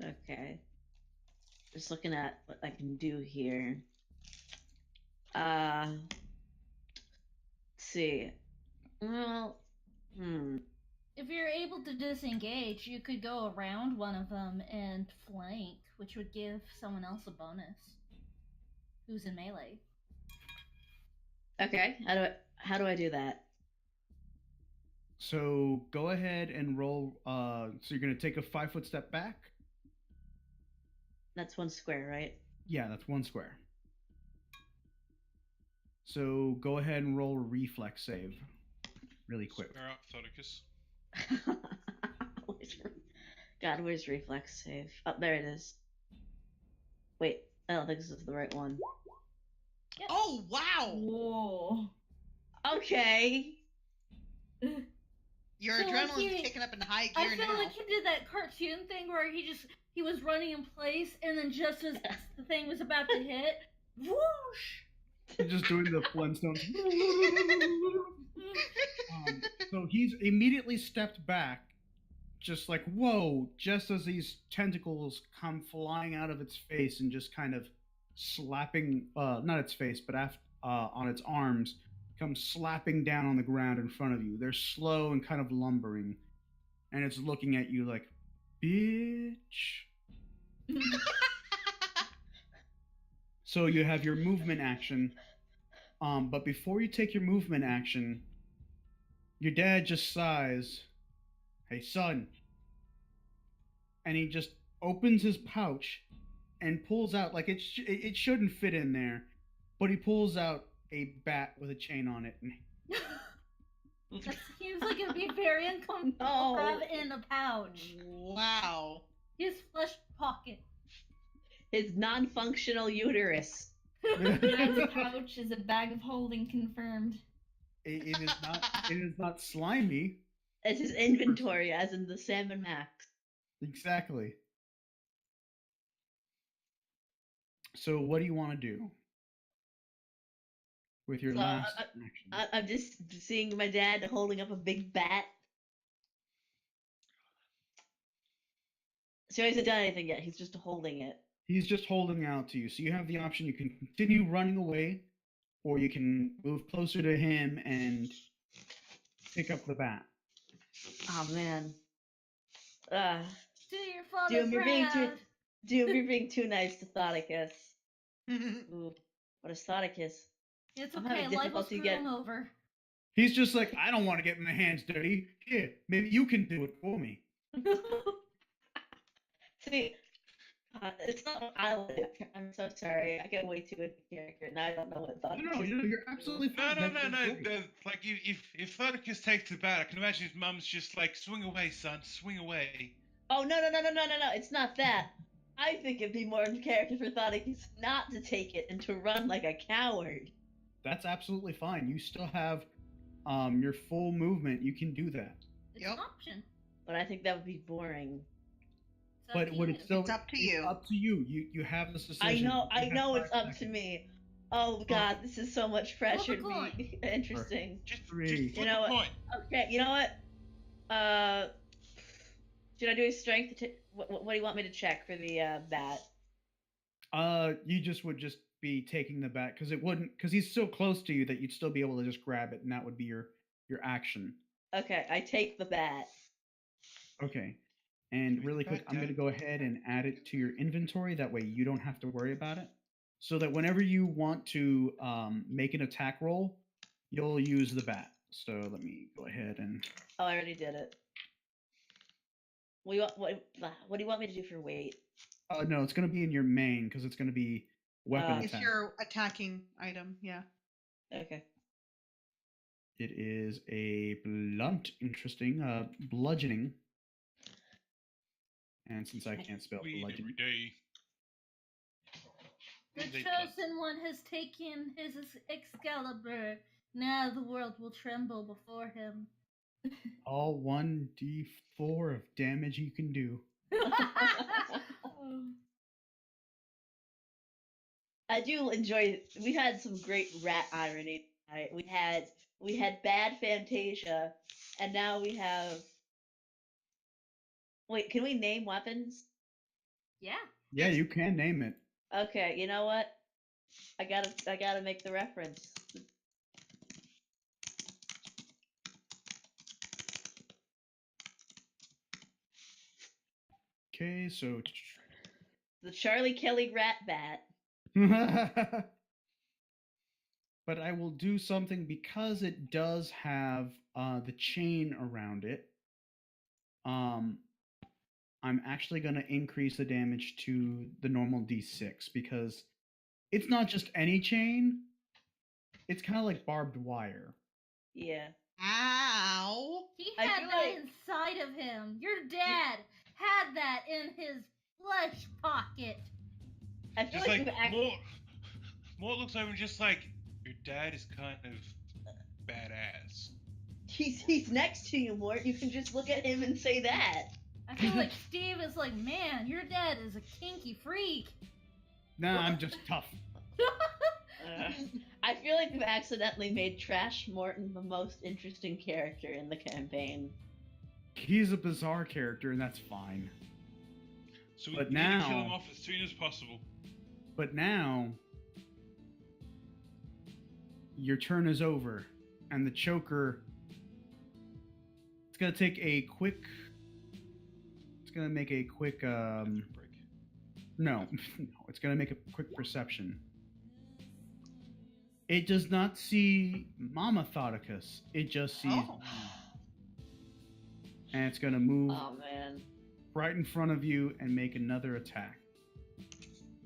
Speaker 5: Okay. Just looking at what I can do here. Let's see. Well,
Speaker 2: If you're able to disengage, you could go around one of them and flank, which would give someone else a bonus who's in melee.
Speaker 5: Okay. How do I do that?
Speaker 3: So go ahead and roll. So you're going to take a 5-foot step back.
Speaker 5: That's 1 square, right?
Speaker 3: Yeah, that's 1 square. So go ahead and roll a reflex save really quick.
Speaker 1: Square up, Thoticus.
Speaker 5: God, where's reflex save? Oh, there it is. Wait, I don't think this is the right one.
Speaker 2: Yep.
Speaker 4: Oh, wow.
Speaker 2: Whoa.
Speaker 5: Okay.
Speaker 4: Your
Speaker 2: So,
Speaker 4: adrenaline's kicking up in high
Speaker 2: I
Speaker 4: gear
Speaker 2: feel
Speaker 4: now.
Speaker 2: like he did that cartoon thing where he was running in place, and then just as the thing was about to hit, whoosh!
Speaker 3: He's just doing the Flintstones. So he's immediately stepped back, just like, whoa, just as these tentacles come flying out of its face and just kind of slapping, not its face, but on its arms, comes slapping down on the ground in front of you. They're slow and kind of lumbering, and it's looking at you like, bitch. So you have your movement action. But before you take your movement action, your dad just sighs, "Hey, son." And he just opens his pouch and pulls out, like it shouldn't fit in there, but he pulls out a bat with a chain on it. And
Speaker 2: That seems like it'd be very uncomfortable
Speaker 5: No.
Speaker 2: to have in a pouch.
Speaker 4: Wow.
Speaker 2: His flesh pocket.
Speaker 5: His non-functional uterus.
Speaker 6: Dad's pouch is a bag of holding confirmed.
Speaker 3: it is not. It is not slimy.
Speaker 5: It's his inventory, as in the Salmon Max.
Speaker 3: Exactly. So what do you want to do with your
Speaker 5: So,
Speaker 3: last action?
Speaker 5: I'm just seeing my dad holding up a big bat. So he hasn't done anything yet. He's just holding it.
Speaker 3: He's just holding out to you. So you have the option: you can continue running away, or you can move closer to him and pick up the bat.
Speaker 5: Oh man.
Speaker 2: Do your father
Speaker 5: Doom, you're being too.
Speaker 2: proud.
Speaker 5: Doom, you're being too nice to Thoticus. Ooh, what is Thoticus?
Speaker 2: It's
Speaker 5: I'm
Speaker 2: okay,
Speaker 5: having
Speaker 2: life will
Speaker 5: difficulty
Speaker 2: screw him over.
Speaker 3: He's just like, I don't want to get my hands dirty. Here, maybe you can do it for me.
Speaker 5: See, it's not what I would. I'm so sorry. I get way too into character, and I don't know what Thoticus.
Speaker 3: No, you're absolutely
Speaker 1: No,
Speaker 3: fine.
Speaker 1: no,
Speaker 3: That's
Speaker 1: no, no.
Speaker 3: great.
Speaker 1: Like if Thaddeus takes the bat, I can imagine his mum's just like, swing away, son, swing away.
Speaker 5: Oh no! It's not that. I think it'd be more in character for Thoticus not to take it and to run like a coward.
Speaker 3: That's absolutely fine. You still have your full movement. You can do that.
Speaker 2: It's
Speaker 4: Yep.
Speaker 2: an option.
Speaker 5: But I think that would be boring.
Speaker 2: It's up
Speaker 3: But
Speaker 2: to
Speaker 3: what
Speaker 2: you.
Speaker 3: it's still
Speaker 4: It's up to
Speaker 3: it's
Speaker 4: you.
Speaker 3: up to you. You have this decision.
Speaker 5: I
Speaker 3: You have
Speaker 5: know it's
Speaker 3: 5
Speaker 5: up to
Speaker 3: seconds.
Speaker 5: me. Oh god, this is so much pressure to
Speaker 2: Flip a
Speaker 5: be interesting.
Speaker 1: Just
Speaker 3: Three.
Speaker 1: flip
Speaker 5: You know
Speaker 1: a
Speaker 5: what?
Speaker 1: coin.
Speaker 5: Okay, you know what? Should I do a strength? What do you want me to check for the bat?
Speaker 3: You just would just be taking the bat because it wouldn't because he's so close to you that you'd still be able to just grab it, and that would be your action.
Speaker 5: Okay, I take the bat.
Speaker 3: Okay. And
Speaker 1: Give me
Speaker 3: really
Speaker 1: the
Speaker 3: quick,
Speaker 1: bat,
Speaker 3: I'm going to
Speaker 1: Dad.
Speaker 3: go ahead and add it to your inventory. That way you don't have to worry about it. So that whenever you want to make an attack roll, you'll use the bat. So let me go ahead and.
Speaker 5: Oh, I already did it. What do you want me to do for weight?
Speaker 3: No, it's going to be in your main because it's going to be weapon
Speaker 4: It's
Speaker 3: attack.
Speaker 4: your attacking item, yeah.
Speaker 5: Okay.
Speaker 3: It is a blunt, interesting, bludgeoning. And since I can't spell
Speaker 1: Weed every
Speaker 3: bludgeoning,
Speaker 1: day.
Speaker 2: The
Speaker 1: They
Speaker 2: chosen one has taken his Excalibur. Now the world will tremble before him.
Speaker 3: all 1d4 of damage you can do.
Speaker 5: I do enjoy. We had some great rat irony tonight. We had bad Fantasia, and now we have. Wait, can we name weapons?
Speaker 2: Yeah.
Speaker 3: Yeah, you can name it.
Speaker 5: Okay, you know what? I gotta make the reference.
Speaker 3: Okay, so.
Speaker 5: The Charlie Kelly Rat Bat.
Speaker 3: But I will do something because it does have the chain around it. I'm actually going to increase the damage to the normal d6 because it's not just any chain. It's kind of like barbed wire.
Speaker 5: Yeah.
Speaker 4: Ow!
Speaker 2: He
Speaker 5: I
Speaker 2: had
Speaker 5: feel
Speaker 2: that
Speaker 5: like-
Speaker 2: inside of him. Your dad had that in his flesh pocket.
Speaker 5: I feel
Speaker 1: Just
Speaker 5: like,
Speaker 1: like
Speaker 5: we've act-
Speaker 1: Mort looks over and just like, your dad is kind of badass.
Speaker 5: he's next to you, Mort. You can just look at him and say that.
Speaker 2: I feel like Steve is like, man, your dad is a kinky freak.
Speaker 3: Nah, I'm just tough.
Speaker 5: I feel like we've accidentally made Trash Morton the most interesting character in the campaign.
Speaker 3: He's a bizarre character, and that's fine.
Speaker 1: So we
Speaker 3: But
Speaker 1: need to kill
Speaker 3: now-
Speaker 1: him off as soon as possible.
Speaker 3: But now, your turn is over, and the choker. It's gonna take a quick. It's gonna make a quick.
Speaker 1: Break.
Speaker 3: No, no. It's gonna make a quick perception. It does not see Mama Thoticus. It just sees
Speaker 4: Oh.
Speaker 3: you. And it's gonna move
Speaker 5: Oh man.
Speaker 3: right in front of you and make another attack.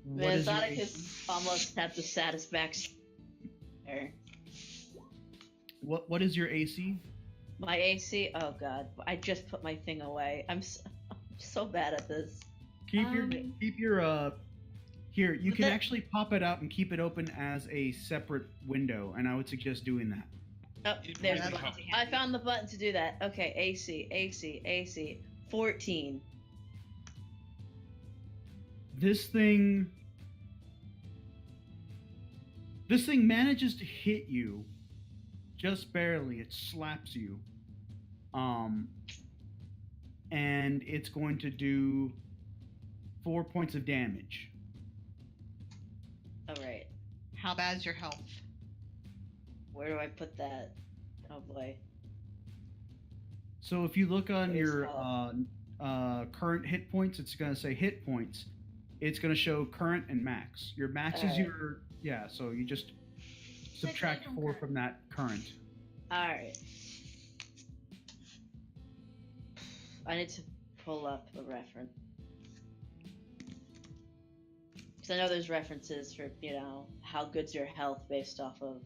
Speaker 3: What
Speaker 5: Man,
Speaker 3: is your
Speaker 5: Sonicus almost had the satisfaction there.
Speaker 3: What is your AC?
Speaker 5: My AC, oh god, I just put my thing away. I'm so bad at this.
Speaker 3: Keep your here. You
Speaker 5: But
Speaker 3: can
Speaker 5: that-
Speaker 3: actually pop it out and keep it open as a separate window, and I would suggest doing that.
Speaker 5: Oh,
Speaker 1: It
Speaker 5: there's
Speaker 1: might
Speaker 5: the
Speaker 1: be
Speaker 5: button.
Speaker 1: helpful.
Speaker 5: I found the button to do that. Okay, AC, 14.
Speaker 3: This thing manages to hit you just barely. It slaps you. And it's going to do 4 points of damage.
Speaker 5: Alright,
Speaker 4: How bad's your health?
Speaker 5: where do I put that? Oh boy.
Speaker 3: So if you look on
Speaker 5: What is
Speaker 3: your current hit points, it's going to say hit points. It's going to show current and max. Your max is
Speaker 5: Alright.
Speaker 3: so you just subtract
Speaker 2: from
Speaker 3: 4
Speaker 2: current.
Speaker 3: from that current.
Speaker 5: Alright. I need to pull up a reference. Because I know there's references for, how good's your health based off of.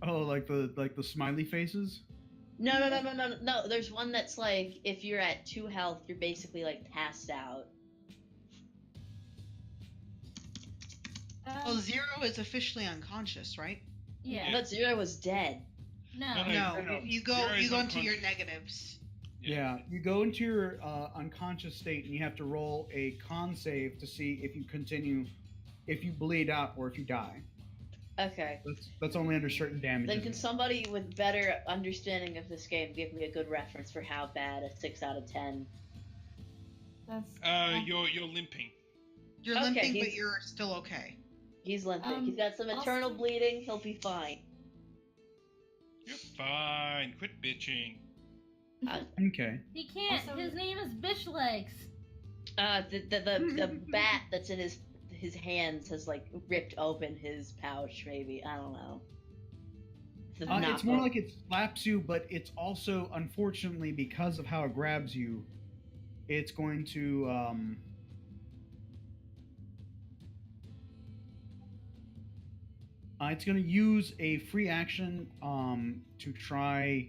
Speaker 3: Oh, like the smiley faces?
Speaker 5: No. There's one that's like, if you're at 2 health, you're basically like passed out.
Speaker 4: Well, 0 is officially unconscious, right?
Speaker 2: Yeah.
Speaker 5: I thought 0 was dead.
Speaker 2: No.
Speaker 1: No,
Speaker 4: No,
Speaker 1: no.
Speaker 4: you go
Speaker 1: Zero is
Speaker 4: into your
Speaker 1: unconscious.
Speaker 4: negatives.
Speaker 3: Yeah, you go into your unconscious state and you have to roll a con save to see if you continue, if you bleed out or if you die.
Speaker 5: Okay.
Speaker 3: That's only under certain
Speaker 5: Then
Speaker 3: damages.
Speaker 5: can somebody with better understanding of this game give me a good reference for how bad a 6 out of 10?
Speaker 6: That's
Speaker 1: You're limping.
Speaker 4: You're
Speaker 5: Okay,
Speaker 4: limping, but
Speaker 5: he's-
Speaker 4: you're still okay.
Speaker 5: He's limping.
Speaker 6: Um,
Speaker 5: He's got some internal
Speaker 6: also-
Speaker 5: bleeding. He'll be fine.
Speaker 1: You're fine. Quit bitching.
Speaker 3: Okay.
Speaker 2: He can't.
Speaker 6: Also-
Speaker 2: His name is Bitch Legs.
Speaker 5: The bat that's in his hands has like ripped open his pouch. Maybe I don't know.
Speaker 3: It's more like it slaps you, but it's also, unfortunately, because of how it grabs you, it's going to it's going to use a free action to try.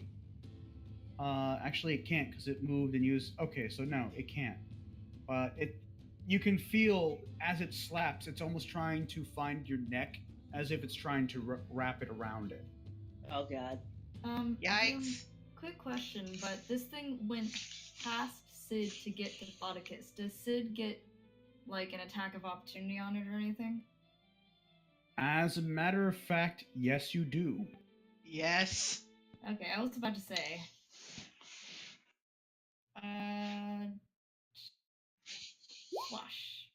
Speaker 3: Actually, it can't because it moved and used. Okay, so no, it can't. You can feel as it slaps, it's almost trying to find your neck, as if it's trying to wrap it around it.
Speaker 5: Oh god.
Speaker 4: Yikes.
Speaker 6: Quick question, but this thing went past Sid to get to Thoticus. Does Sid get like an attack of opportunity on it or anything?
Speaker 3: As a matter of fact, yes, you do.
Speaker 4: Yes.
Speaker 6: Okay, I was about to say. Swash.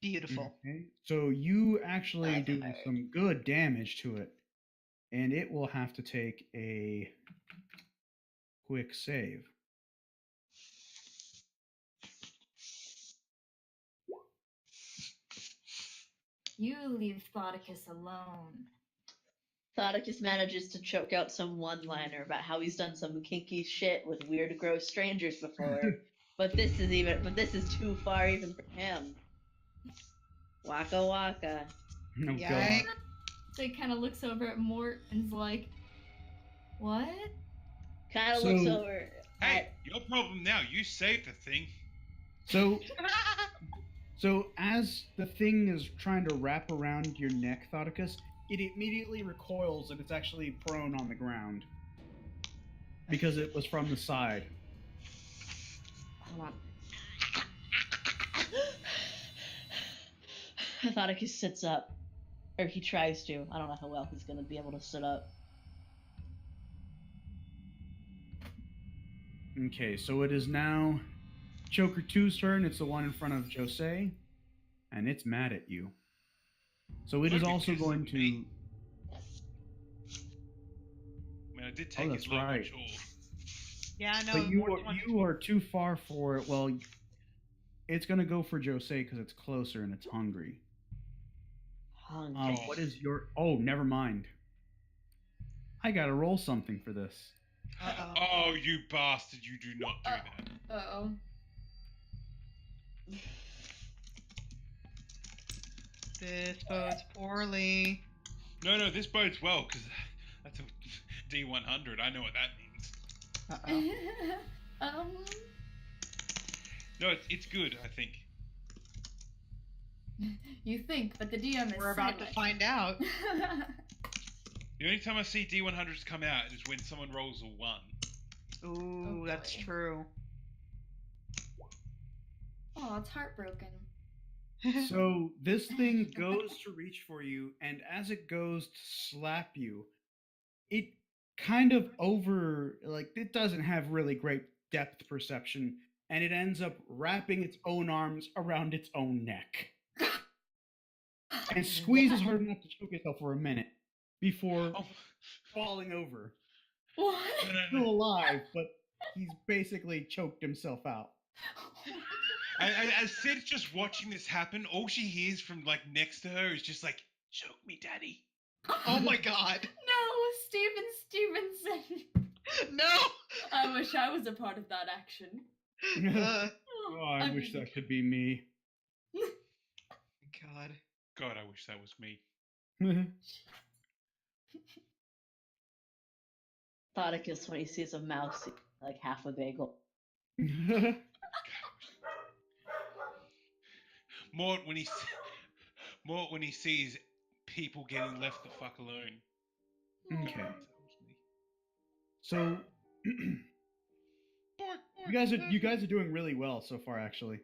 Speaker 4: Beautiful.
Speaker 3: Okay. So you actually
Speaker 5: Nice.
Speaker 3: do some good damage to it, and it will have to take a quick save.
Speaker 6: You leave Thoticus alone.
Speaker 5: Thoticus manages to choke out some one-liner about how he's done some kinky shit with weird, gross strangers before, but this is too far even for him. Waka waka.
Speaker 3: Oh, God.
Speaker 4: Yikes.
Speaker 6: So he kind of looks over at Mort and's like, "What?"
Speaker 5: Kind of
Speaker 3: So-
Speaker 5: looks over
Speaker 1: Hey,
Speaker 5: at.
Speaker 1: your problem now. You saved the thing.
Speaker 3: So as the thing is trying to wrap around your neck, Thoticus, it immediately recoils and it's actually prone on the ground because it was from the side.
Speaker 5: Hold on. Thoticus sits up. Or he tries to. I don't know how well he's gonna be able to sit up.
Speaker 3: Okay, so it is now Choker 2's turn. It's the one in front of Jose, and it's mad at you. So it
Speaker 1: Might
Speaker 3: is
Speaker 1: be
Speaker 3: also
Speaker 1: just
Speaker 3: going to.
Speaker 1: me. I mean, I did take
Speaker 3: that's
Speaker 1: his low
Speaker 3: right.
Speaker 1: on sure.
Speaker 4: Yeah, no.
Speaker 3: But
Speaker 4: more
Speaker 3: you are too far for it. Well, it's going to go for Jose because it's closer and it's hungry.
Speaker 5: Hungry.
Speaker 3: What is your? Oh, never mind. I gotta roll something for this.
Speaker 4: Uh-oh.
Speaker 1: Oh, you bastard! You do not do that.
Speaker 6: Uh-oh.
Speaker 4: This bodes poorly.
Speaker 1: No, this bodes well because that's a D100. I know what that means.
Speaker 4: Uh-oh.
Speaker 1: No, it's good. I think.
Speaker 6: You think, but the DM is
Speaker 4: We're about to
Speaker 6: silent.
Speaker 4: find out.
Speaker 1: The only time I see D100s come out is when someone rolls a 1.
Speaker 4: Ooh,
Speaker 6: Oh,
Speaker 4: that's
Speaker 6: boy.
Speaker 4: true.
Speaker 6: Oh, it's heartbroken.
Speaker 3: So this thing goes to reach for you, and as it goes to slap you, it kind of it doesn't have really great depth perception, and it ends up wrapping its own arms around its own neck and squeezes hard enough to choke itself for a minute before
Speaker 1: Oh,
Speaker 3: falling over.
Speaker 6: What?
Speaker 1: no.
Speaker 3: Still alive, but he's basically choked himself out.
Speaker 1: As Sid's just watching this happen, all she hears from like next to her is just like, "Choke me, daddy."
Speaker 4: Oh my god.
Speaker 6: No, Stevenson.
Speaker 4: No!
Speaker 6: I wish I was a part of that action.
Speaker 3: Oh, I wish that could be me.
Speaker 4: God.
Speaker 1: God, I wish that was me.
Speaker 5: Thoticus, when he sees a mouse, he- like half a bagel.
Speaker 1: Mort when he sees people getting left the fuck alone.
Speaker 3: Okay.
Speaker 1: That was me.
Speaker 3: So you guys are doing really well so far, actually.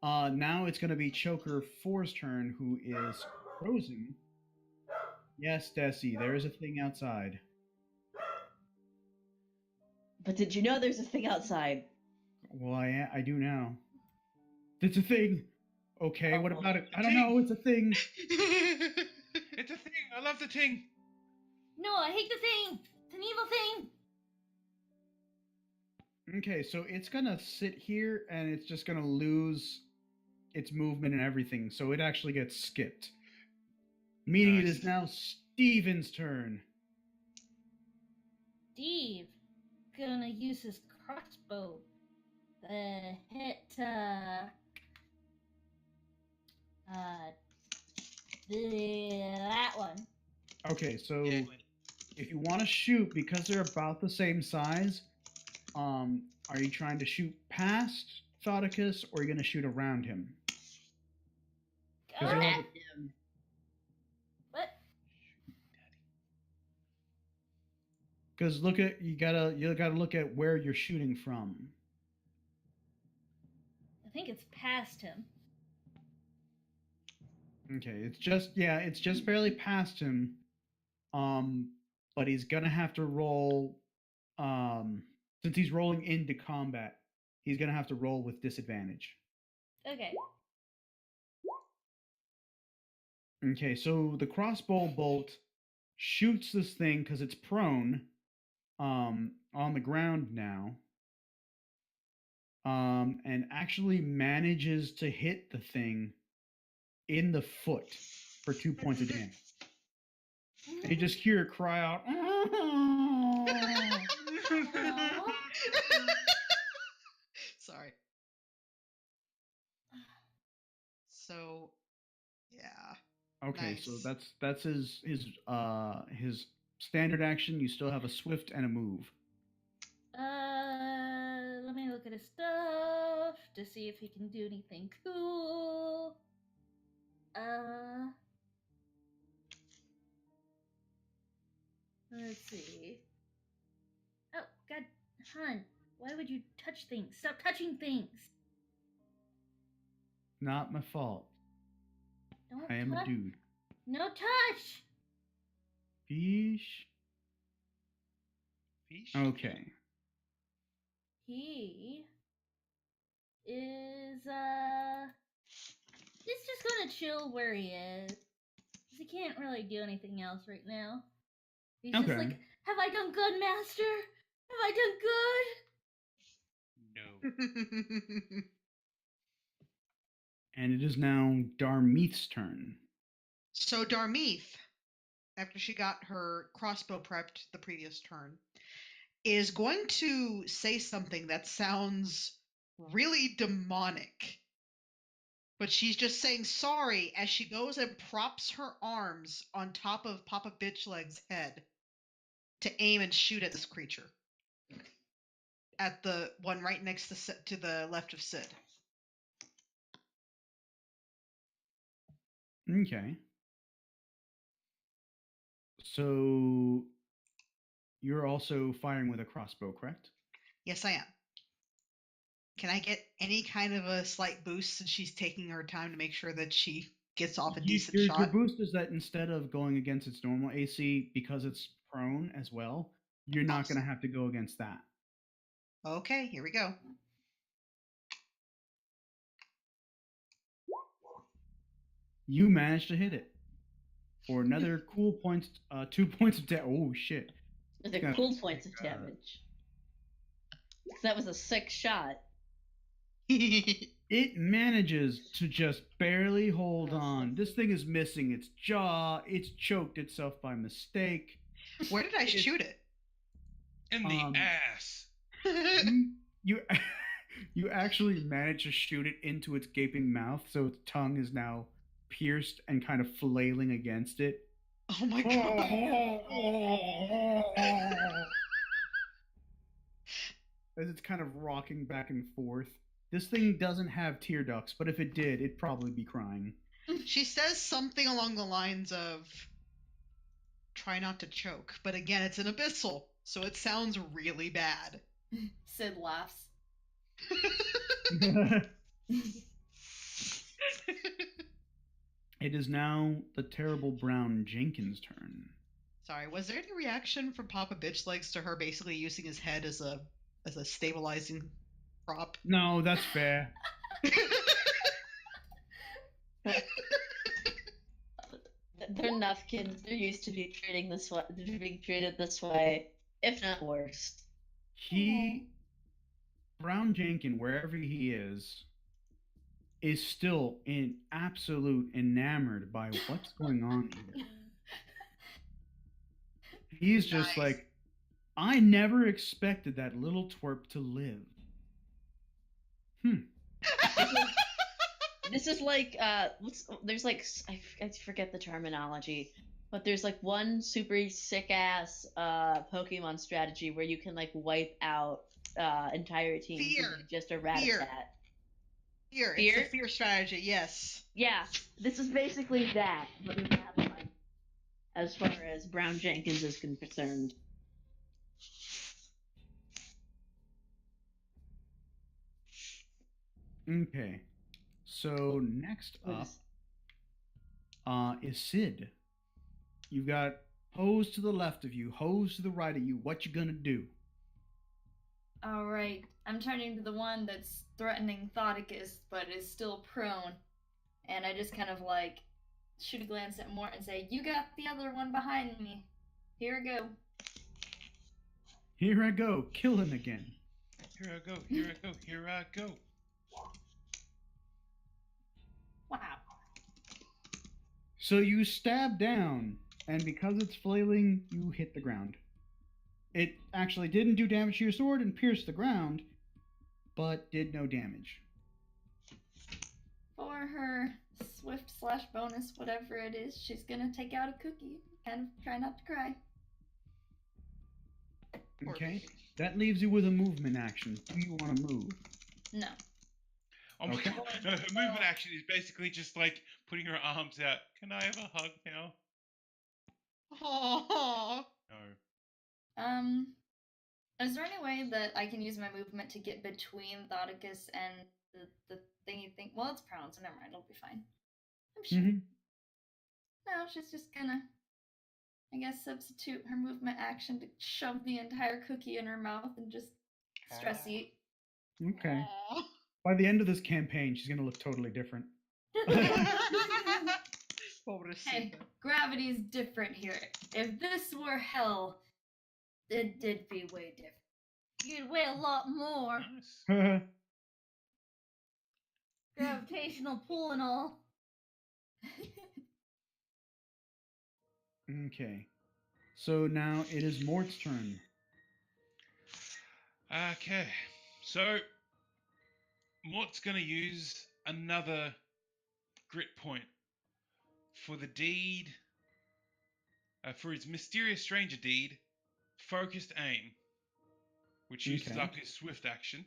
Speaker 3: Now it's going to be Choker 4's turn, who is frozen. Yes, Desi, there is a thing outside.
Speaker 5: But did you know there's a thing outside?
Speaker 3: Well, I do now. It's a thing. Okay, what
Speaker 5: Oh,
Speaker 3: about it?
Speaker 1: a
Speaker 3: I don't
Speaker 1: thing.
Speaker 3: know. It's a thing.
Speaker 1: It's a thing. I love the thing.
Speaker 2: No, I hate the thing. It's an evil thing.
Speaker 3: Okay, so it's gonna sit here and it's just gonna lose its movement and everything. So it actually gets skipped. Meaning it
Speaker 1: Nice.
Speaker 3: is now Steven's turn.
Speaker 2: Steve gonna use his crossbow to hit that one.
Speaker 3: Okay, so
Speaker 1: Yeah.
Speaker 3: if you want to shoot, because they're about the same size, are you trying to shoot past Thoticus or are you going to shoot around him? Because
Speaker 2: Okay. What?
Speaker 3: Because you gotta look at where you're shooting from.
Speaker 2: I think it's past him.
Speaker 3: Okay, it's just barely past him. But he's gonna have to roll. Since he's rolling into combat, he's gonna have to roll with disadvantage.
Speaker 2: Okay.
Speaker 3: Okay, so the crossbow bolt shoots this thing because it's prone, on the ground now, and actually manages to hit the thing in the foot for 2 points of damage. And you just hear it cry out.
Speaker 4: Sorry. So, yeah.
Speaker 3: Okay, so
Speaker 4: Nice.
Speaker 3: that's his standard action. You still have a swift and a move.
Speaker 2: Let me look at his stuff to see if he can do anything cool. Let's see. Oh, God, hon, why would you touch things? Stop touching things.
Speaker 3: Not my fault.
Speaker 2: Don't
Speaker 3: I am a
Speaker 2: touch.
Speaker 3: dude.
Speaker 2: No touch.
Speaker 3: Fish.
Speaker 1: Fish?
Speaker 3: Okay.
Speaker 2: He is he's just gonna chill where he is. he can't really do anything else right now. He's
Speaker 3: Okay.
Speaker 2: just like, have I done good, Master? Have I done good?
Speaker 1: No.
Speaker 3: And it is now Darmeeth's turn.
Speaker 4: So Darmeeth, after she got her crossbow prepped the previous turn, is going to say something that sounds really demonic. But she's just saying sorry as she goes and props her arms on top of Papa Bitchleg's head to aim and shoot at this creature. At the one right next to the left of Sid.
Speaker 3: Okay. So you're also firing with a crossbow, correct?
Speaker 4: Yes, I am. Can I get any kind of a slight boost since she's taking her time to make sure that she gets off a decent
Speaker 3: Your
Speaker 4: shot?
Speaker 3: boost is that instead of going against its normal AC, because it's prone as well, you're not going to have to go against that.
Speaker 4: Okay, here we go.
Speaker 3: You managed to hit it for another cool points, 2 points of damage. Oh shit!
Speaker 5: With the
Speaker 3: Gotcha.
Speaker 5: cool points of damage. That was a 6 shot.
Speaker 3: It manages to just barely hold
Speaker 5: Yes.
Speaker 3: on. This thing is missing its jaw. It's choked itself by mistake.
Speaker 4: Where did I shoot it?
Speaker 1: In the ass.
Speaker 3: You you actually managed to shoot it into its gaping mouth, so its tongue is now pierced and kind of flailing against it.
Speaker 4: Oh my god.
Speaker 3: As it's kind of rocking back and forth. This thing doesn't have tear ducts, but if it did, it'd probably be crying.
Speaker 4: She says something along the lines of, try not to choke. But again, it's an abyssal, so it sounds really bad.
Speaker 6: Sid laughs.
Speaker 3: It is now the terrible Brown Jenkins' turn.
Speaker 4: Sorry, was there any reaction from Papa Bitchlegs to her basically using his head as a stabilizing prop?
Speaker 3: No, that's fair.
Speaker 5: They're Nuffkins. They're used to being treated this way, if not worse.
Speaker 3: Brown Jenkins, wherever he is still in absolute enamored by what's going on here. He's just
Speaker 4: Nice.
Speaker 3: like, I never expected that little twerp to live.
Speaker 5: This is like there's like I forget the terminology, but there's like one super sick ass Pokemon strategy where you can like wipe out entire teams
Speaker 4: Fear.
Speaker 5: with just a Rattata.
Speaker 4: Fear.
Speaker 5: Fear?
Speaker 4: It's the fear strategy, yes.
Speaker 5: Yeah, this is basically that, but we have fun as far as Brown Jenkins is concerned.
Speaker 3: Okay. So next up is Sid. You've got Hose to the left of you, Hose to the right of you. What you gonna do?
Speaker 6: Alright, I'm turning to the one that's threatening Thoticus, but is still prone. And I just kind of like shoot a glance at Mort and say, you got the other one behind me. Here I go.
Speaker 3: Here I go, kill him again.
Speaker 1: Here I go, here I go, here I go.
Speaker 6: Wow.
Speaker 3: So you stab down, and because it's flailing, you hit the ground. It actually didn't do damage to your sword and pierced the ground, but did no damage.
Speaker 6: For her swift / bonus, whatever it is, she's gonna take out a cookie and try not to cry.
Speaker 3: Okay, that leaves you with a movement action. Do you want to move?
Speaker 6: No.
Speaker 1: Oh my
Speaker 3: Okay.
Speaker 1: god. No, her movement action is basically just like putting her arms out. Can I have a hug now?
Speaker 4: Aww.
Speaker 1: No.
Speaker 6: Is there any way that I can use my movement to get between Thoticus and the thingy thing? Well, it's prone, so never mind, it'll be fine. I'm sure.
Speaker 3: Mm-hmm.
Speaker 6: No, she's just gonna, I guess, substitute her movement action to shove the entire cookie in her mouth and just stress eat.
Speaker 3: Okay.
Speaker 4: Aww.
Speaker 3: By the end of this campaign, she's going to look totally different.
Speaker 6: Hey, gravity's different here. If this were hell, it'd be way different.
Speaker 2: You'd weigh a lot more.
Speaker 1: Nice.
Speaker 2: Gravitational pull and all.
Speaker 3: Okay. So now it is Mort's turn.
Speaker 1: Okay, so Mort's going to use another grit point for the deed, for his mysterious stranger deed, focused aim, which uses
Speaker 3: Okay.
Speaker 1: up his swift action.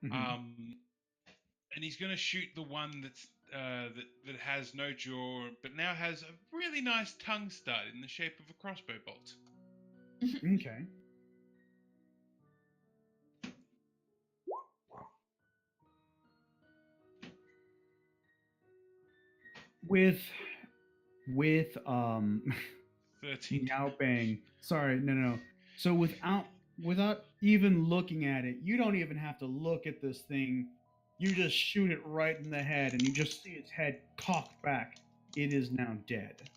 Speaker 3: Mhm.
Speaker 1: And he's going to shoot the one that's that has no jaw, but now has a really nice tongue stud in the shape of a crossbow bolt.
Speaker 3: Okay. With
Speaker 1: 13
Speaker 3: Meow
Speaker 1: damage.
Speaker 3: bang. Sorry, no. So without even looking at it, you don't even have to look at this thing. You just shoot it right in the head, and you just see its head cocked back. It is now dead.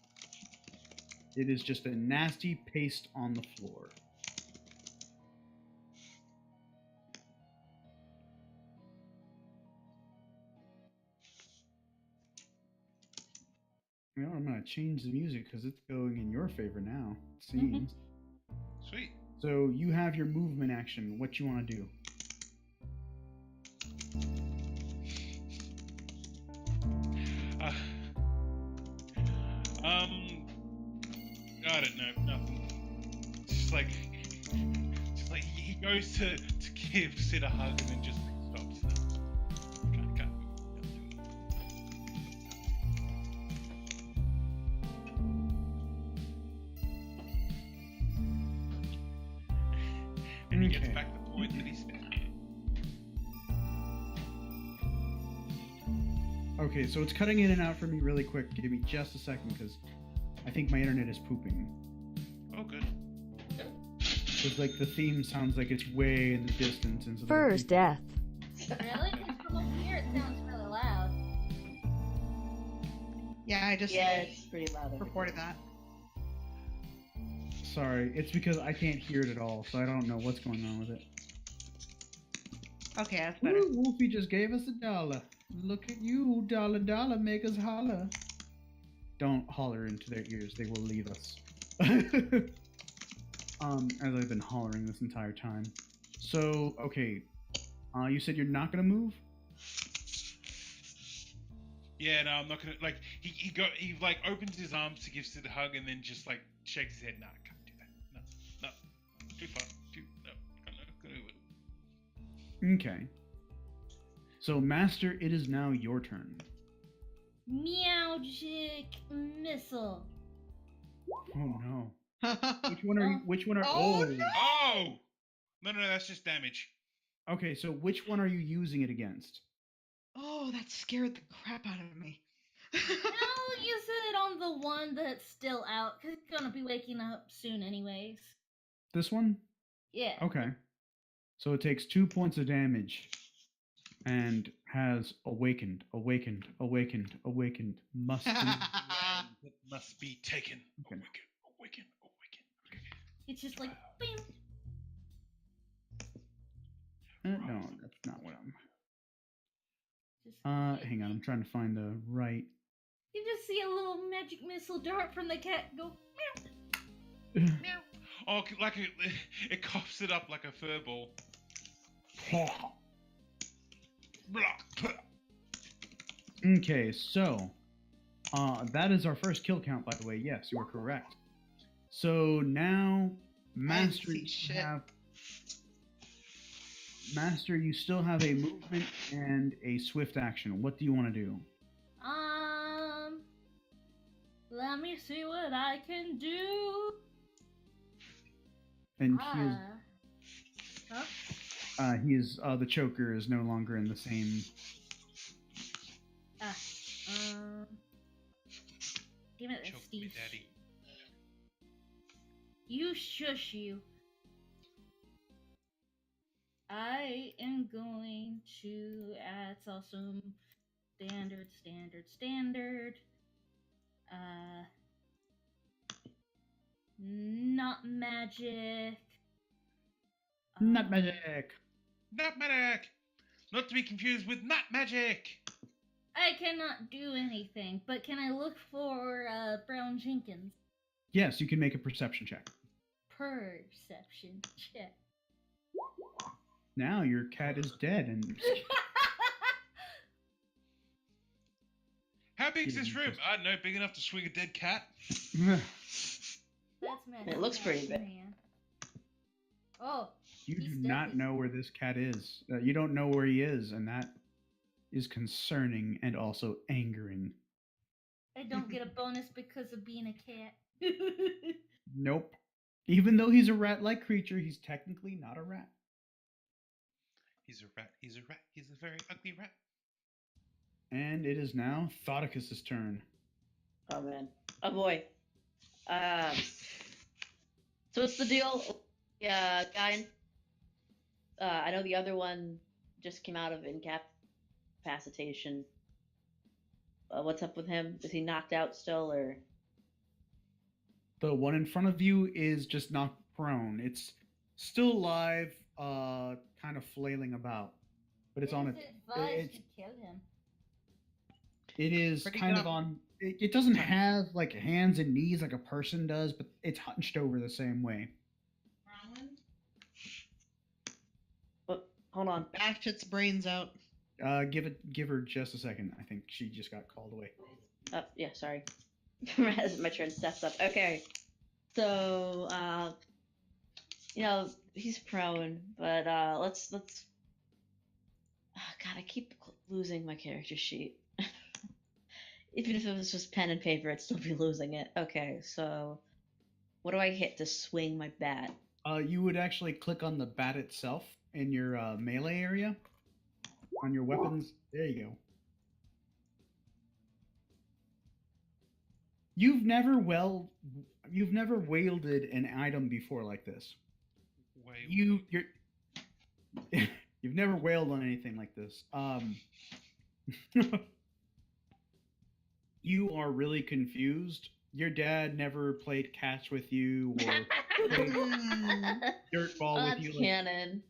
Speaker 3: It is just a nasty paste on the floor. You know, I'm gonna change the music because it's going in your favor now. It seems.
Speaker 1: Sweet.
Speaker 3: So you have your movement action. What you want to do?
Speaker 1: Uh, I don't know, nothing. Just like he goes to give Sid a hug and then just stops. Can't. And he gets
Speaker 3: Okay.
Speaker 1: back the point that he spent.
Speaker 3: Okay, so it's cutting in and out for me really quick. Give me just a second because I think my internet is pooping.
Speaker 1: Oh, good.
Speaker 3: Because like the theme sounds like it's way in the distance. And so
Speaker 7: First death.
Speaker 2: Really? 'Cause from over here it sounds really loud.
Speaker 4: Yeah, I just
Speaker 5: Yeah, it's pretty loud. over
Speaker 4: reported
Speaker 5: here.
Speaker 4: that.
Speaker 3: Sorry, it's because I can't hear it at all, so I don't know what's going on with it.
Speaker 4: Okay, that's better.
Speaker 3: Ooh, Wolfie just gave us $1. Look at you, dollar, make us holler. Don't holler into their ears; they will leave us. As I've been hollering this entire time. So, okay, you said you're not gonna move.
Speaker 1: Yeah, no, I'm not gonna like. He like opens his arms to give Sid a hug and then just like shakes his head. Nah, I can't do that. No, too far. No, I'm not gonna do it.
Speaker 3: Okay. So, Master, it is now your turn.
Speaker 2: Meowgic missile.
Speaker 3: Oh no. Which one are you? Which one are?
Speaker 4: Oh, no!
Speaker 1: Oh! No, that's just damage.
Speaker 3: Okay, so which one are you using it against?
Speaker 4: Oh, that scared the crap out of me.
Speaker 2: No, use it on the one that's still out, because it's gonna be waking up soon anyways.
Speaker 3: This one?
Speaker 2: Yeah.
Speaker 3: Okay. So it takes 2 points of damage and has awakened. Must be.
Speaker 1: It must be taken.
Speaker 3: Okay.
Speaker 1: Awaken.
Speaker 2: It's just like, bam.
Speaker 3: No, that's not what I'm.
Speaker 2: Just,
Speaker 3: Hang on, I'm trying to find the right.
Speaker 2: You just see a little magic missile dart from the cat and go, meow.
Speaker 1: Meow. Oh, like it coughs it up like a fur ball.
Speaker 3: Okay, so that is our first kill count, by the way. Yes, you are correct. So now, Master,
Speaker 4: see
Speaker 3: you
Speaker 4: shit.
Speaker 3: have Master, you still have a movement and a swift action. What do you want to do?
Speaker 2: Let me see what I can do.
Speaker 3: And
Speaker 2: Huh?
Speaker 3: he is the choker is no longer in the same.
Speaker 2: Damn it,
Speaker 1: Choke me,
Speaker 2: Steve.
Speaker 1: daddy.
Speaker 2: You shush you. I am going to add awesome standard. Not magic.
Speaker 3: Not magic.
Speaker 1: Nut magic! Not to be confused with nut magic!
Speaker 2: I cannot do anything, but can I look for Brown Jenkins?
Speaker 3: Yes, you can make a perception check.
Speaker 2: Perception check.
Speaker 3: Now your cat is dead, and
Speaker 1: How big is this room? I don't know, big enough to swing a dead cat?
Speaker 2: That's messy.
Speaker 5: It looks pretty big.
Speaker 2: Man. Oh,
Speaker 3: you
Speaker 2: he's
Speaker 3: do not
Speaker 2: dead.
Speaker 3: know where this cat is. You don't know where he is, and that is concerning and also angering.
Speaker 2: I don't get a bonus because of being a cat.
Speaker 3: Nope. Even though he's a rat-like creature, he's technically not a rat.
Speaker 1: He's a rat, he's a rat, he's a very ugly rat.
Speaker 3: And it is now Thoticus's turn.
Speaker 5: Oh man. Oh boy. So what's the deal? Yeah, guy. I know the other one just came out of incapacitation. What's up with him? Is he knocked out still, or?
Speaker 3: The one in front of you is just knocked prone. It's still alive, kind of flailing about, but it's on
Speaker 2: Is
Speaker 3: it.
Speaker 2: it advised
Speaker 3: It's,
Speaker 2: to kill him?
Speaker 3: it is
Speaker 4: Pretty
Speaker 3: kind of
Speaker 4: dumb.
Speaker 3: on. It doesn't have like hands and knees like a person does, but it's hunched over the same way.
Speaker 5: Oh, hold on.
Speaker 4: Bash its brains out.
Speaker 3: Give her just a second. I think she just got called away.
Speaker 5: Oh, yeah, sorry. My turn steps up. Okay. So, he's prone, but let's. Oh, God, I keep losing my character sheet. Even if it was just pen and paper, I'd still be losing it. Okay, so what do I hit to swing my bat?
Speaker 3: You would actually click on the bat itself in your melee area on your weapons. There you go. You've never wielded an item before like this. You've never wailed on anything like this. You are really confused. Your dad never played catch with you or played dirtball with you
Speaker 5: canon.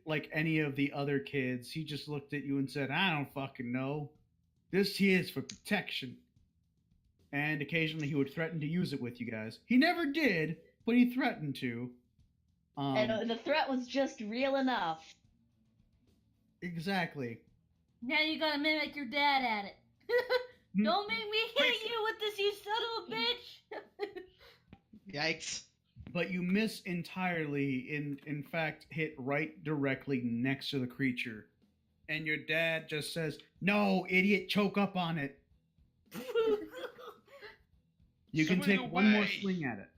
Speaker 3: like any of the other kids. He just looked at you and said, "I don't fucking know. This here is for protection." And occasionally he would threaten to use it with you guys. He never did, but he threatened to.
Speaker 5: And the threat was just real enough.
Speaker 3: Exactly.
Speaker 2: Now you gotta mimic your dad at it. Don't make me hit you with this, you son of a bitch!
Speaker 4: Yikes.
Speaker 3: But you miss entirely, in fact, hit right directly next to the creature. And your dad just says, "No, idiot, choke up on it." You can
Speaker 1: Swing
Speaker 3: take one more
Speaker 1: away.
Speaker 3: swing at it.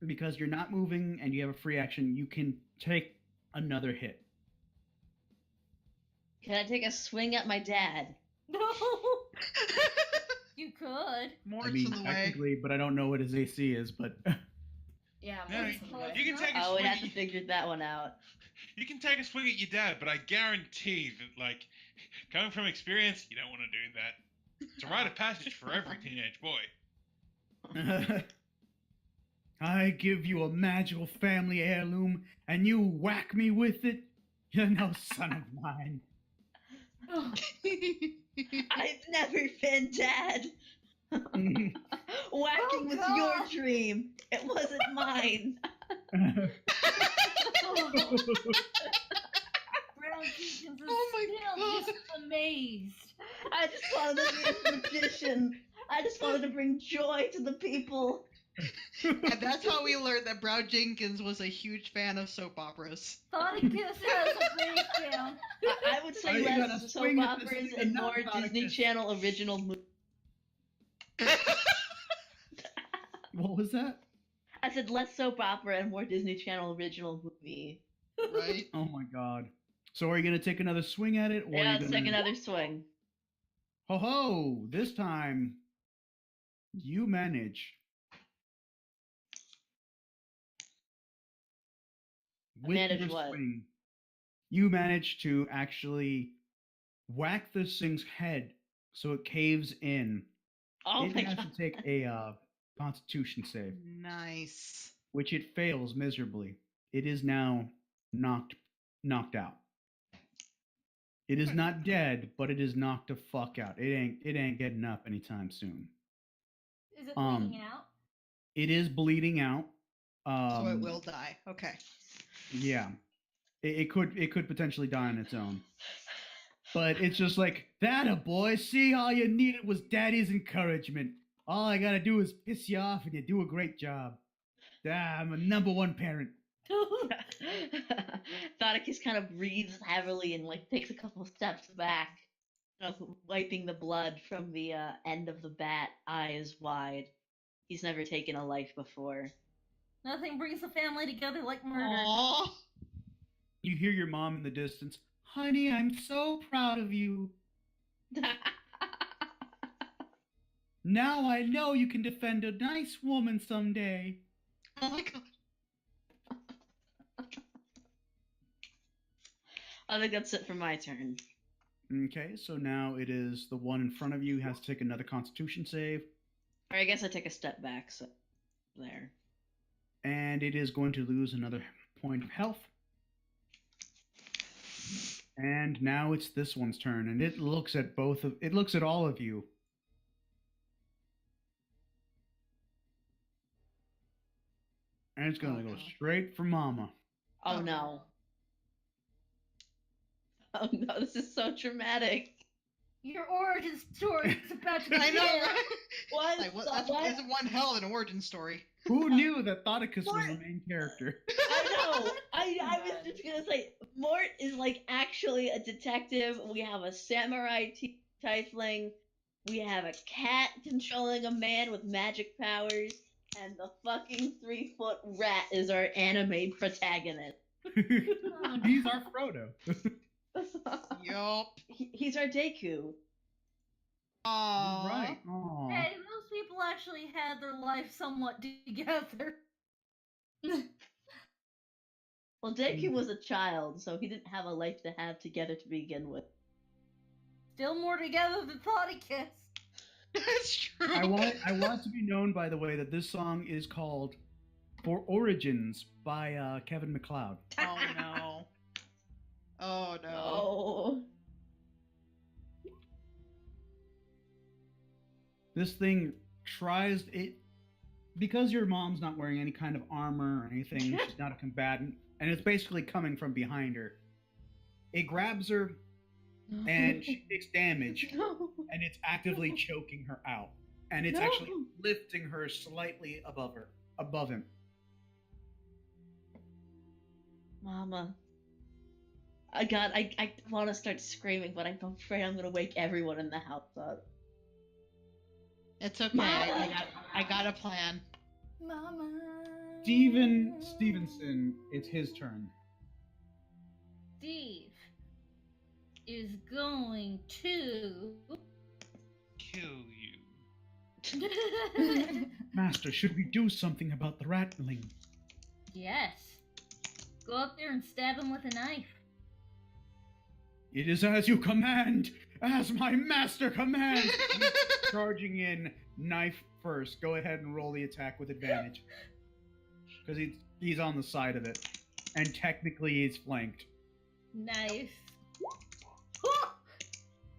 Speaker 3: Because you're not moving and you have a free action, you can take another hit.
Speaker 5: Can I take a swing at my dad?
Speaker 2: No! You could.
Speaker 4: More
Speaker 3: I mean,
Speaker 4: to the way.
Speaker 3: technically, but I don't know what his AC is, but...
Speaker 6: Yeah,
Speaker 1: No,
Speaker 6: what's the way?
Speaker 1: you can take a
Speaker 5: I would
Speaker 1: swing.
Speaker 5: have to figure that one out.
Speaker 1: You can take a swing at your dad, but I guarantee that, like, coming from experience, you don't want to do that. It's a rite of passage for every teenage boy.
Speaker 3: I give you a magical family heirloom, and you whack me with it? You're no son of mine.
Speaker 5: I've never been dad. Whacking was
Speaker 2: God.
Speaker 5: your dream. It wasn't mine.
Speaker 2: Brown Jenkins is
Speaker 4: Oh my
Speaker 2: still
Speaker 4: God.
Speaker 2: just amazed.
Speaker 5: I just wanted to be a magician. I just wanted to bring joy to the people.
Speaker 4: And that's how we learned that Brown Jenkins was a huge fan of soap operas.
Speaker 2: Thoticus has a breakdown.
Speaker 5: I would
Speaker 3: Are
Speaker 5: say
Speaker 3: you gonna
Speaker 5: less soap
Speaker 3: swing at this
Speaker 5: operas
Speaker 3: thing
Speaker 5: and
Speaker 3: or
Speaker 5: more
Speaker 3: not,
Speaker 5: Disney
Speaker 3: Thoticus?
Speaker 5: Channel original movies.
Speaker 3: What was that?
Speaker 5: I said less soap opera and more Disney Channel original movie.
Speaker 4: Right?
Speaker 3: Oh my god. So are you going to take another swing at it? Or are
Speaker 5: Yeah,
Speaker 3: you
Speaker 5: let's
Speaker 3: gonna...
Speaker 5: take another swing.
Speaker 3: Ho ho! This time, you manage.
Speaker 5: Manage
Speaker 3: your
Speaker 5: what?
Speaker 3: swing, you manage to actually whack this thing's head so it caves in,
Speaker 5: Oh
Speaker 3: It
Speaker 5: my
Speaker 3: has
Speaker 5: god.
Speaker 3: to take a Constitution save,
Speaker 4: Nice.
Speaker 3: which it fails miserably. It is now knocked out. It is not dead, but it is knocked the fuck out. It ain't getting up anytime soon.
Speaker 2: Is it bleeding
Speaker 3: Um,
Speaker 2: out?
Speaker 3: It is bleeding out.
Speaker 4: So it will die. Okay.
Speaker 3: Yeah. It could potentially die on its own. But it's just like, that a boy, see, all you needed was daddy's encouragement. All I gotta do is piss you off and you do a great job. I'm a number one parent.
Speaker 5: Thaddeus kind of breathes heavily and like takes a couple steps back, wiping the blood from the end of the bat, eyes wide. He's never taken a life before.
Speaker 2: Nothing brings a family together like murder.
Speaker 4: Aww.
Speaker 3: You hear your mom in the distance. Honey, I'm so proud of you. Now I know you can defend a nice woman someday.
Speaker 4: Oh my god.
Speaker 5: I think that's it for my turn.
Speaker 3: Okay, so now it is the one in front of you has to take another Constitution save,
Speaker 5: Or I guess I take a step back, so there.
Speaker 3: and it is going to lose another point of health. And now it's this one's turn, and it looks at all of you. And it's gonna go straight for Mama.
Speaker 5: Oh no. Oh no, this is so dramatic.
Speaker 2: Your origin story is about to begin.
Speaker 4: I know, right?
Speaker 5: What?
Speaker 4: Like, that's one hell of an origin story.
Speaker 3: Who knew that Thoticus was the main character?
Speaker 5: I know. I was just gonna say, Mort is like actually a detective. We have a samurai tiefling. We have a cat controlling a man with magic powers, and the fucking 3-foot rat is our anime protagonist.
Speaker 3: He's our Frodo.
Speaker 4: Yup.
Speaker 5: He's our Deku.
Speaker 4: Aww.
Speaker 3: Right. Aww.
Speaker 2: Hey, those people actually had their life somewhat together.
Speaker 5: Well, Deku was a child, so he didn't have a life to have together to begin with.
Speaker 2: Still more together than Thoticus.
Speaker 4: That's true.
Speaker 3: I want to be known, by the way, that this song is called "For Origins" by Kevin MacLeod.
Speaker 4: Oh no. Oh no.
Speaker 5: Oh.
Speaker 3: This thing tries it because your mom's not wearing any kind of armor or anything. She's not a combatant, and it's basically coming from behind her. It grabs her, and she takes damage,
Speaker 5: No.
Speaker 3: and it's actively choking her out, and it's
Speaker 5: No.
Speaker 3: actually lifting her slightly above him.
Speaker 5: Mama. God, I want to start screaming, but I'm afraid I'm gonna wake everyone in the house up.
Speaker 4: It's okay. I got a plan.
Speaker 2: Mama.
Speaker 3: Stevenson, it's his turn.
Speaker 2: Steve is going to.
Speaker 1: Kill you.
Speaker 3: Master, should we do something about the ratling?
Speaker 2: Yes. Go up there and stab him with a knife.
Speaker 3: It is as you command, as my master commands. He's charging in, knife first. Go ahead and roll the attack with advantage, because he's on the side of it, and technically he's flanked.
Speaker 2: Nice.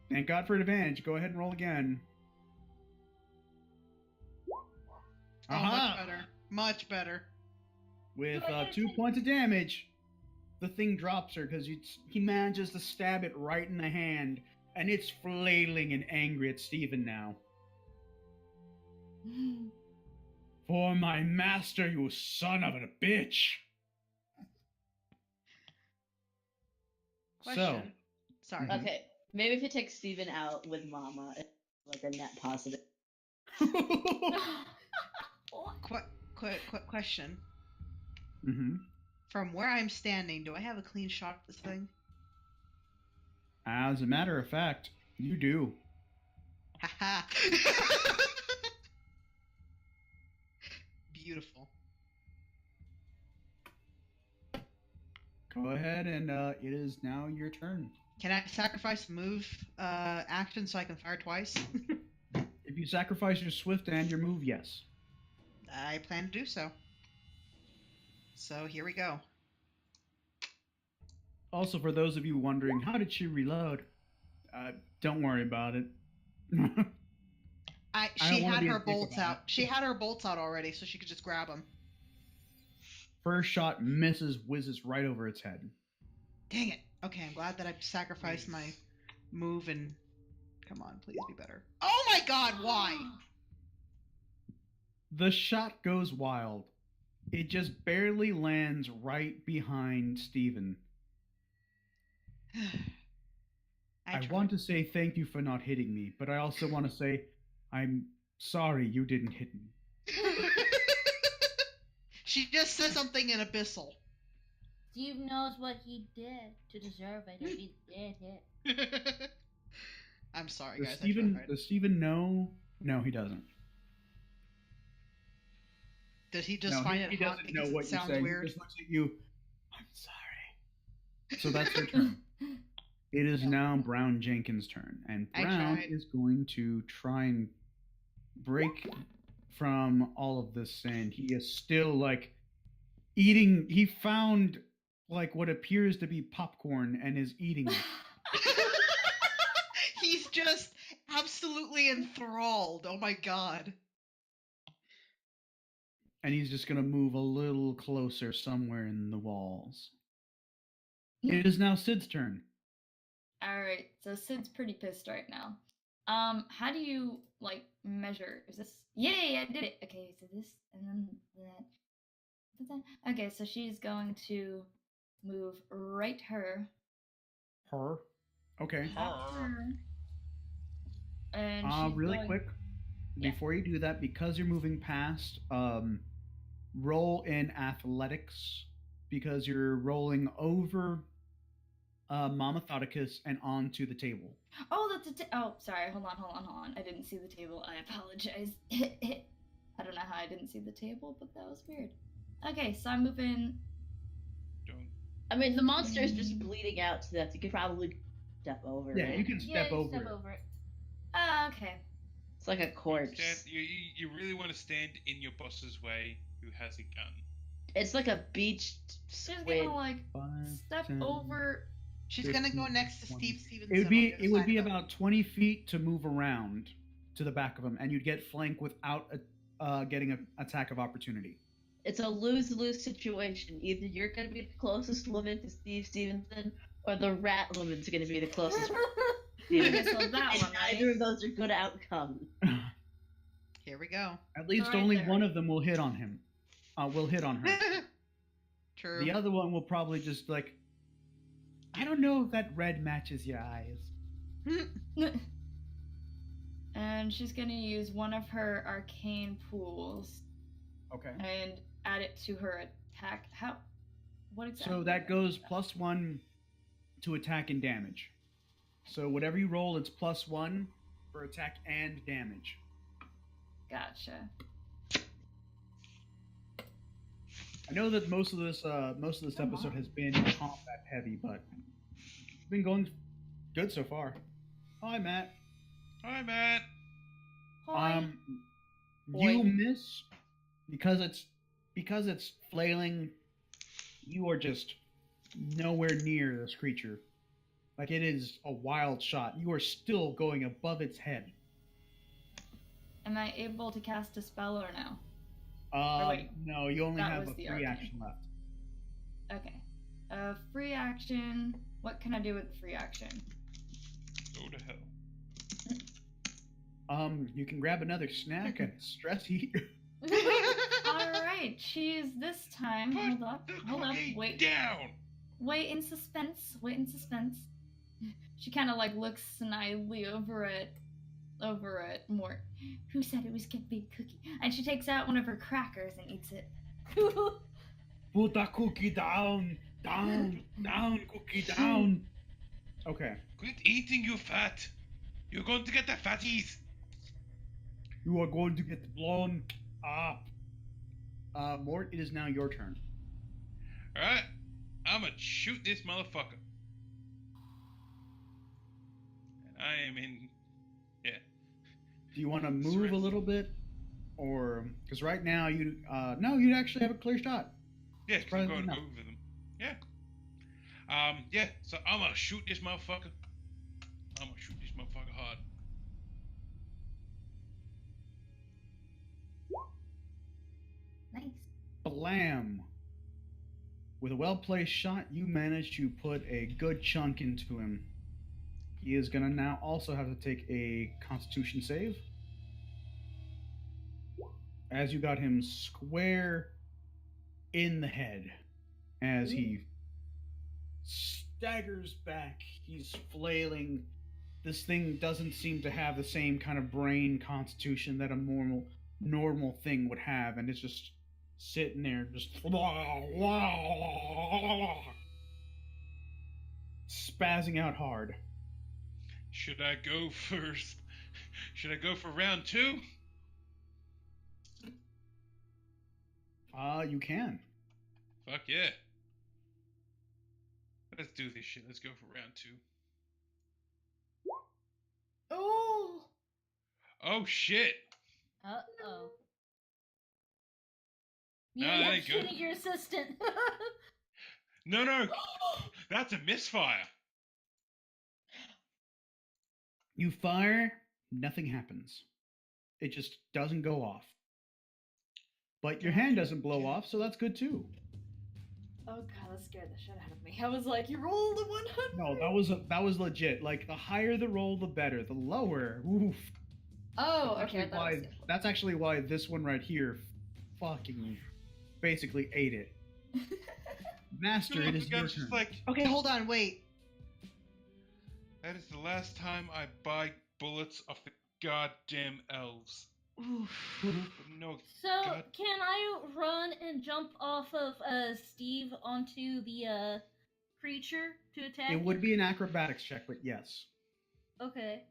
Speaker 3: Thank God for advantage. Go ahead and roll again.
Speaker 4: Oh,
Speaker 3: Aha!
Speaker 4: much better. Much better.
Speaker 3: With 2 points of damage, the thing drops her because he manages to stab it right in the hand, and it's flailing and angry at Steven now. For my master, you son of a bitch!
Speaker 4: Question. Sorry.
Speaker 3: Mhm.
Speaker 5: Okay, maybe if you take Steven out with Mama, it's like a net positive.
Speaker 4: Quick question.
Speaker 3: Mm-hmm.
Speaker 4: From where I'm standing, do I have a clean shot of this thing?
Speaker 3: As a matter of fact, you do.
Speaker 4: Haha. Beautiful.
Speaker 3: Go ahead, and it is now your turn.
Speaker 4: Can I sacrifice the move action so I can fire twice?
Speaker 3: If If you sacrifice your swift and your move, yes.
Speaker 4: I plan to do so. So here we go.
Speaker 3: Also, for those of you wondering, how did she reload? Don't worry about it.
Speaker 4: She
Speaker 3: don't wanna
Speaker 4: had
Speaker 3: be a
Speaker 4: her
Speaker 3: dick
Speaker 4: bolts
Speaker 3: about
Speaker 4: out. She had her bolts out already, so she could just grab them.
Speaker 3: First shot misses, whizzes right over its head.
Speaker 4: Dang it. Okay, I'm glad that I sacrificed my move and... Come on, please be better. Oh my god, why?
Speaker 3: The shot goes wild. It just barely lands right behind Steven. I want to say thank you for not hitting me, but I also want to say I'm sorry you didn't hit me.
Speaker 4: She just said something in Abyssal.
Speaker 2: Steve knows what he did to deserve it if he did hit.
Speaker 4: I'm sorry,
Speaker 3: Does
Speaker 4: guys.
Speaker 3: Steven know? No, he doesn't.
Speaker 4: Does he just find it
Speaker 3: he
Speaker 4: hot
Speaker 3: doesn't
Speaker 4: because
Speaker 3: know what
Speaker 4: it
Speaker 3: you're
Speaker 4: sounds
Speaker 3: saying.
Speaker 4: weird?
Speaker 3: He just looks at you. I'm sorry. So that's your turn. It is now Brown Jenkins' turn, and Brown is going to try and break from all of this sand. He is still like eating. He found like what appears to be popcorn and is eating it.
Speaker 4: He's just absolutely enthralled. Oh my god.
Speaker 3: And he's just going to move a little closer somewhere in the walls. It is now Sid's turn.
Speaker 6: Alright, so Sid's pretty pissed right now. How do you, like, measure? Is this... Yay, I did it! Okay, so this, and then that. Okay, so she's going to move right her.
Speaker 3: Her? Okay.
Speaker 6: Her. And she's
Speaker 3: really
Speaker 6: going...
Speaker 3: quick, before you do that, because you're moving past, roll in athletics, because you're rolling over Mama Thoticus and onto the table.
Speaker 6: Oh, that's oh, sorry. Hold on. I didn't see the table. I apologize. I don't know how I didn't see the table, but that was weird. Okay, so I'm moving.
Speaker 5: I mean, the monster is just bleeding out to death. You could probably step over it.
Speaker 3: Yeah, you can step over it.
Speaker 6: Okay.
Speaker 5: It's like a corpse.
Speaker 1: You really want to stand in your boss's way who has a gun.
Speaker 5: It's like a beached squid.
Speaker 6: She's gonna, like, step over...
Speaker 4: She's gonna go next to Steve Stevenson.
Speaker 3: It would be about 20 feet to move around to the back of him, and you'd get flank without getting an attack of opportunity.
Speaker 5: It's a lose-lose situation. Either you're gonna be the closest woman to Steve Stevenson, or the rat woman's gonna be the closest.
Speaker 6: Okay, so that
Speaker 5: and
Speaker 6: one,
Speaker 5: neither of those are good outcomes.
Speaker 4: Here we go.
Speaker 3: At least
Speaker 6: right
Speaker 3: only
Speaker 6: there.
Speaker 3: one of them will hit on him. Will hit on her.
Speaker 4: True.
Speaker 3: The other one will probably just like, I don't know if that red matches your eyes.
Speaker 6: And she's gonna use one of her arcane pools.
Speaker 3: Okay.
Speaker 6: And add it to her attack. What exactly?
Speaker 3: So that goes +1 to attack and damage. So whatever you roll, it's +1 for attack and damage.
Speaker 6: Gotcha.
Speaker 3: I know that most of this episode has been combat heavy, but it's been going good so far. Hi, Matt.
Speaker 1: Hi, Matt.
Speaker 6: Hi.
Speaker 3: You miss because it's flailing. You are just nowhere near this creature. Like, it is a wild shot. You are still going above its head.
Speaker 6: Am I able to cast a spell or no? Wait,
Speaker 3: no, you only
Speaker 6: that
Speaker 3: have
Speaker 6: was
Speaker 3: a
Speaker 6: the
Speaker 3: free
Speaker 6: arcane.
Speaker 3: action left.
Speaker 6: Okay. Free action. What can I do with free action?
Speaker 1: Go to hell.
Speaker 3: You can grab another snack and stress eat.
Speaker 6: Alright, she's this time. Hold up. Wait.
Speaker 1: Down.
Speaker 6: Wait in suspense. She kind of like looks snidely over at Mort. Who said it was gonna be a cookie? And she takes out one of her crackers and eats it.
Speaker 3: Put that cookie down, cookie down. Okay.
Speaker 1: Quit eating, you fat. You're going to get the fatties.
Speaker 3: You are going to get blown up. Mort, it is now your turn.
Speaker 1: Alright. I'm gonna shoot this motherfucker. And I am in... Yeah.
Speaker 3: Do you want to move a little bit, or because right now you no, you'd actually have a clear shot.
Speaker 1: Yeah, because I'm
Speaker 3: Surprisingly
Speaker 1: going
Speaker 3: enough.
Speaker 1: over them. Yeah. Yeah, so I'm gonna shoot this motherfucker. I'm gonna shoot this motherfucker hard.
Speaker 6: Nice.
Speaker 3: Blam! With a well-placed shot, you manage to put a good chunk into him. He is gonna now also have to take a Constitution save, as you got him square in the head as he staggers back. He's flailing. This thing doesn't seem to have the same kind of brain constitution that a normal thing would have, and it's just sitting there, just spazzing out hard.
Speaker 1: Should I go first? Should I go for round 2?
Speaker 3: You can.
Speaker 1: Fuck yeah. Let's do this shit. Let's go for round 2.
Speaker 2: Oh.
Speaker 1: Oh shit.
Speaker 2: Uh-oh.
Speaker 1: No,
Speaker 2: You
Speaker 1: that
Speaker 2: end up
Speaker 1: ain't good.
Speaker 2: shooting your assistant.
Speaker 1: No. That's a misfire.
Speaker 3: You fire, nothing happens. It just doesn't go off. But your hand doesn't blow off, so that's good too.
Speaker 6: Oh god, that scared the shit out of me. I was like, you rolled a 100.
Speaker 3: No, that was legit. Like, the higher the roll, the better. The lower, oof.
Speaker 6: Oh,
Speaker 3: That's
Speaker 6: okay. I
Speaker 3: actually
Speaker 6: thought
Speaker 3: why-
Speaker 6: it was
Speaker 3: that's actually why this one right here fucking basically ate it. Master, it is
Speaker 1: The
Speaker 3: your
Speaker 1: gun's
Speaker 3: turn.
Speaker 1: just like,
Speaker 4: Okay, hold on, wait.
Speaker 1: that is the last time I buy bullets off the goddamn elves.
Speaker 4: Oof.
Speaker 1: No,
Speaker 2: So,
Speaker 1: God.
Speaker 2: can I run and jump off of Steve onto the creature to attack
Speaker 3: It would
Speaker 2: him?
Speaker 3: be an acrobatics check, but yes.
Speaker 2: Okay.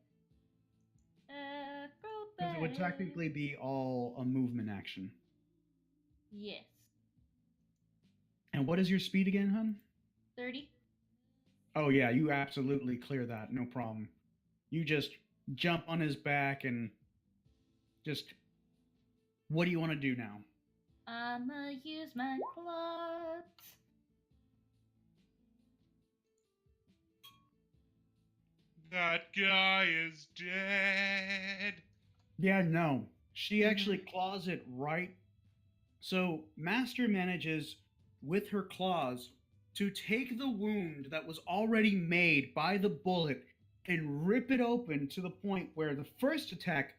Speaker 3: Because it would technically be all a movement action.
Speaker 2: Yes.
Speaker 3: And what is your speed again, hun?
Speaker 2: 30.
Speaker 3: Oh yeah, you absolutely clear that, no problem. You just jump on his back and just... What do you want to do now?
Speaker 2: I'ma use my claws.
Speaker 1: That guy is dead.
Speaker 3: Yeah, no. She actually claws it right. So, Master manages, with her claws, to take the wound that was already made by the bullet and rip it open to the point where the first attack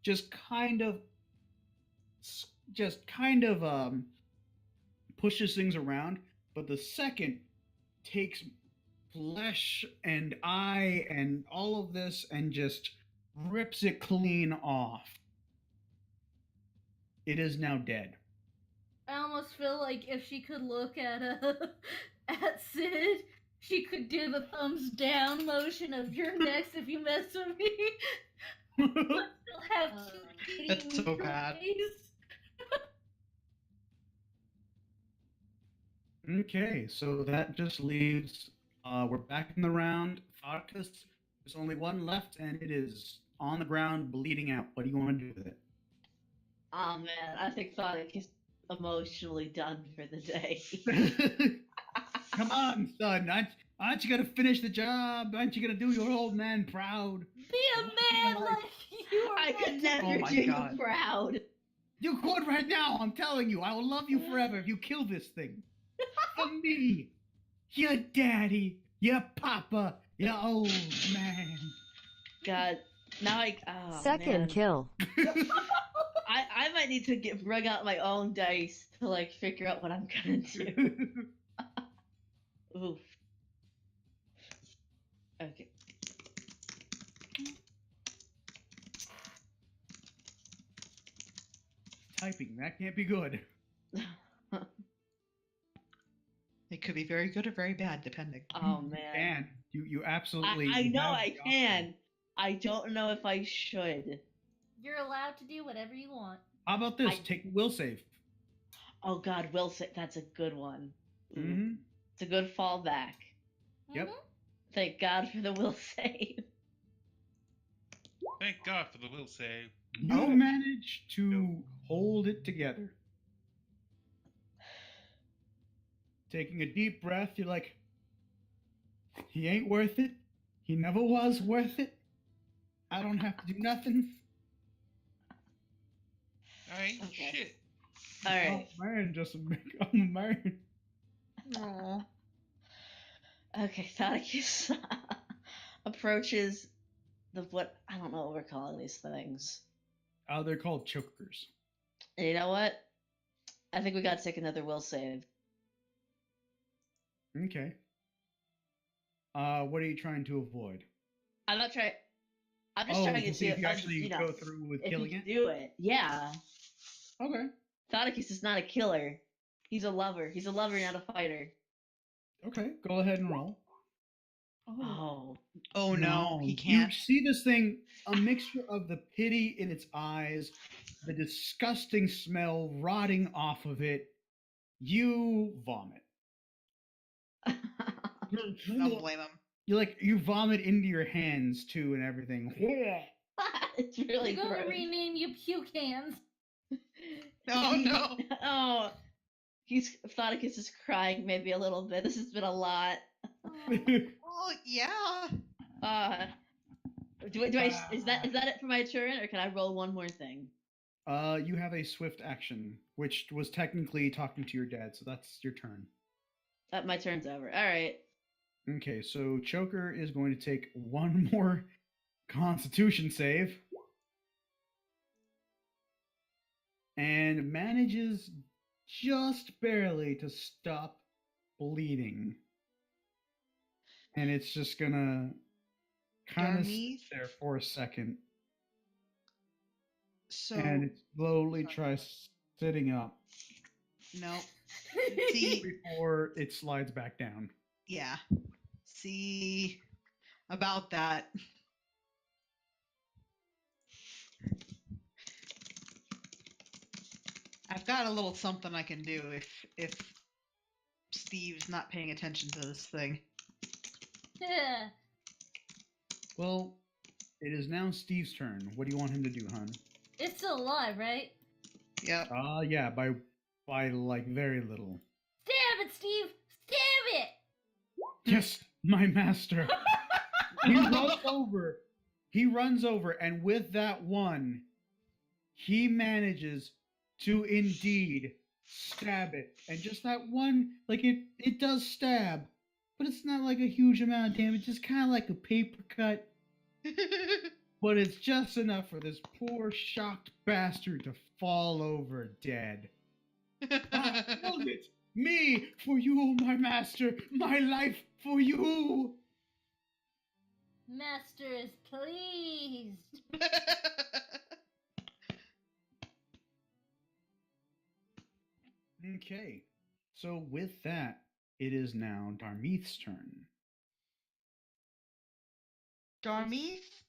Speaker 3: just kind of pushes things around, but the second takes flesh and eye and all of this and just rips it clean off. It is now dead.
Speaker 2: I almost feel like if she could look at at Sid, she could do the thumbs down motion of "you're next if you mess with me." But still have cute
Speaker 4: That's
Speaker 2: kitty
Speaker 4: so bad.
Speaker 2: eyes.
Speaker 3: Okay, so that just leaves. We're back in the round. Farkas, there's only one left, and it is on the ground, bleeding out. What do you want to do with it?
Speaker 5: Oh man, I think Sonic is emotionally done for the day.
Speaker 3: Come on, son. Aren't you gonna finish the job? Aren't you gonna do your old man proud?
Speaker 2: Be a man like you are.
Speaker 5: I could
Speaker 2: meant to
Speaker 5: never
Speaker 3: my
Speaker 5: do
Speaker 3: God.
Speaker 5: you proud.
Speaker 3: You could right now. I'm telling you. I will love you forever if you kill this thing. For me, your daddy, your papa, your old man.
Speaker 5: God, now oh,
Speaker 7: Second
Speaker 5: man.
Speaker 7: kill.
Speaker 5: I might need to bring out my own dice to like figure out what I'm gonna do. Oof. Okay.
Speaker 3: Typing. That can't be good.
Speaker 4: It could be very good or very bad, depending.
Speaker 5: Oh man.
Speaker 3: And you absolutely.
Speaker 5: I
Speaker 3: you
Speaker 5: know
Speaker 3: have
Speaker 5: I
Speaker 3: the option.
Speaker 5: can. I don't know if I should.
Speaker 2: You're allowed to do whatever you want.
Speaker 3: How about this?
Speaker 5: I-
Speaker 3: Take will save.
Speaker 5: Oh God, Wilson, that's a good one. Ooh,
Speaker 3: Mm-hmm.
Speaker 5: It's a good fallback.
Speaker 3: Yep.
Speaker 2: Mhm.
Speaker 5: Thank God for the will save.
Speaker 1: Thank God for the will save.
Speaker 3: You manage to hold it together. Taking a deep breath, you're like, he ain't worth it. He never was worth it. I don't have to do nothing.
Speaker 1: I ain't
Speaker 5: Okay.
Speaker 1: shit.
Speaker 5: All right.
Speaker 3: Oh, man, I'm a man.
Speaker 4: Aw.
Speaker 5: Okay, Thaddeus approaches what I don't know what we're calling these things.
Speaker 3: They're called chokers.
Speaker 5: And you know what? I think we gotta take another will save.
Speaker 3: Okay. What are you trying to avoid?
Speaker 5: I'm not trying. I'm just
Speaker 3: Oh,
Speaker 5: trying
Speaker 3: to
Speaker 5: to
Speaker 3: see if you actually go through with
Speaker 5: if
Speaker 3: killing
Speaker 5: you
Speaker 3: it?
Speaker 5: can do it. Yeah.
Speaker 3: Okay.
Speaker 5: Thaddeus is not a killer. He's a lover. He's a lover, not a fighter.
Speaker 3: Okay, go ahead and roll.
Speaker 5: Oh.
Speaker 4: Oh no, he
Speaker 3: You
Speaker 4: can't.
Speaker 3: see this thing, a mixture of the pity in its eyes, the disgusting smell rotting off of it. You vomit.
Speaker 4: Don't blame him.
Speaker 3: You vomit into your hands too and everything.
Speaker 5: It's really
Speaker 2: We're gonna
Speaker 5: gross.
Speaker 2: rename you Puke Hands.
Speaker 4: Oh no.
Speaker 5: Oh. Thaddeus is crying maybe a little bit. This has been a lot.
Speaker 4: Well, yeah.
Speaker 5: Is that it for my turn, or can I roll one more thing?
Speaker 3: You have a swift action, which was technically talking to your dad, so that's your turn.
Speaker 5: My turn's over. All right.
Speaker 3: Okay, so Choker is going to take one more Constitution save. And manages just barely to stop bleeding. And it's just gonna kind of sit
Speaker 4: Darmeeth?
Speaker 3: there for a second.
Speaker 4: So
Speaker 3: And it slowly
Speaker 4: Sorry.
Speaker 3: tries sitting up
Speaker 4: no. See,
Speaker 3: before it slides back down.
Speaker 4: yeah. See about that. I've got a little something I can do if Steve's not paying attention to this thing.
Speaker 2: Yeah.
Speaker 3: Well, it is now Steve's turn. What do you want him to do, hon?
Speaker 2: It's still alive, right?
Speaker 4: Yep.
Speaker 3: Yeah, by like very little.
Speaker 2: Stab it, Steve! Stab it!
Speaker 3: Yes, my master. He runs over, and with that one, he manages to indeed stab it. And just that one, like it does stab, but it's not like a huge amount of damage, just kind of like a paper cut. But it's just enough for this poor shocked bastard to fall over dead. I killed it! Me for you, my master! My life for you!
Speaker 2: Master is pleased.
Speaker 3: Okay, so with that, it is now Darmeeth's turn.
Speaker 4: Darmeeth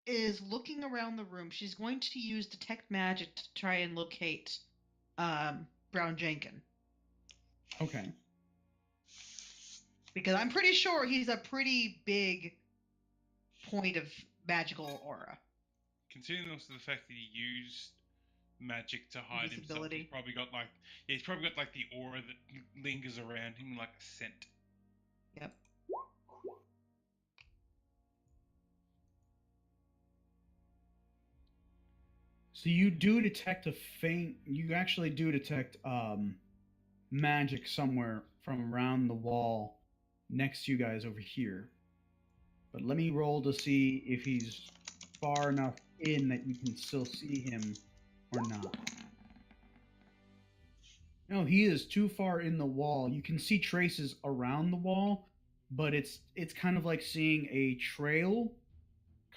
Speaker 4: is looking around the room. She's going to use detect magic to try and locate Brown Jenkin.
Speaker 3: Okay.
Speaker 4: Because I'm pretty sure he's a pretty big point of magical aura.
Speaker 1: Considering also the fact that he used magic to hide himself,
Speaker 4: Invisibility.
Speaker 1: he's probably got like the aura that lingers around him like a scent.
Speaker 4: Yep.
Speaker 3: So you do detect you actually do detect magic somewhere from around the wall next to you guys over here. But let me roll to see if he's far enough in that you can still see him or not. No, he is too far in the wall. You can see traces around the wall, but it's kind of like seeing a trail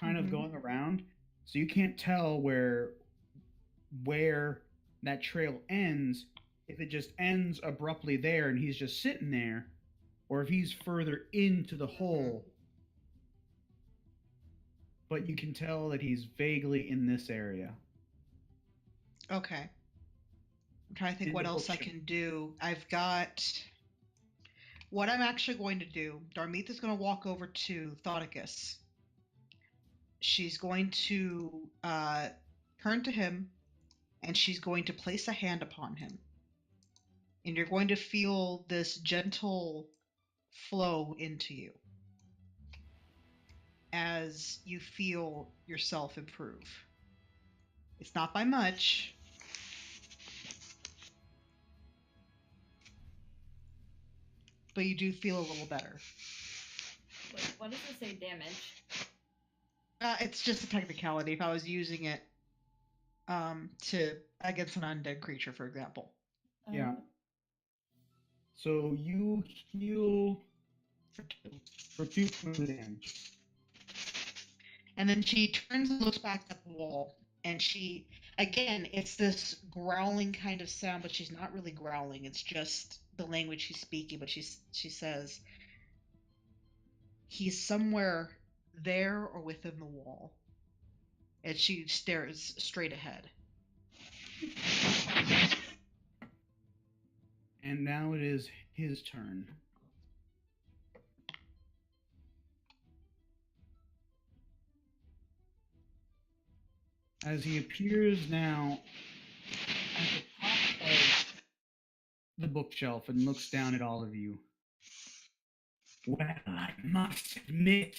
Speaker 3: kind of going around. So you can't tell where that trail ends, if it just ends abruptly there and he's just sitting there, or if he's further into the hole. But you can tell that he's vaguely in this area.
Speaker 4: Okay. I'm trying to think
Speaker 3: In
Speaker 4: what
Speaker 3: the
Speaker 4: else I
Speaker 3: bookshelf.
Speaker 4: can do. I've got... What I'm actually going to do, Darmeeth is going to walk over to Thoticus. she's going to turn to him, and she's going to place a hand upon him. And you're going to feel this gentle flow into you as you feel yourself improve. It's not by much. But you do feel a little better.
Speaker 6: Wait, what does it say damage?
Speaker 4: It's just a technicality. If I was using it to against an undead creature, for example.
Speaker 3: Yeah. So you heal for 2 points of damage.
Speaker 4: And then she turns and looks back at the wall, and she, again, it's this growling kind of sound, but she's not really growling. It's just the language she's speaking. But she says, "He's somewhere there or within the wall." And she stares straight ahead.
Speaker 3: And now it is his turn. As he appears now at the top of the bookshelf and looks down at all of you. Well, I must admit,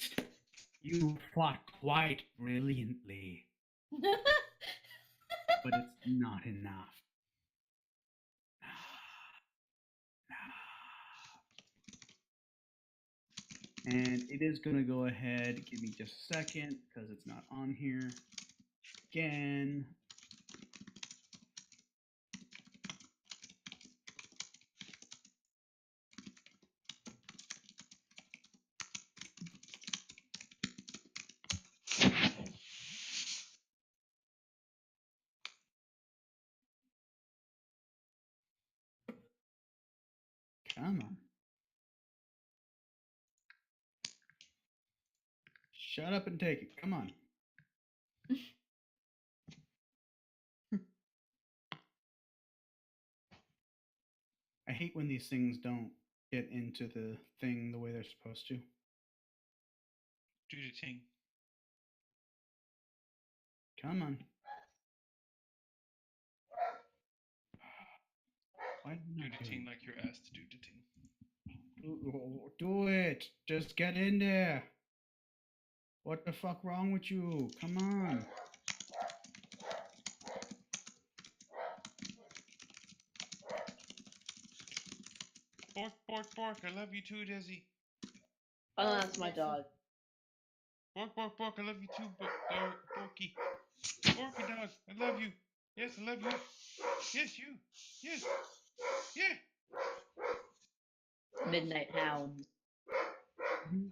Speaker 3: you fought quite brilliantly, but it's not enough. And it is going to go ahead. Give me just a second because it's not on here. Again. Come on. Shut up and take it. Come on. I hate when these things don't get into the thing the way they're supposed to.
Speaker 1: Do the ting.
Speaker 3: Come on. Why
Speaker 1: Do
Speaker 3: not
Speaker 1: the ting like you're asked to do the ting.
Speaker 3: Do it. Just get in there. What the fuck wrong with you? Come on.
Speaker 1: Bark, bark, bark. I love you too, Desi.
Speaker 5: Oh, that's my dog.
Speaker 1: Bark, bark, bark. I love you too, Borky. Borky dog. I love you. Yes, I love you. Yes, you. Yes. Yeah.
Speaker 5: Midnight Hound.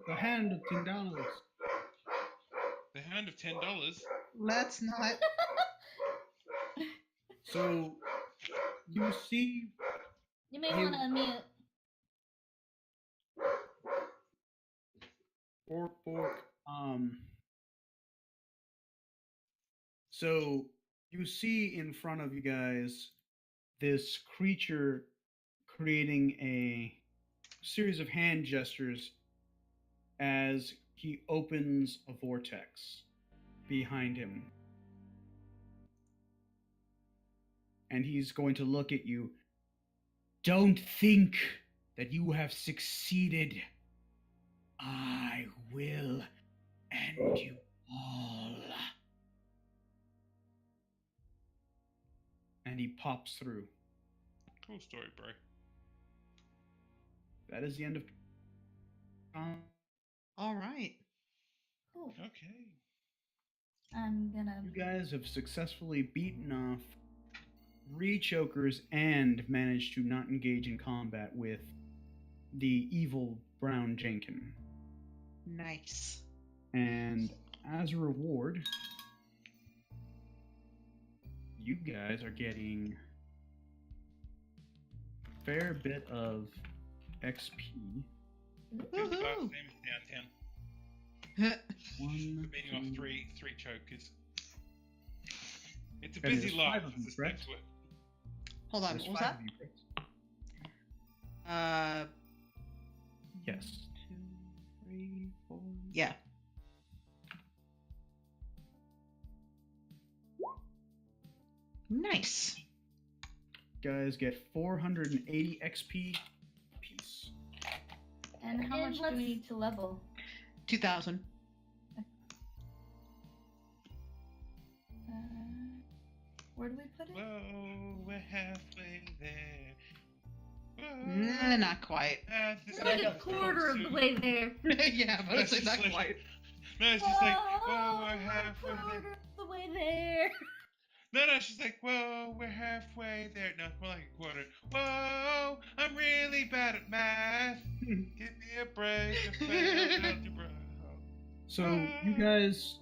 Speaker 3: The hand of $10.
Speaker 1: The hand of $10.
Speaker 4: Let's not.
Speaker 3: So you see
Speaker 2: You may want to unmute.
Speaker 3: Bork. So you see in front of you guys this creature creating a series of hand gestures as he opens a vortex behind him. And he's going to look at you. Don't think that you have succeeded. I will end you all. And he pops through.
Speaker 1: Cool story, bro.
Speaker 3: That is the end of.
Speaker 4: All right.
Speaker 2: Cool.
Speaker 1: Okay.
Speaker 2: I'm gonna.
Speaker 3: You guys have successfully beaten off 3 chokers and managed to not engage in combat with the evil brown Jenkin.
Speaker 4: Nice.
Speaker 3: And as a reward, you guys are getting a fair bit of XP.
Speaker 1: Last
Speaker 4: Woohoo!
Speaker 1: name is downtown.
Speaker 3: One,
Speaker 1: Beating off
Speaker 3: two,
Speaker 1: three chokers. It's a
Speaker 3: Yeah,
Speaker 1: busy
Speaker 3: there's
Speaker 1: life.
Speaker 3: 5 of them,
Speaker 1: It's a
Speaker 3: correct?
Speaker 1: step to it.
Speaker 4: Hold on.
Speaker 3: there's
Speaker 4: What was
Speaker 3: 5
Speaker 4: that?
Speaker 3: of you, correct? Yes.
Speaker 4: 2, 3, 4. Yeah. Nice.
Speaker 3: Guys get 480 XP apiece.
Speaker 6: And how
Speaker 2: And
Speaker 6: much do
Speaker 2: let's-
Speaker 6: we need to level?
Speaker 4: 2,000.
Speaker 6: Where do we put it?
Speaker 1: Whoa, we're halfway there. Whoa.
Speaker 4: Nah, not quite.
Speaker 2: It's like a quarter of the way there.
Speaker 4: Yeah, but it's not quite.
Speaker 1: No, she's like, whoa, we're halfway there.
Speaker 2: Quarter of the way there.
Speaker 1: No, she's like, whoa, we're halfway there. No, it's more like a quarter. Whoa, I'm really bad at math. Give me a break. I failed algebra.
Speaker 3: So you guys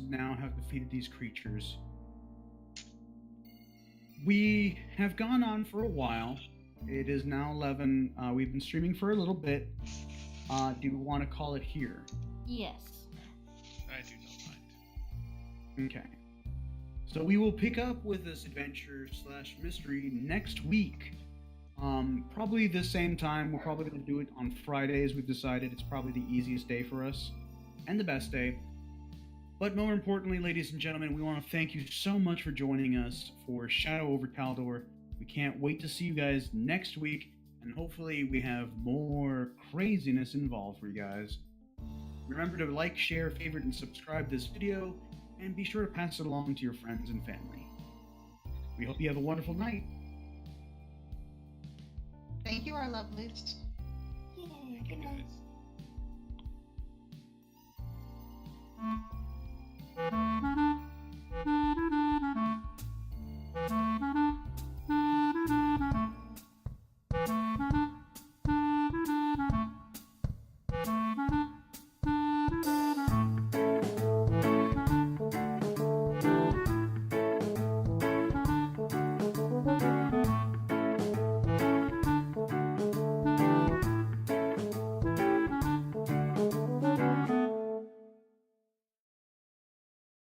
Speaker 3: now have defeated these creatures. We have gone on for a while. It is now 11. We've been streaming for a little bit. Do you want to call it here?
Speaker 2: Yes.
Speaker 1: I do not mind.
Speaker 3: Okay. So we will pick up with this adventure / mystery next week. Probably the same time. We're probably going to do it on Fridays. We've decided it's probably the easiest day for us and the best day. But more importantly, ladies and gentlemen, we want to thank you so much for joining us for Shadow over Taldor. We can't wait to see you guys next week, and hopefully we have more craziness involved for you guys. Remember to like, share, favorite, and subscribe this video, and be sure to pass it along to your friends and family. We hope you have a wonderful night.
Speaker 4: Thank you, our lovelies.
Speaker 6: Yeah, good night.
Speaker 1: Guys.